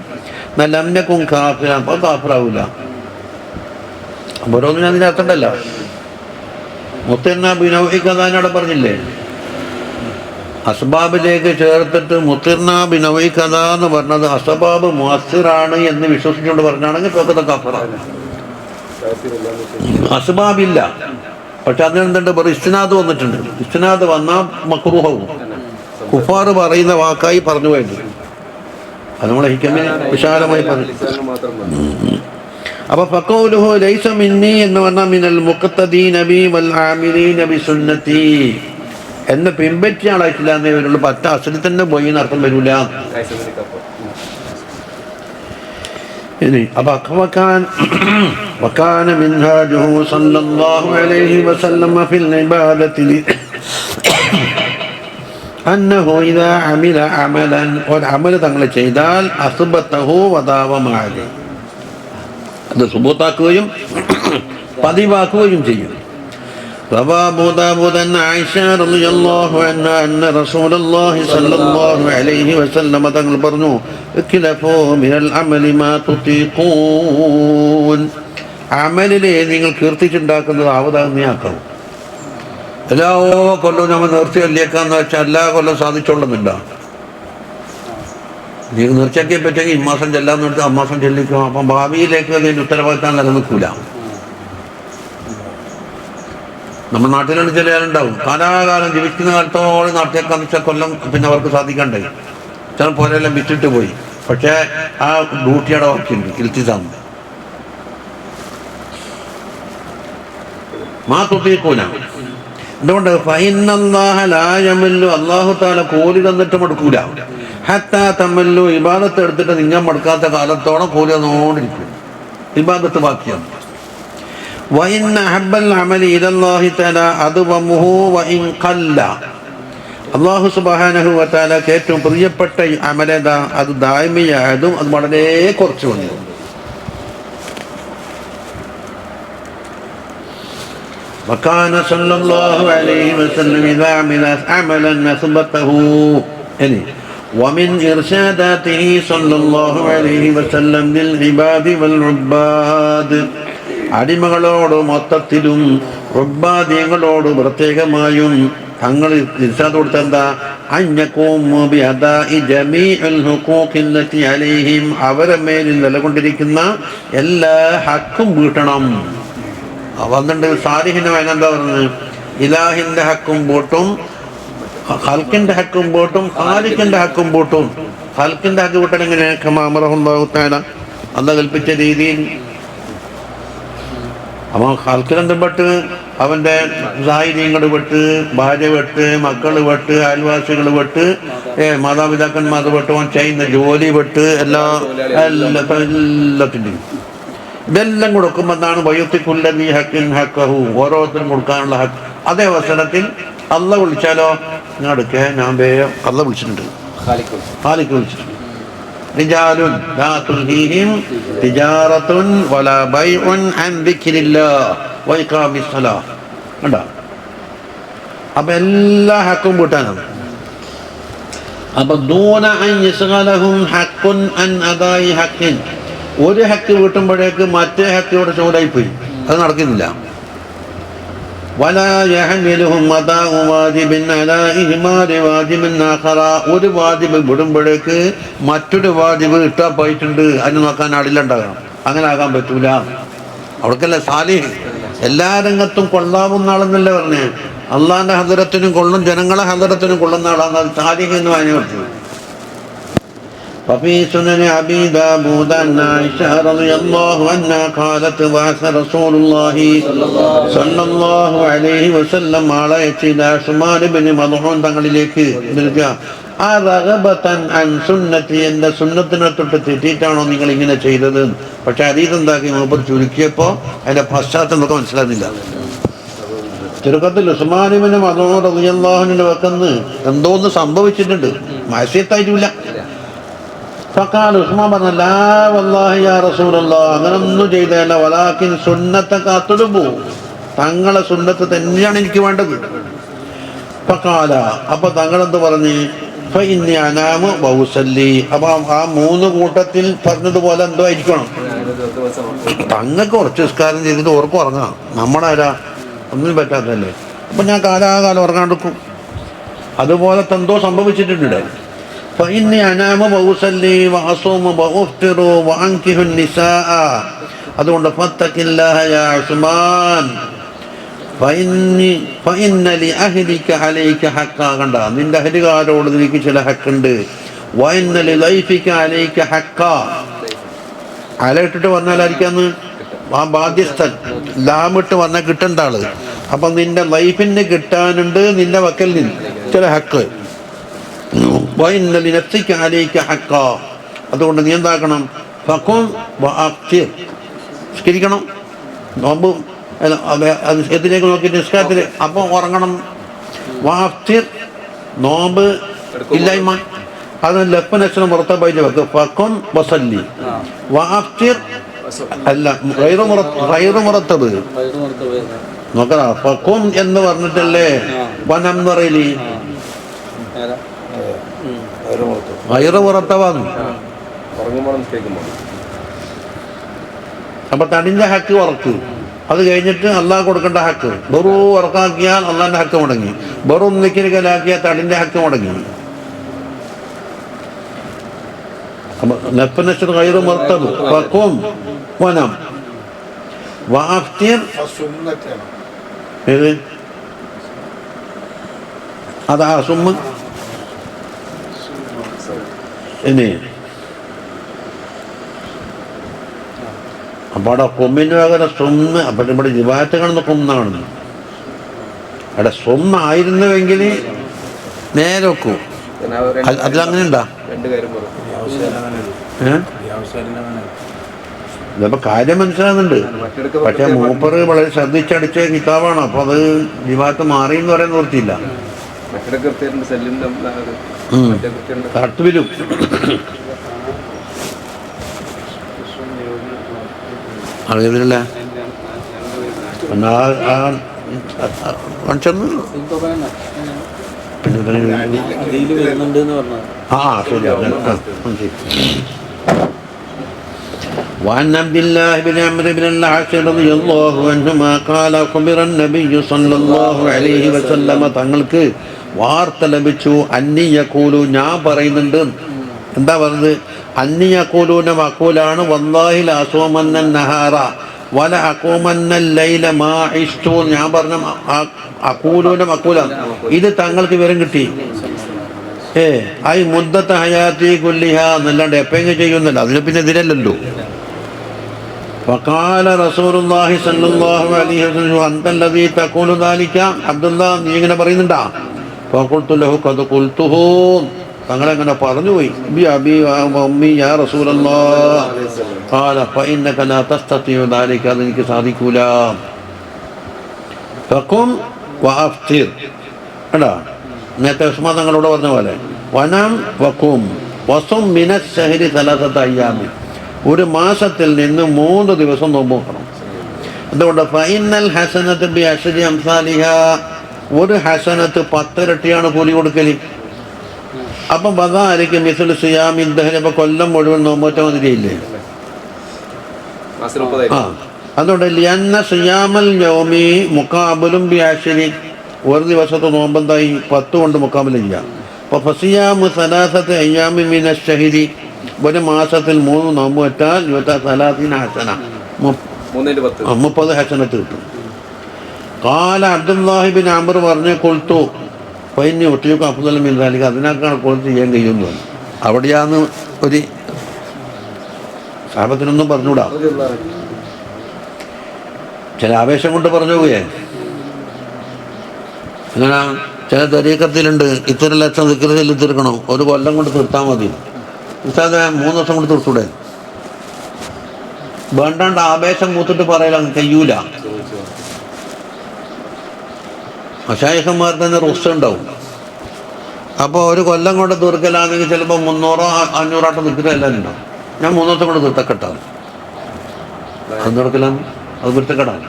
ലം യകുൻ കാഫിറൻ, അപ്പോൾ കാഫിറാവൂല. ഓരോന്നും അതിൻ്റെ അർത്ഥമുണ്ടല്ലോ. മുത്തന്ന ബിനൗഇ കഥാനോടെ പറഞ്ഞില്ലേ, അസ്ബാബിലേക്ക് ചേർത്തിട്ട് മുത്തിർന ബിനൗഇ കഥ എന്ന് പറഞ്ഞത് അസ്ബാബ് മുഅസ്സിറാണ് എന്ന് വിശ്വസിച്ചുകൊണ്ട് പറഞ്ഞാണെങ്കിൽ പ്രകൃത കഫറാണ്. അസ്ബാബില്ല, പക്ഷെ അതിനെന്തുണ്ട്? ഇസ്തിനാദ് വന്നിട്ടുണ്ട്. ഇസ്തിനാദ് വന്നാൽ മക്റൂഹാവും, കുഫാർ പറയുന്ന വാക്കായി പറഞ്ഞു പോയത്. അത് നമ്മളെ ഹിക്കമിനെ വിശാലമായി പറഞ്ഞു. അപ്പൊ ഫഖൗലുഹു ലൈസ മിന്നി എന്ന് പറഞ്ഞാൽ മിനൽ മുഖ്തദീന ബി വൽ ആമിലീന ബി സുന്നതി, എന്നെ പിൻപറ്റിയ ആളായിട്ടില്ല എന്നേ വരുള്ളൂ. പറ്റ അസലിൽ തന്നെ പോയി എന്നർത്ഥം വരൂല. ഇനി അപ്പൊ വകാന മിൻഹാജുഹു സല്ലല്ലാഹു അലൈഹി വസല്ലം ഫിൽ ഇബാദത്തി അന്നഹു ഇദാ അമില അമലൻ, ഒരു അമൽ തങ്ങൾ ചെയ്താൽ അസ്ബതഹു വദാവമ അലൈഹി, അത് സുബൂത്താക്കുകയും പതിവാക്കുകയും ചെയ്യും. റവാഹു ദാവൂദ് അൻ ആയിഷ റളിയല്ലാഹു അൻഹാ അന്ന റസൂലുള്ളാഹി സ്വല്ലല്ലാഹു അലൈഹി വസല്ലം തങ്ങൾ പറഞ്ഞു, ഇഖ്ലഫൂ മിനൽ അമലി മാ തുതീഖൂൻ, അമലിലെ നിങ്ങൾ കീർത്തിച്ചുണ്ടാക്കുന്നത് ആവതാന്നെയാക്കണം. എല്ലാ കൊല്ലവും നമ്മൾ നേർച്ചയല്ലേക്കാന്ന് വെച്ചാൽ എല്ലാ കൊല്ലം സാധിച്ചോളുന്നില്ല. നീ നേർച്ചയ്ക്കെ പറ്റുമെങ്കിൽ ഇമ്മാസം ചെല്ലാന്ന് വെച്ചാൽ അമ്മാസം ചെല്ലിക്കും. അപ്പം ഭാവിയിലേക്ക് അതിൻ്റെ ഉത്തരവാദിത്തം നിലനിൽക്കൂല. നമ്മുടെ നാട്ടിലാണ് ചില ആളുണ്ടാവും, കാലാകാലം ജീവിക്കുന്ന കാലത്തോളം നാട്ടിലേക്കാന്ന് വെച്ചാൽ കൊല്ലം പിന്നെ അവർക്ക് സാധിക്കണ്ടേ. ചില പോലെല്ലാം വിറ്റിട്ട് പോയി, പക്ഷേ ആ ഡ്യൂട്ടിയുടെ വർക്കുണ്ട് കിൽത്തിസാണ്. മാ തുതീഖൂന, എന്തുകൊണ്ട്? ഫഇന്നല്ലാഹ ലാ യമല്ലു, അല്ലാഹു തആല കൂലി തന്നിട്ട് മടുക്കൂല. ഹത്താ തമല്ലു, ഇബാദത്ത് എടുത്തിട്ട് നിങ്ങൾ മടുക്കാത്ത കാലത്തോളം കൂലി തന്നോണ്ടിരിക്കും. ഇബാദത്ത് ബാക്കിയാണ്. വഇന്ന അഹബ്ബൽ അമലി ഇലല്ലാഹി തആല അദ്വമുഹു വഇൻ ഖല്ല, അല്ലാഹു സുബ്ഹാനഹു വ തആലക്ക് ഏറ്റവും പ്രിയപ്പെട്ട അമലേതാ? അത് ദായിമിയായതും അത് വളരെ കുറച്ച് വന്നു. وكان صلى الله عليه وسلم إذا عمل عملا أثبته يعني ومن إرشاداته صلى الله عليه وسلم للعباد والعباد അടിമകളോട് മൊത്തത്തിലും റുബ്ബാദിയങ്ങളോട് പ്രത്യേകമായും തങ്ങൾ ഇർശാദ് കൊടുത്തെന്താ അവരെ മേലിൽ നിലകൊണ്ടിരിക്കുന്ന എല്ലാ ഹക്കും വീട്ടണം. വന്നിട്ട് സാലിഹിന്റെ വേനെന്താ പറഞ്ഞത്? ഇലാഹിന്റെ ഹക്കും പൂട്ടും, ഹൽക്കിന്റെ ഹക്കും പൂട്ടും, ഖാലിഖിന്റെ ഹക്കും പൂട്ടും. ഹൽക്കിന്റെ ഹക്ക് പൂട്ടൽ എങ്ങനെ? ഖമാമറഹുല്ലാഹു തആല അല്ലാഹു കൽപ്പിച്ച രീതിയിൽ. അവൻ ഹൽക്കിലെന്തും പെട്ട് അവൻ്റെ സാഹിര്യങ്ങൾ വെട്ട്, ഭാര്യ വെട്ട്, മക്കൾ വെട്ട്, അയൽവാസികൾ വെട്ട്, മാതാപിതാക്കന്മാർ വെട്ട്, അവൻ ചെയ്യുന്ന ജോലി വെട്ട്, എല്ലാത്തിൻ്റെയും ഇതെല്ലാം കൊടുക്കുമ്പോൾ എന്താണ്? വയുത്തിക്കുല്ലദീ ഹഖിൻ ഹഖഹു, ഓരോരുത്തരും കൊടുക്കാനുള്ള ഹക്ക്. അതേ അവസരത്തിൽ അള്ളാഹ് വിളിച്ചാലോ ഇങ്ങടുക്കെ ഞാൻ വേഗം അള്ളാഹ് വിളിച്ചിട്ടുണ്ട്, ഖാലിഖ് വിളിച്ചിട്ടുണ്ട്. റിജാലുൻ ലാ തുൽഹീഹിം തിജാറത്തുൻ വലാ ബൈഉൻ അൻ ദിക്രില്ലാഹ് വഇഖാമിസ് സ്വലാഹ്. കണ്ടോ? അപ്പം എല്ലാ ഹക്കും കൂട്ടാനാണ്. അപ്പം ദൂന അൻ യസ്ഗലഹും ഹഖുൻ അൻ അദാഇ ഹഖിൻ, ഒരു ഹക്ക് വീട്ടുമ്പോഴേക്ക് മറ്റേ ഹക്കോട് ചൂടായിപ്പോയി, അത് നടക്കുന്നില്ല. വലാ യഹ്മിലുഹും അദാഉ വാജിബിൻ അലാ ഇഹ്മാലി വാജിബിൻ ആഖറ, ഒരു വാജിബ് വിടുമ്പോഴേക്ക് മറ്റൊരു വാജിബ് ഇട്ടാ പോയിട്ടുണ്ട്, അതിന് നോക്കാൻ അടിലുണ്ടാകണം. അങ്ങനെ ആകാൻ പറ്റൂല. അവർക്കല്ലേ സാലിഹ്, എല്ലാ രംഗത്തും കൊള്ളാവുന്ന ആളെന്നല്ലേ പറഞ്ഞേ. അള്ളാഹിന്റെ ഹദറത്തിനും കൊള്ളും, ജനങ്ങളെ ഹദറത്തിനും കൊള്ളുന്ന ആളാണ് സാലിഹ് എന്ന് പറയാൻ പറ്റും. وفي سنن أبي داود أن عائشة رضي الله عنها قالت بعث رسول الله صلى الله عليه وسلم على إلى عثمان بن مظعون തങ്ങളിലേക്ക് റഗബതൻ അൻ സുന്നത്തി, എൻ്റെ സുന്നത്തിനെ തൊട്ട് തെറ്റിയിട്ടാണോ നിങ്ങൾ ഇങ്ങനെ ചെയ്തത്? പക്ഷെ അതീത് എന്താക്കി മൂപ്പർ ചുരുക്കിയപ്പോൾ അതിൻ്റെ പശ്ചാത്തലം നമുക്ക് മനസ്സിലാകുന്നില്ല. ചുരുക്കത്തിൽ ഉസ്മാൻ ഇബ്നു മദ്ഊൻ റളിയല്ലാഹു അൻഹുവിന്റെ വക്കന്ന് എന്തോന്ന് സംഭവിച്ചിട്ടുണ്ട്, മഅസിയത്തായിട്ടില്ല. ഫഖാല, ഉസ്മാൻ പറഞ്ഞു, ലാ വല്ലാഹി യാ റസൂലല്ലാഹ്, അങ്ങനൊന്നും ചെയ്തതല്ല. വലാകിൻ സുന്നത്തക അത്ലുബു, തങ്ങളെ സുന്നത്ത് തന്നെയാണ് എനിക്ക് വേണ്ടത്. ഫഖാല, അപ്പൊ തങ്ങളെന്ത് പറഞ്ഞ്? ഫഇന്നി അനാമു വഉസല്ലി, അപ്പൊ ആ മൂന്ന് കൂട്ടത്തിൽ പറഞ്ഞതുപോലെ എന്തോ ആയിരിക്കണം. തങ്ങൾക്ക് കുറച്ച് നിസ്കാരം ചെയ്തിട്ട് ഓർക്കും ഉറങ്ങാം, നമ്മളാരാ ഒന്നും പറ്റാത്തല്ലേ. അപ്പൊ ഞാൻ കാലാകാലം ഉറങ്ങാണ്ടിരിക്കും. അതുപോലെ എന്തോ സംഭവിച്ചിട്ടുണ്ട്. فإني أنام وأصلي وأصوم وأفطر وأنكح النساء, അതുകൊണ്ട് ഫത്തഖില്ലാഹ യാ ഉസ്മാൻ ഫഇന്ന ലിഅഹ്ലിക അലൈക ഹഖ്ഖ, കണ്ട നിന്റെ അഹ്ലുകാരോട് നിനക്ക് ചില ഹക്കുണ്ട്. വഇന്ന ലിലൈഫിക അലൈക ഹഖ്ഖ, അലയിട്ടിട്ട് വന്നാലായിരിക്കാന്ന് ആ ബാധ്യസ്ഥൻ, ലാമിട്ട് വന്നാൽ കിട്ടേണ്ട ആള്. അപ്പം നിന്റെ ലൈഫിന് കിട്ടാനുണ്ട് നിന്റെ വക്കൽ നിന്ന് ചില ഹക്ക്. അതുകൊണ്ട് നീ എന്താക്കണം? നിസ്കരിക്കണം, നോമ്പ് എതിലേക്ക് നോക്കിയിട്ട് നിസ്കാരത്തിൽ അപ്പം ഉറങ്ങണം. വാഫ്തിർ, നോമ്പ് ഇല്ലായ്മ, അത് ലഫ്നക്ഷരം മുറത്തബായിട്ട് വെക്കും. ഫക്കും വസല്ലി വാഫ്തിർ അല്ല ഗൈറു മുറത്തബ് നോക്കടാ. ഫക്കും എന്ന് പറഞ്ഞിട്ടല്ലേ വനം എന്ന് പറയലി, വയറുപുറത്തവാന്ന്. അപ്പൊ തടിന്റെ ഹക്ക് ഉറക്ക്, അത് കഴിഞ്ഞിട്ട് അള്ളാഹ് കൊടുക്കേണ്ട ഹക്ക്. വെറു ഉറക്കാക്കിയാൽ അള്ളാഹിന്റെ ഹക്ക് മുടങ്ങി, വെറും നിക്കലാക്കിയാൽ തടിന്റെ ഹക്ക് മുടങ്ങി. അപ്പൊ നെപ്പനശ്വർ ഗൈറു മുർത്തബ് ഫഖും വനം വഅഫ്തിർ, ഏത് അതാ സുമ്മ ഇനി. അപ്പൊ അവിടെ കൊമ്മിന് പകരം സ്വന്ന്, അപ്പൊ ഇവിടെ ജിവാറ്റ് കാണുന്ന കൊന്നാണ്. അവിടെ സ്വന്നായിരുന്നുവെങ്കിൽ നേരെ വെക്കൂ. അതിലങ്ങനെ ഉണ്ടാ ഇതപ്പോ കാര്യം മനസ്സിലാകുന്നുണ്ട്. പക്ഷെ മൂപ്പറ് വളരെ ശ്രദ്ധിച്ചടിച്ച കിതാബാണ്. അപ്പൊ അത് ജിവാത്ത് മാറി എന്ന് പറയാൻ നിർത്തിയില്ല. തട്ടുവിലും അറിയത്തില്ല. കാണിച്ചെന്ന് പിന്നെ وعن عبد الله بن عمرو بن العاص رضي الله عنهما قال خبر النبي صلى الله عليه وسلم തങ്ങൾക്ക് വാർത്ത ലഭിച്ചു അന്നിയഖൂലു ഞാൻ പറയുന്നുണ്ട്. എന്താ പറഞ്ഞത്? അന്നിയഖൂലൂന മഖൂലാണ് വല്ലാഹി ലാ അസൂമന്ന നഹാറ വല അഖൂമന്ന ലൈല മാ ഇഷ്തു. ഞാൻ പറഞ്ഞ അഖൂലൂന മഖൂലാണ്. ഇത് തങ്ങൾക്ക് വിവരം കിട്ടി. ഐ മുദ്ദത്ത ഹയാത്തി കുല്ലിഹ എന്നല്ലാണ്ട് എപ്പോഴെങ്കിലും ചെയ്യുന്നില്ല. അതിന് പിന്നെ എതിരല്ലല്ലോ. ഫഖാല റസൂലുള്ളാഹി സ്വല്ലല്ലാഹു അലൈഹി വസല്ലം അൻതല്ലദീ തഖൂലു ദാലിക. അബ്ദുല്ലാ, നീ ഇങ്ങനെ പറയുന്നുണ്ടാ? ഫഖുൽതു ലഹു ഖദ് ഖുൽതുഹു. തങ്ങളെങ്ങനെ പറഞ്ഞുപോയി. ബി അബി ഉമ്മി യാ റസൂലല്ലാഹ്. ഖാല ഫഇന്നക ലാ തസ്തതിഉ ദാലിക. അതെനിക്ക് സാധിക്കൂല. ഫഖും വഅഫ്തിർ. അടാ നേരത്തെ ഉസ്മാൻ തങ്ങളോട് പറഞ്ഞ പോലെ വനം വഖും വസും മിനശ് ശഹരി സലാസത അയ്യാമി. ഒരു മാസത്തിൽ നിന്ന് 3 ദിവസം നോമ്പ് നോക്കണം. അതുകൊണ്ട് ഫൈനൽ ഹസനത്ത് ബി അശ്രി അംസാലിഹ. ഒരു ഹസനത്ത് 10 ഇരട്ടിയാണ് കൂലി കൊടുക്കല്. അപ്പം ബദാലിക്ക് മിസ്ലു സിയാമി ദഹ്രി. ഇപ്പം കൊല്ലം മുഴുവൻ നോമ്പോറ്റ മതിരിയില്ലേ? അതുകൊണ്ട് ലിയന്ന സിയാമൽ യൗമി മുഖാബിലും ബി അശ്രി. ഒരു ദിവസത്തെ നോമ്പെന്തായി 10 കൊണ്ട് മുക്കാബില ചെയ്യാം. അപ്പോൾ ഫസിയാമു സലാസത്ത് അയ്യാമി മിനശ് ശഹരി. ഒരു മാസത്തിൽ 3 നോമ്പ് വെച്ചാൽ 30 ഹസന, 30 ഹസനത്ത് കിട്ടും. ഖാല അബ്ദുല്ലാഹി ബിൻ അംർ പറഞ്ഞു ഖുൽതു ഫഇന്നി ഉതീഖു അഫ്ളല മിൻ ദാലിക. അതിനേക്കാൾ കൂടുതൽ ചെയ്യാൻ കഴിയുമെന്ന് പറഞ്ഞു. അവിടെയാന്ന് ഒരു സാഹബത്തിനൊന്നും പറഞ്ഞുകൂടാ. ചില ആവേശം കൊണ്ട് പറഞ്ഞു പോയേ. അങ്ങനെ ചില തരീക്കത്തിലുണ്ട്, ഇത്ര ലക്ഷം ദിക്ർ ചൊല്ലി തീർക്കണം, ഒരു കൊല്ലം കൊണ്ട് തീർത്താൽ മതി. ഉസ്താദേ 3 ദിവസം കൊണ്ട് തീർത്തൂടെ? വേണ്ടാണ്ട് ആവേശം മൂത്തിട്ട് പറയലാണ്, കഴിയൂല. മശായിഖന്മാർ തന്നെ റുസ്സ ഉണ്ടാവും. അപ്പോൾ ഒരു കൊല്ലം കൊണ്ട് തീർക്കലാണെങ്കിൽ ചിലപ്പോൾ 300-500 ദിക്റെല്ലാം ഉണ്ടാവും. ഞാൻ 3 ദിവസം കൊണ്ട് തീർത്തക്കെട്ടാണ്. അത് തീർക്കലാണ്, അത് തീർത്തക്കെട്ടാണ്.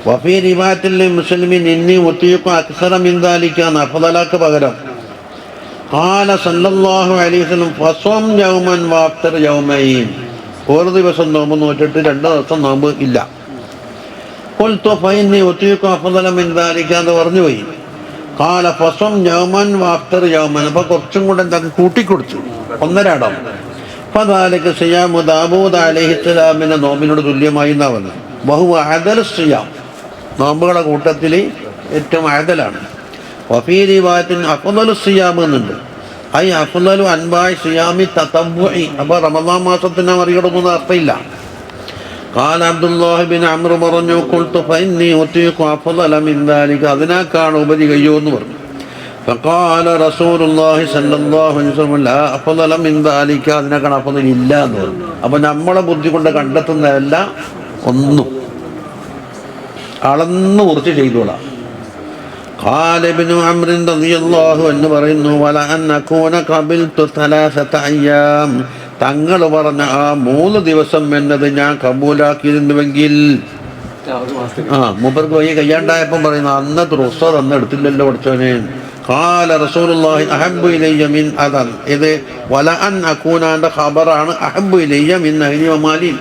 വഫീ റിവായത്തിൽ മുസ്ലിമിൻ ഇന്നി ഉതീഖു അക്സറ മിൻ ദാലിക. അഫ്ളലക്ക് പകരം ഖാല സല്ലല്ലാഹു അലൈഹി വസല്ലം ഫസ്വം യൗമൻ വഅഫ്തിർ യൗമൈൻ. ഒരു ദിവസം നോമ്പ് നോറ്റിട്ട് 2 ദിവസം നോമ്പ് ഇല്ല. ഖുൽതു ഫഇന്നി ഉതീഖു അഫ്ളല മിൻ ദാലിക എന്ന് പറഞ്ഞു പോയി. ഖാല ഫസ്വം യൗമൻ വഅഫ്തിർ യൗമൻ. അപ്പോൾ കുറച്ചും കൂടെ എന്താക്കി കൂട്ടിക്കൊടുത്തു, 1.5 ഇടം. ഫദാലിക സിയാമു ദാവൂദ് അലൈഹിസ്സലാമിന്റെ നോമ്പിനോട് തുല്യമായി എന്നാ പറഞ്ഞത്. വഹുവ അദൽ സിയാം. നോമ്പുകളുടെ കൂട്ടത്തിൽ ഏറ്റവും അദലാണ്. വഫീ റിവായത്തിൻ അഫ്ളലു സിയാം എന്നുണ്ട്. ഐ അഫ്ളലു അൻവാഇ സിയാമി തതവ്വുഇ. അപ്പോൾ റമദാൻ മാസത്തിനെ മറികടക്കുന്ന അർത്ഥമില്ല. ഖാല അബ്ദുല്ലാഹി ബിൻ അംർ പറഞ്ഞു ഖുൽതു ഫഇന്നി ഉതീഖു അഫ്ളല മിൻ ദാലിക. അതിനേക്കാൾ ഉപരി കഴിയുമെന്ന് പറഞ്ഞു. ഫഖാല റസൂലുള്ളാഹി സ്വല്ലല്ലാഹു അലൈഹി വസല്ലം ലാ അഫ്ളല മിൻ ദാലിക. അതിനേക്കാൾ അഫ്ളൽ ഇല്ല എന്ന് പറഞ്ഞു. അപ്പോൾ നമ്മളെ ബുദ്ധി കൊണ്ട് കണ്ടെത്തുന്നതല്ല, ഒന്നും അളന്ന് കുറിച്ച് ചെയ്തോളാം. ഖാല ഇബ്നു അംർ റളിയല്ലാഹു അൻഹു പറയുന്നു വല അൻ അകൂന ഖബിൽതു 3 അയ്യാം. തങ്ങൾ പറഞ്ഞ ആ 3 ദിവസം എന്നത് ഞാൻ കബൂലാക്കിയിരുന്നുവെങ്കിൽ. മൂപ്പർക്ക് വയ്യ കയ്യാണ്ടായപ്പം പറയുന്നു അന്നത്തെ റുസ്സ തന്ന് എടുത്തില്ലല്ലോ പഠിച്ചവനെ. ഖാല റസൂലുള്ളാഹി അഹബ്ബു ഇലയ്യ മിൻ അദൻ. ഇത് വല അൻ അകൂനാന്റെ ഖബറാണ്. അഹബ്ബു ഇലയ്യ മിൻ അഹ്ലി വമാലി.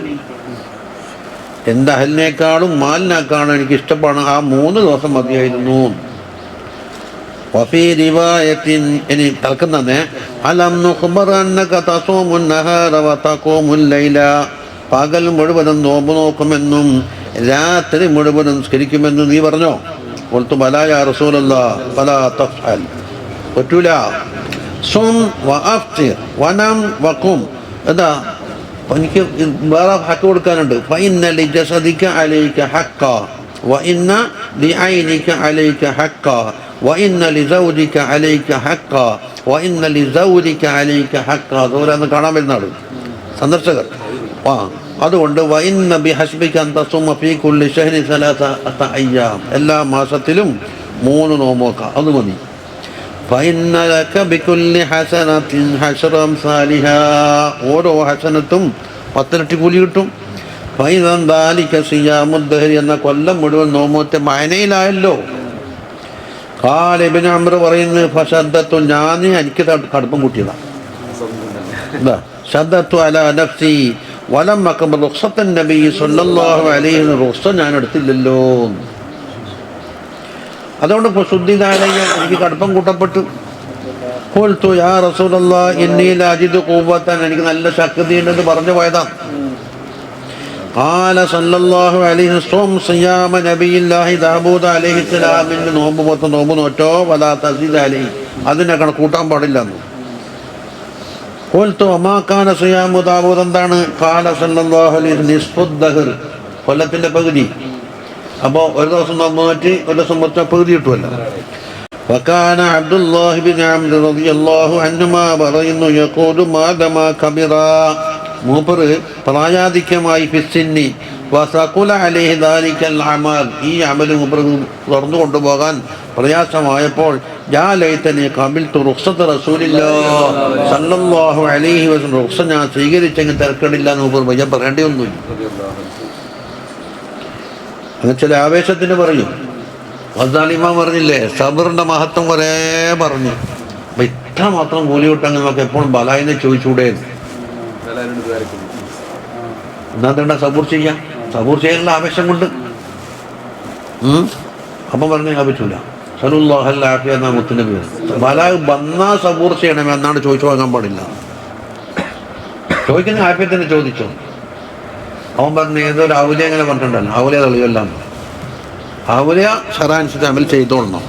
എൻ്റെ അഹലിനേക്കാളും മാലിനേക്കാളും എനിക്ക് ഇഷ്ടപ്പാണ്. ആ 3 ദിവസം മതിയായിരുന്നു. വഫീ റിവായത്തിൻ. ഇനി തൽക്കുന്നേ അലം നുഖ്ബർ അന്നക തസൂമുൻ നഹാറ വതഖൂമുൽ ലൈല. പകൽ മുഴുവനും നോമ്പ് നോക്കുമെന്നും രാത്രി മുഴുവനും നിസ്കരിക്കുമെന്നും നീ പറഞ്ഞോ? ഖുൽതു ബലാ യാ റസൂലല്ലാഹ് ഫലാ തഫ്അൽ. പറ്റൂല. സും വഅഫ്തിർ വനം വഖും. എന്താ എനിക്ക് വേറെ ഹക്ക് കൊടുക്കാനുണ്ട്. ഫഇന്ന ലിജസദിക അലൈക ഹഖ്ക വഇന്ന ലിഐനിക അലൈക ഹഖ്ക വഇന്ന ലിസൗജിക അലൈക ഹഖ്ക വഇന്ന ലിസൗജിക അലൈക ഹഖ്ക. ദൂരെന്ന് കാണാൻ വരുന്നതാണ് സന്ദർശകർ. അതുകൊണ്ട് വഇന്ന ബിഹസ്ബിക അൻ തസുമ ഫീ കുല്ലി ശഹ്രി 3 അയ്യാം. എല്ലാ മാസത്തിലും 3 നോമ്പ് നോക്കാം, അത് മതി. فإن لك بكل حسنة 10 أمثالها. ഓരോ ഹസനത്തും 10 ഇരട്ടി കൂലി കിട്ടും. ഫൈദൻ ദാലിക സിയാമുദ്ദഹരി എന്ന കൊല്ലം മുഴുവൻ നോമ്പൊറ്റ മയനയിലായല്ലോ. ഖാല ഇബ്നു അംർ പറയുന്നു ഫശദ്ദത്തു ഞാൻ എനിക്ക് കടുപ്പം കൂട്ടിയതാണ്. ശദ്ദത്തു അലാ നഫ്സി വലം അഖബൽ റുഖ്സത്തൻ നബി സല്ലല്ലാഹു അലൈഹി വസല്ലം റുഖ്സ ഞാൻ എടുത്തില്ലല്ലോ. അതുകൊണ്ട് ഇപ്പോൾ ശുദ്ധിതായ എനിക്ക് കടുപ്പം കൂട്ടപ്പെട്ടു. ഖുൽതു യാ റസൂലല്ലാഹ് ഇന്നി ലാ അജിദു ഖുവ്വതൻ എനിക്ക് നല്ല ശക്തി ഉണ്ടെന്ന് പറഞ്ഞു പോയതാണ്. ഖാല സല്ലല്ലാഹു അലൈഹി വസല്ലം സിയാമ നബിയില്ലാഹി ദാവൂദ് അലൈഹിസ്സലാമിന്റെ നോമ്പ് മൊത്തം നോമ്പ് നോറ്റോ വലാ തസീദ് അലൈഹി അതിനെ കൂട്ടാൻ പാടില്ല എന്ന്. ഖുൽതു വമാ കാന സിയാമു ദാവൂദ് എന്താണ്? ഖാല സല്ലല്ലാഹു അലൈഹി വസല്ലം നിസ്ഫുദ്ദഹർ കൊല്ലത്തിന്റെ പകുതി. അപ്പോൾ ഒരു ദിവസം നോമ്പ് നോറ്റി ഒരു ദിവസം മൊത്തം പകുതി കിട്ടുമല്ലോ. വകാന അബ്ദുല്ലാഹി ബിൻ അംർ റളിയല്ലാഹു അൻഹുമാ പറയുന്നു യഖൂലു മാദമാ കബിറ മൂപ്പർ പ്രായാധിക്യമായി ഫിസ്സിന്നി വസഖുല അലൈഹി ദാലിക്കൽ അമൽ ഈ അമൽ മൂപ്പർ തുറന്നു കൊണ്ടുപോകാൻ പ്രയാസമായപ്പോൾ യാ ലൈതനി ഖബിൽതു റുഖ്സത റസൂലില്ലാഹ് സല്ലല്ലാഹു അലൈഹി വസല്ലം റുഖ്സ ഞാൻ സ്വീകരിച്ചെങ്കിൽ തിരക്കടില്ല എന്ന് മൂപ്പർ ഭയം പറയേണ്ടിയൊന്നുമില്ല. അങ്ങനെ ചില ആവേശത്തിന് പറയും. വസാലിമാ പറഞ്ഞില്ലേ സബറിന്റെ മഹത്വം കുറേ പറഞ്ഞു. അപ്പം ഇത്ര മാത്രം കൂലി കിട്ടാൻ നമുക്ക് എപ്പോഴും ബലായിനെ ചോദിച്ചൂടെ? എന്നാ സബൂർ ചെയ്യാം, സബൂർ ചെയ്യാനുള്ള ആവേശം കൊണ്ട്. അപ്പം പറഞ്ഞാൽ പറ്റൂല. സല്ലല്ലാഹു അലൈഹി എന്ന മുത്തുനബി ബല വന്നാ സബൂർ ചെയ്യണമേ എന്നാണ് ചോദിച്ചു വാങ്ങാൻ പാടില്ല. ചോദിക്കുന്ന ആഫിയത്തിന് ചോദിച്ചോ. അവൻ പറഞ്ഞു ഏതൊരു ഔലിയ അങ്ങനെ പറഞ്ഞിട്ടുണ്ടല്ലോ ഔലിയ തെളിവെല്ലാം ഔലിയ ഷറാനുസരിച്ച് അമൽ ചെയ്തോളണം.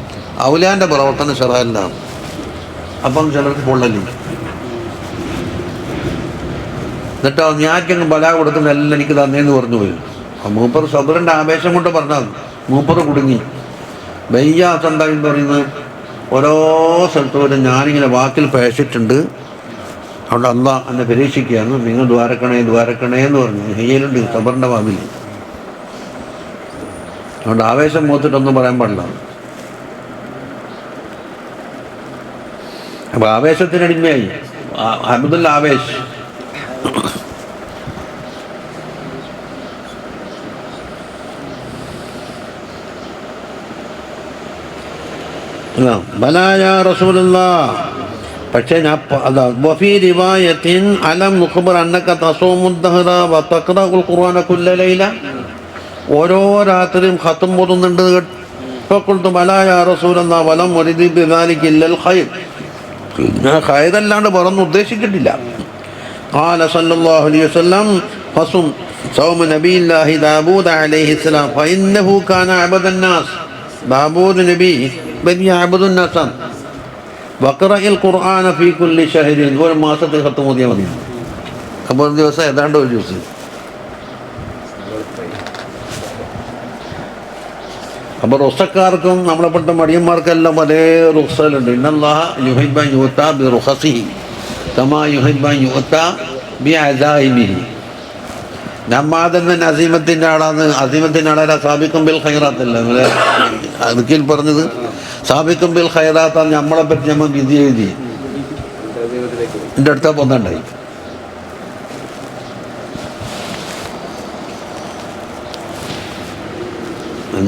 ഔലിയാൻ്റെ പ്രവർത്തനം ഷറാനിലാണ്. അപ്പം ചിലർക്ക് പൊള്ളലില്ല. എന്നിട്ടോ ഞാൻക്കങ്ങ് ബലാ കൊടുക്കുന്ന എല്ലാം എനിക്ക് തന്നേന്ന് പറഞ്ഞു പോയി. മൂപ്പർ സബറിൻ്റെ ആവേശം കൊണ്ട് പറഞ്ഞാൽ മൂപ്പർ കുടുങ്ങി. ബയ്യാസ് എന്തായും പറയുന്നത് ഓരോ സ്ഥലത്ത് വരെ ഞാനിങ്ങനെ വാക്കിൽ പേശിട്ടുണ്ട്, അതുകൊണ്ട് അള്ളാഹ് എന്നെ പരീക്ഷിക്കുകയാണ്, നിങ്ങൾ ദ്വാരക്കണേ ദ്വാരക്കണേ എന്ന് പറഞ്ഞു. ഹയ്യലുണ്ട് സബറിൻ്റെ വാമിൽ. അതുകൊണ്ട് ആവേശം മൂത്തിട്ടൊന്നും പറയാൻ പാടില്ല. അപ്പോൾ ആവേശത്തിനടിമയായി അബ്ദുൽ ആവേശ്. ബലായ റസൂലുള്ളാഹ് പക്ഷേ ഞാൻ വഫീ റിവായത്തിൻ അലം നുഖ്ബർ അന്നക തസൂമുദ്ദഹറ വതഖറഉൽ ഖുർആന കുല്ല ലൈല ഓരോ രാത്രിയും ഖത്ം ഓതുന്നുണ്ട്. ഫഖുൽതു ബലായ റസൂലുള്ളാഹ് വലം വരിദി ബിദാലിക ഇല്ലൽ ഖൈർ ഞാൻ ഖൈറല്ലാണ്ട് വേറൊന്നും ഉദ്ദേശിച്ചിട്ടില്ല. ഖാല സല്ലല്ലാഹു അലൈഹി വസല്ലം ഫസും സൗമ നബിയില്ലാഹി ദാവൂദ് അലൈഹിസ്സലാം ഫഇന്നഹു കാന അബദൻ നാസ് ദാവൂദ് നബി വലിയ അബദുൻ നാസാണ്. വഖറഇൽ ഖുർആന ഫീ കുല്ലി ശഹരിൻ ഒരു മാസത്തിൽ ഖത്ം ഓതിയാൽ മതി. അപ്പോൾ ഒരു ദിവസം ഏതാണ്ട് ഒരു ദിവസം. അപ്പോൾ റുഖ്സക്കാർക്കും നമ്മളെപ്പെട്ട മടിയന്മാർക്കെല്ലാം പല റുഖ്സലുണ്ട്. ഇന്നല്ലാഹ യുഹിബ്ബു അൻ യുഅ്താ ബി റുഖസിഹി കമാ യുഹിബ്ബു അൻ യുഅ്താ ബി അസായിമിഹി. നമ്മാതെന്നെ അസീമത്തിൻ്റെ ആളാണ്. അസീമത്തിൻ്റെ ആളാണ് സാബിഖും ബിൽ ഖൈറാത്തല്ല അതിൽ പറഞ്ഞത്. സാബിഖും ബിൽ ഖൈറാത്താണ് നമ്മളെ പറ്റി നമ്മൾ വിധി എഴുതി എൻ്റെ അടുത്താ പോന്നുണ്ടായി.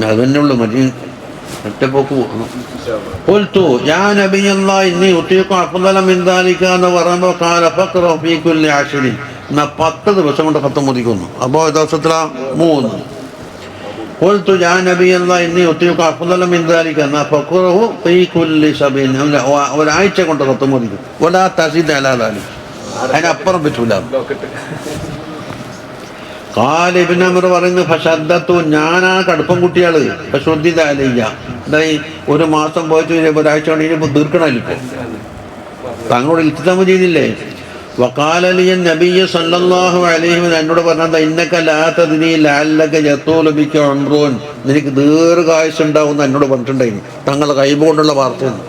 അതന്നെ ഉള്ളു മതി ഒറ്റപ്പോക്ക് ഖുൽതു യാ നബിയല്ലാഹ് ഇന്നി ഉതീഖു അഫ്ളല മിൻ ദാലിക എന്ന് പറയുമ്പോൾ ഖാല ഫഖറഉ ഫീ കുല്ലി അശ്രിൻ എന്നാ 10 ദിവസം കൊണ്ട് ഖത്ം ഓതിക്കുന്നു. അപ്പോൾ ദിവസത്തില 3. ഖുൽതു യാ നബിയല്ലാഹ് ഇന്നി ഉതീഖു അഫ്ളല മിൻ ദാലിക എന്നാ ഫഖറഉ ഫീ കുല്ലി സബീൻ ഒരാഴ്ച കൊണ്ട് ഖത്ം ഓതിക്കും. വലാ തസീദ് അലാ ദാലിക അതിനപ്പുറം പറ്റൂല. ഖാല ഇബ്നു അംർ പറയുന്നു ഫശദ്ദത്തു ഞാനാ കടുപ്പം കുട്ടിയാള് ഫശുദ്ദിദ അലയ്യ എന്തായി ഒരു മാസം പോയിട്ട് ഒരാഴ്ച കൊണ്ട് ഇനിയിപ്പോൾ തീർക്കണമല്ലോ. ഇപ്പോൾ തങ്ങളോട് ഇൽത്തിസാമ് ചെയ്തില്ലേ. വഖാല ലിയ നബിയ്യ സല്ലല്ലാഹു അലൈഹി വസല്ലം എന്നോട് പറഞ്ഞത് ഇന്നക ലാ തദ്രി ലഅല്ലക യതൂലു ബിക ഉംറൂൻ നിനക്ക് ദീർഘായുസ് ഉണ്ടാവുമെന്ന് എന്നോട് പറഞ്ഞിട്ടുണ്ടായിരുന്നു. തങ്ങളുടെ കൈബ് കൊണ്ടുള്ള വാർത്തയാണ്.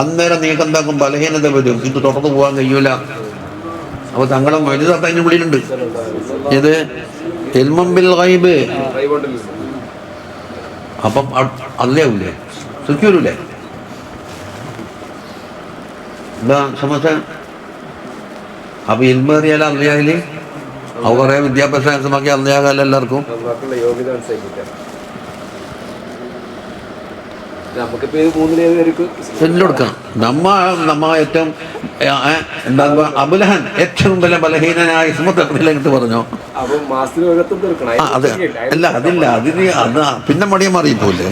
അന്നേരം നീക്കെന്താക്കും ബലഹീനത വരും, ഇത് തുടർന്ന് പോകാൻ കഴിയൂല. അപ്പോൾ തങ്ങളെ മരുതാത്ത അതിന് വിളിയിലുണ്ട്. ഇത് ഇൽമും ബിൽ ഗൈബ്. അപ്പം അല്ലാവൂലേ സുഖ്യൂരൂലേ എന്താ സമസ്യ? അപ്പൊ ഇൽമേറിയാലും അറിയാല് അത് കുറേ വിദ്യാഭ്യാസമാക്കി അറിയാകാലം എല്ലാവർക്കും. എല്ലാം നമ്മ ഏറ്റവും എന്താ അബുലഹൻ ഏറ്റവും വലിയ ബലഹീനനായ ഇസ്മത്ത് പറഞ്ഞോ. അതെ അല്ല അതില്ല അതിന് അത് പിന്നെ മടിയം അറിയിപ്പോലെ.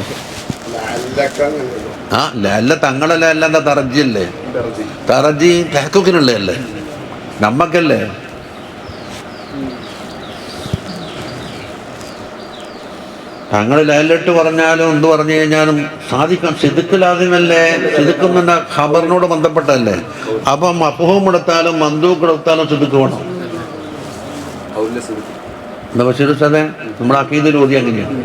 അല്ല തങ്ങളല്ല അല്ല എന്താ തറജിയല്ലേ, തറജി തഹക്കുക്കിനുള്ളതല്ലേ, നമ്മക്കല്ലേ. തങ്ങൾ ലേലിട്ട് പറഞ്ഞാലും എന്ത് പറഞ്ഞു കഴിഞ്ഞാലും സാധിക്കാം. സിദുക്കിലാദ്യമല്ലേ, സിദുക്കുന്ന ഖബറിനോട് ബന്ധപ്പെട്ടല്ലേ. അപ്പം മഫ്ഹൂം എടുത്താലും മന്ദൂക്ക് എടുത്താലും സിദുക്ക് വേണം. എന്താ ബഷീർ ഉസ്താദേ, നമ്മുടെ അഖീദയിൽ ഓതി അങ്ങനെയാണ്.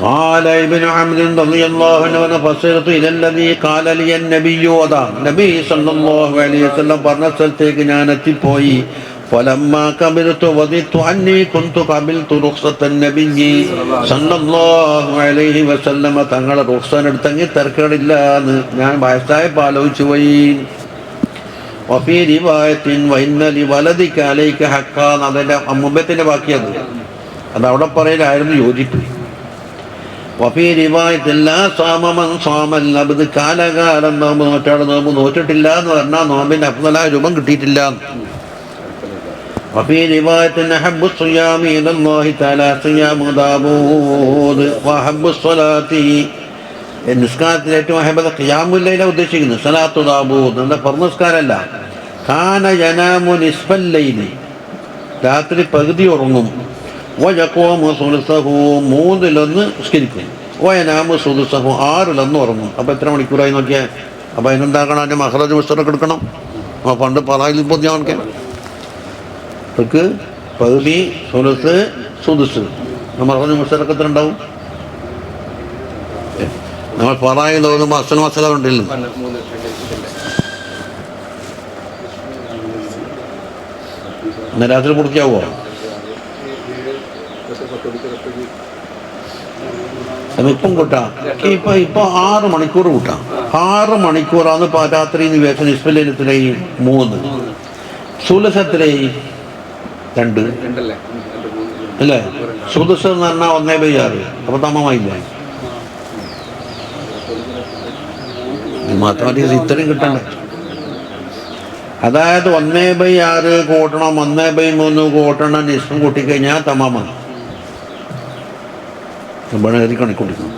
قال ابن عمرو رضي الله عنه فصرت الى الذي قال لي النبي وذا നബി സല്ലല്ലാഹു അലൈഹി വസല്ലം പറഞ്ഞ സ്ഥലത്തേക്ക് ഞാൻ എത്തിപ്പോയി. فلما كبرت وضدت اني كنت قبلت رخصة النبي صلى الله عليه وسلم തങ്ങളെ റുഖ്സ എടുത്തെങ്കിൽ തർക്കമില്ല എന്ന് ഞാൻ വയസ്സായപ്പോൾ ആലോചിച്ചു പോയി. وفي رواية وإن لولدك عليك حقا, അതിന്റെ മുമ്പത്തിന്റെ ബാക്കിയത് അത് അവിടെ പറയലായിരുന്നു യോജിപ്പ്. വഫീ റിവായത്തിൽ ലാ സാമ മൻ സാമൽ അബ്ദ്, കാലകാലം നോമ്പ് നോറ്റാട് നോമ്പ് നോറ്റിട്ടില്ല എന്ന് പറഞ്ഞാൽ നോമ്പിന്റെ അഫ്ളലായ രൂപം കിട്ടിയിട്ടില്ല. വഫീ റിവായത്തിൽ അഹബ്ബു സിയാമി ഇലല്ലാഹി തആല സിയാമു ദാവൂദ് വഅഹബ്ബു സ്വലാത്തി, നിസ്കാരത്തിൽ ഏറ്റവും അഹബദ ഖിയാമുൽ ലൈല ഉദ്ദേശിക്കുന്നത് സലാത്തു ദാവൂദ് എന്ന ഫർനിസ്കാരമല്ല. കാന യനാമു നിസ്ഫൽ ലൈലി, രാത്രി പകുതി ഉറങ്ങും. വയഖൂമു സുലുസഹു, മൂന്നിലൊന്ന് നിസ്കരിക്കും. വയനാമു സുലുസഹു, ആറിലൊന്ന് ഉറങ്ങും. അപ്പോൾ എത്ര മണിക്കൂറായി നോക്കിയാൽ. അപ്പോൾ അതിനെന്താക്കണം, അതിൻ്റെ മഖ്റജ് മുസ്തറക്ക് എടുക്കണം. അപ്പോൾ പണ്ട് പറയിൽ പൊതിയാ നോക്കിയാൽ പകുതി സുലുസ് സുദുസ് മഖ്റജ് മുസ്തറക്ക് എത്ര ഉണ്ടാവും? നമ്മൾ പറയിൽ തോന്നുമ്പോൾ അസൽ മസല ഉണ്ടല്ലോ. ഇന്ന് രാത്രി പൂർത്തിയാവോ? ഇപ്പം കൂട്ടാം. ഇപ്പൊ 6 മണിക്കൂർ കൂട്ടാം. 6 മണിക്കൂറാണ് രാത്രി വേഷം. നിസ്ഫലത്തിലായി 3, സുലസത്തിലായി 2 അല്ലേ. സുദസ് എന്ന് പറഞ്ഞാൽ 1/6. അപ്പൊ തമ്മമായില്ലേ. മാത്തമാറ്റിക്സ് ഇത്രയും കിട്ടണ്ടേ. അതായത് 1/6 കൂട്ടണം, 1/3 കൂട്ടണം, നിസ്ഫും കൂട്ടിക്കഴിഞ്ഞാൽ തമാമാണ്. കണക്കൂട്ടിക്കണം.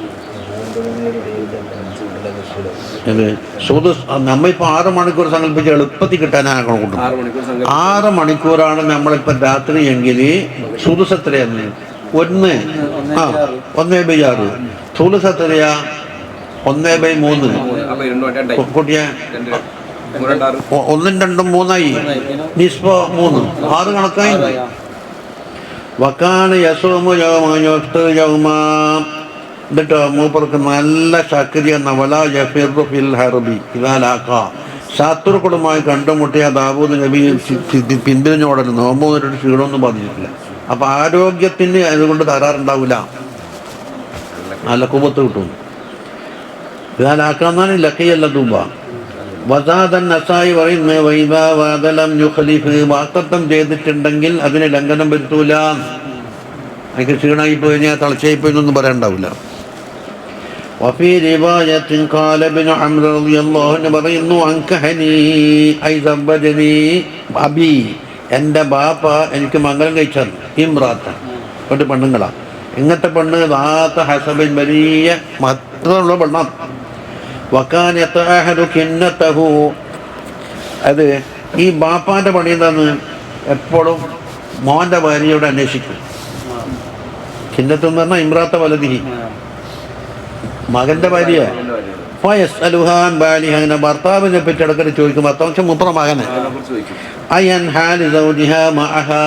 നമ്മളിപ്പോൾ 6 മണിക്കൂർ സങ്കല്പിച്ച് എളുപ്പത്തിൽ കിട്ടാനാണ് കണക്കൂട്ടും. 6 മണിക്കൂറാണ് നമ്മളിപ്പോൾ രാത്രി എങ്കിൽ സുദുസത്രയാണ് 1/6, സുദുസത്രയാ 1/3 കൂട്ടിയ 1, 2, 3 നിസ്ഫ 3, 6 കണക്കായി. വക്കാന യസൂമു യൗമ, എന്നിട്ടോ മൂപ്പർക്ക് നല്ല ശക്തി എന്ന വലാ യഫിറു ഫിൽ ഹർബി ഇദാ ലാഖാ, ശത്രുക്കളുമായി കണ്ടുമുട്ടിയ ദാവൂദ് നബി പിന്തിരിഞ്ഞോടൽ നോമ്പ് നോറ്റിട്ട് ക്ഷീണമൊന്നും പറഞ്ഞിട്ടില്ല. അപ്പൊ ആരോഗ്യത്തിന് അതുകൊണ്ട് തരാറുണ്ടാവില്ല, നല്ല കുബത്ത് കിട്ടും. ഇദാ ലാഖാന്നാണ് ലഖിയല്ല ദുബ. വസാദൻ നസായി പറയുന്നത് വൈദാ വദലം യുഖലിഫ്, വാക്തത്വം ചെയ്തിട്ടുണ്ടെങ്കിൽ അതിന് ലംഘനം വരുത്തൂല. എനിക്ക് ക്ഷീണമായി പോയി കഴിഞ്ഞാൽ തളച്ചായി പോയി എന്നൊന്നും പറയാനുണ്ടാവില്ല. വഫീ റിവായത്തിൻ ഖാല ഇബ്നു അംർ റളിയല്ലാഹു അൻഹു പറയുന്നു അൻകഹനി ഐ സബ്ബജനി അബി, എൻ്റെ ബാപ്പ എനിക്ക് മംഗലം കഴിച്ചത്. ഇമ്രാത്ത, ഒരു പെണ്ണുങ്ങളാ. ഇങ്ങനത്തെ പെണ്ണ് ദാത്ത ഹസബിൻ, വലിയ മഹത്വമുള്ള പെണ്ണാണ്. വക്കാൻ യതഅഹദു കിന്നതഹു, അത് ഈ ബാപ്പാൻ്റെ പണി എന്താന്ന് എപ്പോഴും മോൻ്റെ ഭാര്യയോട് അന്വേഷിക്കും. കിന്നത്ത് എന്ന് പറഞ്ഞാൽ ഇമ്രാത്ത വലതിഹി, മകൻ്റെ ഭാര്യ. ഫയസ്അലുഹാൻ ബാലിഹ, അങ്ങനെ ഭർത്താവിനെ പറ്റി ഇടയ്ക്കിടെ ചോദിക്കും. ഭർത്താവ് മുപ്പറ മകനെ. അയൻ ഹാലി സൗജിഹാ മഅഹാ,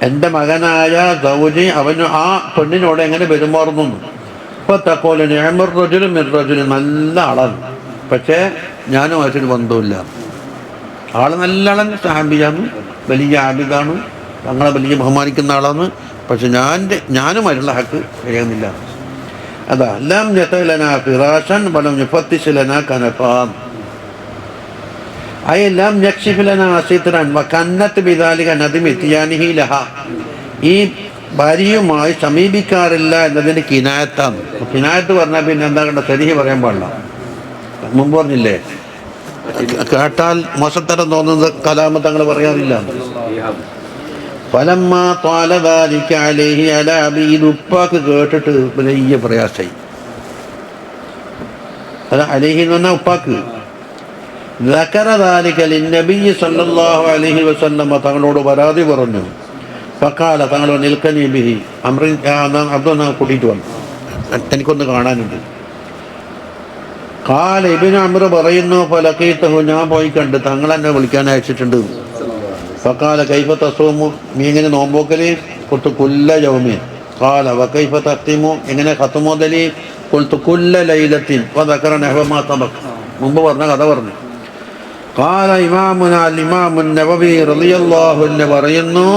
എൻ്റെ മകനായ സൗജി അവന് ആ പെണ്ണിനോട് എങ്ങനെ പെരുമാറുന്നു. ഇപ്പോൾ തക്കോല നിഅമർ റജുലു മിർ റജുലി, നല്ല ആളാണ്, പക്ഷേ ഞാനുമായിട്ടൊരു ബന്ധമില്ല. ആൾ നല്ല ആളാണ്, സഹാബിയാണ്, വലിയ ആബിദാണ്, തങ്ങളെ വലിയ ബഹുമാനിക്കുന്ന ആളാണ്, പക്ഷെ ഞാനുമായിട്ടുള്ള ഹക്ക് കഴിയുന്നില്ല. അതാ ലം യതലന ഫിറാശൻ വലം യുഫത്തിശ് ലനാ കനഫാൻ. അയെല്ലാം യക്ഷിഫിലനാസിത്രൻ വകന്നത്ത് ബിദാലിക നദിമി ഇത്യാനിഹി ലഹ, ഈ ഭാര്യയുമായി സമീപിക്കാറില്ല എന്നതിന് കിനായത്താണ്. കിനായത്ത് പറഞ്ഞാൽ പിന്നെ എന്താ കണ്ട സരിഹി പറയാൻ പാടില്ല. മുമ്പ് പറഞ്ഞില്ലേ, കേട്ടാൽ മോശത്തരം തോന്നുന്നത് കലാമത്തങ്ങൾ പറയാറില്ല. ഫലമ്മ ത്വാല ദാലിക അലൈഹി അലാ അബി, ഇത് ഉപ്പാക്ക് കേട്ടിട്ട് വലിയ പ്രയാസായി. അത് അലൈഹി എന്ന് പറഞ്ഞാൽ ഉപ്പാക്ക്. ദക്കറ ദാലിക ലിന്നബി സല്ലല്ലാഹു അലൈഹി വസല്ലമ, തങ്ങളോട് പരാതി പറഞ്ഞു. ഫഖാല, തങ്ങൾ നിൽക്കനി ബിഹി, അബ്ദുൽ കൂട്ടിയിട്ട് വന്നു, എനിക്കൊന്ന് കാണാനുണ്ട്. ഖാല ഇബ്നു അംർ പറയുന്നു, ഫലഖീതഹു, ഞാൻ പോയി കണ്ട്, തങ്ങൾ എന്നെ വിളിക്കാൻ അയച്ചിട്ടുണ്ട്. ഫഖാല കൈഫ തസൂമു, നീ എങ്ങനെ നോമ്പോക്കല്? ഖുൽതു കുല്ല യൗമിൻ. ഖാല വകൈഫ തഖ്തിമു, എങ്ങനെ ഖത്മോദലി? ഖുൽതു കുല്ല ലൈലത്തിൻ. വദക്കറ നഹ്വ മാ സബഖ, മുമ്പ് പറഞ്ഞ കഥ പറഞ്ഞു. ഖാല ഇമാമുനാ ഇമാമു നവവി റളിയല്ലാഹു അൻഹു പറയുന്നു,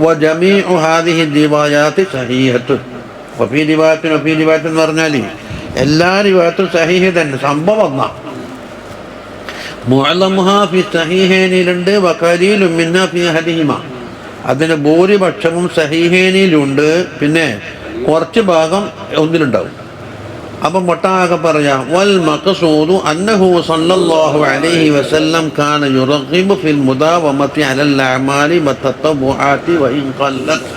വജമീഉ ഹാദിഹി റിവായാത്തി സഹീഹത്തു. വഫീ റിവായത്തിൻ എന്ന് പറഞ്ഞാൽ എല്ലാ റിവായത്തും സഹീഹ് തന്നെ. സംഭവം ഒന്നാ, മുഅല്ലമുഹാ ഫി സഹീഹൈനിലുണ്ട്, വഖലീലുൻ മിൻഹാ ഫി അഹദിഹിമ, അതിന് ഭൂരിപക്ഷവും സഹീഹൈനിലുണ്ട്, പിന്നെ കുറച്ച് ഭാഗം ഒന്നിലുണ്ടാവും. അപ്പം മൊട്ടാകെ പറയാം, വൽ മഖ്സൂദു അന്നഹു സല്ലല്ലാഹു അലൈഹി വസല്ലം കാന യുറഗ്ഗിബു ഫിൽ മുദാവമത്തി അലൽ അഅമാലി വത്തത്തബുആത്തി വഇൻ ഖല്ലത്,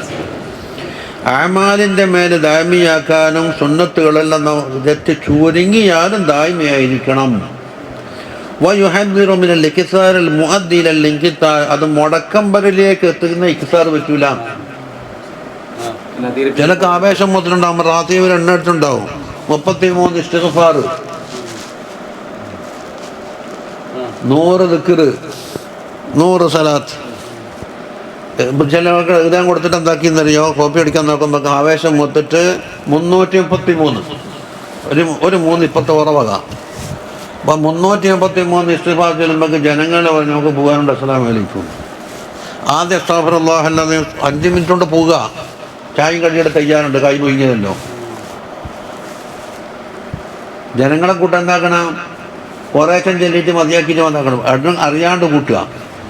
അഅമാലിൻ്റെ മേലെ ദായിമിയാക്കാനും സുന്നത്തുകളെല്ലാം തെറ്റ് ചുരുങ്ങിയാലും ദായിമിയായിരിക്കണം. വയുഹദ്ദിറു മിനൽ ഇക്സാറിൽ മുഅദ്ദി ഇലൽ ഇൻഖിതാ, അത് മുടക്കംബരിലേക്ക് എത്തുന്ന ഇക്സാർ പറ്റൂല. ചിലക്ക് ആവേശം മൊത്തത്തിലുണ്ടാവും, റാത്തീവ് എണ്ണടുത്തുണ്ടാവും, 33 ഇസ്തിഗ്ഫാർ, 100 ദിക്ർ, 100 സലാത്ത്. ചിലവർക്ക് എഴുതാൻ കൊടുത്തിട്ട് എന്താക്കിയെന്നറിയോ, കോപ്പി അടിക്കാൻ നോക്കുമ്പോൾ ആവേശം മൊത്തിട്ട് 333, ഒരു 3 ഇപ്പത്തെ ഉറവക. അപ്പം 383 ഇസ്തിഗ്ഫാർ ചെല്ലുമ്പോൾ ജനങ്ങൾ നമുക്ക് പോകാനുണ്ട്. അസ്സലാമു അലൈക്കും. ആദ്യം അസ്തഗ്ഫിറുല്ലാഹ് അല്ലാതെ 5 മിനിറ്റ് കൊണ്ട് പോവുക. ചായയും കടിയുടെ തയ്യാറുണ്ട്, കൈ പൊയ്ഞ്ഞതല്ലോ. ജനങ്ങളെ കൂട്ടം എന്താക്കണം, കുറേക്കം ചെല്ലിയിട്ട് മതിയാക്കിയിട്ട് വന്നാക്കണം, അതും അറിയാണ്ട് കൂട്ടുക.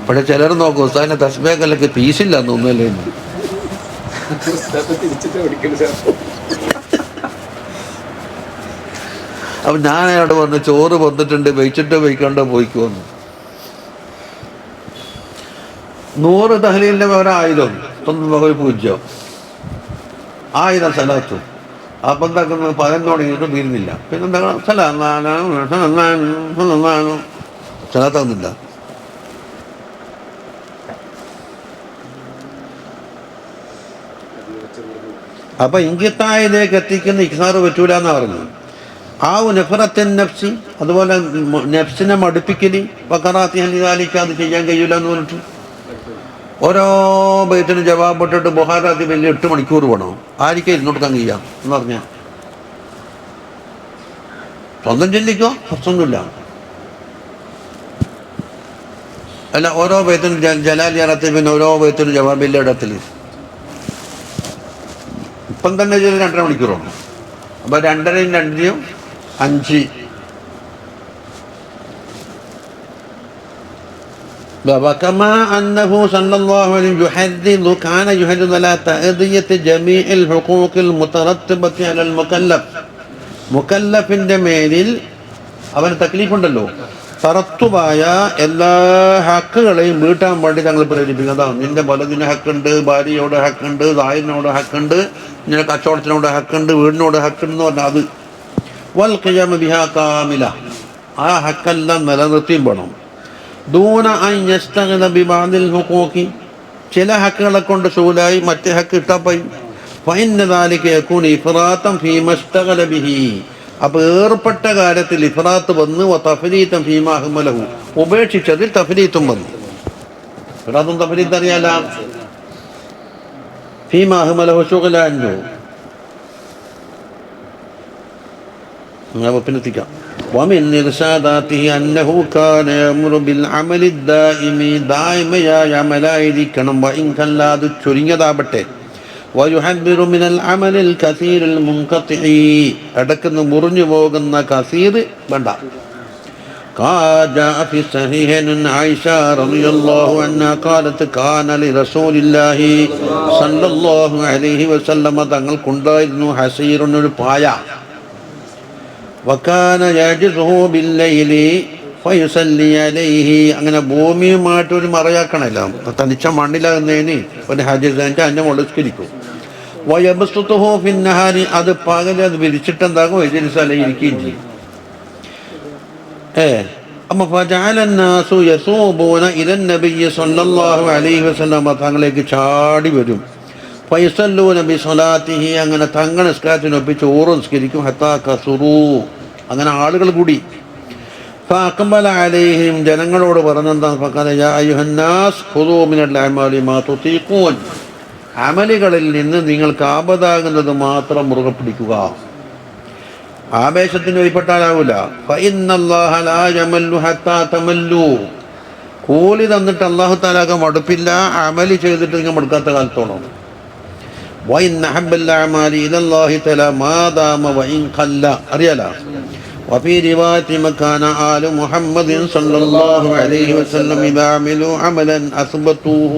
പക്ഷെ ചിലർ നോക്കും, ഉസ്താദിനെ തസ്ബീഹൊക്കെ പീസില്ല തോന്നുന്നല്ലേ. അപ്പം ഞാൻ അവിടെ വന്ന് ചോറ് വന്നിട്ടുണ്ട്, വെച്ചിട്ട് വയ്ക്കണ്ടോ പോയിക്കോന്ന്. 100 തഹ്ലീലിൻ്റെ 1000 പൂജ്യം 1000 സലാത്തും. അപ്പം എന്താക്കുന്നത്, 11 തുടങ്ങിയിട്ട് തീരുന്നില്ല. പിന്നെന്താ സലാത്താകുന്നില്ല. അപ്പം ഇൻഖിതായിലേക്ക് എത്തിക്കുന്ന ഇക്സാർ പറ്റൂല എന്നാണ് പറഞ്ഞത്. ആ നഫറത്തിൻ നഫ്സി, അതുപോലെ നഫ്സിനെ മടുപ്പിക്കലി, വഖറാത്തിഹലിക്ക് അത് ചെയ്യാൻ കഴിയില്ല എന്ന് പറഞ്ഞിട്ട് ഓരോ ബൈറ്റിന് ജവാബ് ഇട്ടിട്ട് ബുഹാരാത്തി വലിയ 8 മണിക്കൂർ വേണം. ആർക്കും ഇരുന്നോടുക്കാൻ കഴിയാം എന്ന് പറഞ്ഞാൽ സ്വന്തം ചെല്ലിക്കോ, പ്രശ്നമൊന്നുമില്ല. അല്ല, ഓരോ ബൈത്തിനും ജലാലിയാറത്തിൽ, പിന്നെ ഓരോ ബൈത്തിനും ജവാബില്ല ഇടത്തിൽ ഇപ്പം തന്നെ ചെയ്ത് 2.5 മണിക്കൂറാണ്. അപ്പോൾ 2.5 2 5. وكما أنه صلى الله عليه وسلم كان يحرض على تأدية جميع الحقوق المترتبة على المكلف. മുക്കല്ലഫിൻ്റെ മേലിൽ അവന് തക്ലീഫുണ്ടല്ലോ, തറത്തുവായ എല്ലാ ഹക്കുകളെയും വീട്ടാൻ വേണ്ടി ഞങ്ങൾ പ്രേരിപ്പിക്കുന്നതാണ്. നിന്റെ വലതിന് ഹക്കുണ്ട്, ഭാര്യയോട് ഹക്കുണ്ട്, ദായിനോട് ഹക്കുണ്ട്, നിന്റെ കച്ചവടത്തിനോട് ഹക്കുണ്ട്, വീടിനോട് ഹക്കുണ്ടെന്ന് പറഞ്ഞാൽ അത് വൽ ഖിയാമ ബിഹാ കാമില, ആ ഹക്കെല്ലാം നിലനിർത്തിയും വേണം. ദൂന അൻ യസ്തഗ്ന ബിബഅദിൽ ഹുഖൂഖി, ചില ഹക്കുകളെ കൊണ്ട് ശൂലായി മറ്റേ ഹക്ക് ഇട്ടപ്പോയി. ഫഇന്ന ദാലിക യകൂനു ഇഫ്റാത്തൻ ഫീമാ ഇസ്തഗല ബിഹി, അപ്പോൾ ഏർപ്പെട്ട കാര്യത്തിൽ ഇഫ്റാത്ത് വന്ന്, വതഫരീതൻ ഫീമാ അഹ്മലഹു, ഉപേക്ഷിച്ചതിൽ തഫരീത്തും വന്നു. ഇഫ്റാത്തും തഫരീത്ത് അറിയാല. ഫീമാ അഹ്മലഹു ശുഗ്ലഅൻഹു, പിന്നെത്തിക്കാം. ومن إرشاداته أنه كان يأمر بالعمل الدائم, ദായിമയായ അമലായിരിക്കണം. وإن كان لا ചുരുങ്ങിയതാവട്ടെ. ويحذر من العمل الكثير المنقطع, ഇടയ്ക്ക് മുറിഞ്ഞു പോകുന്ന കസീർ വേണ്ട. جاء في الصحيح أن عائشة رضي الله عنها قالت كان لرسول الله صلى الله عليه وسلم തങ്ങൾക്കുണ്ടായിരുന്നു ഹസീറുൻ ഒരു പായ വകാന യജ്സുഹു ബില്ലൈലി ഫയുസല്ലി അലൈഹി അങ്ങനെ ഭൂമിയുമായിട്ടൊരു മറയാക്കണല്ലോ തനിച്ച മണ്ണിലാകുന്നതിന് ഒരു ഹജസാൻ്റെ അന്നെ മുളസ്കരിക്കും വയബസ്തുഹു ഫിന്നഹാരി അത് പകല് അത് വിരിച്ചിട്ടെന്താകും ഇരിക്കുകയും ചെയ്യും അപ്പൊ ഫജഅലന്നാസു യസൂബൂന ഇലൻ നബിയ്യി സ്വല്ലല്ലാഹു അലൈഹി വസല്ലം തങ്ങളിലേക്ക് ചാടി വരും ഫയസല്ലൂന ബിസ്വലാത്തിഹി അങ്ങനെ തങ്ങൾ നിസ്കാരത്തിനൊപ്പിച്ച് ചോറ് നിസ്കരിക്കും ഹത്താ കസുറു അങ്ങനെ ആളുകൾ കൂടി ഫഅഖബല അലൈഹിം ജനങ്ങളോട് പറഞ്ഞെന്താണ് ഫഖാല യാ അയ്യുഹന്നാസ് ഖുദൂ മിനൽ അഅമാലി മാ തുതീഖൂൻ അമലുകളിൽ നിന്ന് നിങ്ങൾക്ക് ആപതാകുന്നത് മാത്രം മുറുകെ പിടിക്കുക ആവേശത്തിന് വഴിപ്പെട്ടാലാവൂല കൂലി തന്നിട്ട് അള്ളാഹു താലാക്ക് മടുപ്പില്ല അമലി ചെയ്തിട്ട് നിങ്ങൾ മടുക്കാത്ത കാലത്തോളം അറിയാലോ وفي رواية مكان آل محمد صلى الله عليه وسلم إذا عملوا عملا أثبتوه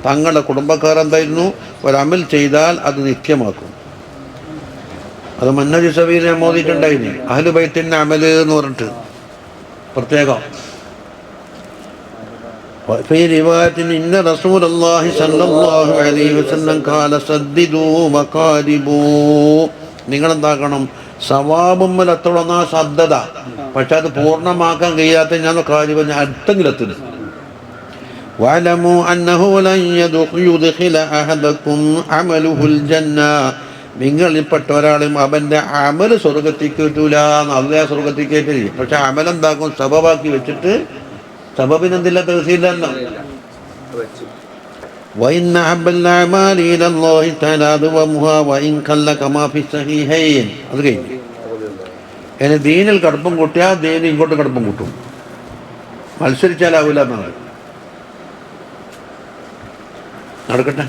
തങ്ങളുടെ കുടുംബക്കാർ എന്തായിരുന്നു ഒരമൽ ചെയ്താൽ അത് നിത്യമാക്കും അത് മന്നജ് സബീനെ മോദിയിട്ടുണ്ടായിരുന്നു അഹ്ലു ബൈത്തിന്റെ അമല് എന്ന് പറഞ്ഞിട്ട് പ്രത്യേകം في رواية إن رسول الله صلى الله عليه وسلم قال سددوا وقاربوا നിങ്ങളെന്താക്കണം സവാബുമ്മൽ എത്തോളം ശ്രദ്ധത പക്ഷെ അത് പൂർണ്ണമാക്കാൻ കഴിയാത്ത ഞാൻ കാര്യം ഞാൻ അടുത്തെങ്കിലും എത്തുന്നു واعلموا أنه لن يدخل أحدكم عمله الجنة നിങ്ങളിൽപ്പെട്ട ഒരാളും അവൻ്റെ അമൽ സ്വർഗത്തിൽ കിട്ടൂല നല്ല സ്വർഗത്തിൽ കയറ്റില്ല പക്ഷെ അമലെന്താക്കും സബബാക്കി വെച്ചിട്ട് സബബിനെന്തില്ല തഹസീലല്ലോ وإن أحب الأعمال إلى الله تعالى أدومها وإن قل كما في الصحيحين അത് കഴിഞ്ഞു ഇനി ദീനിൽ കടുപ്പം കൂട്ടിയാൽ ദീൻ ഇങ്ങോട്ട് കടുപ്പം കൂട്ടും മത്സരിച്ചാലാവില്ല എന്നാണ് നടക്കട്ടെ.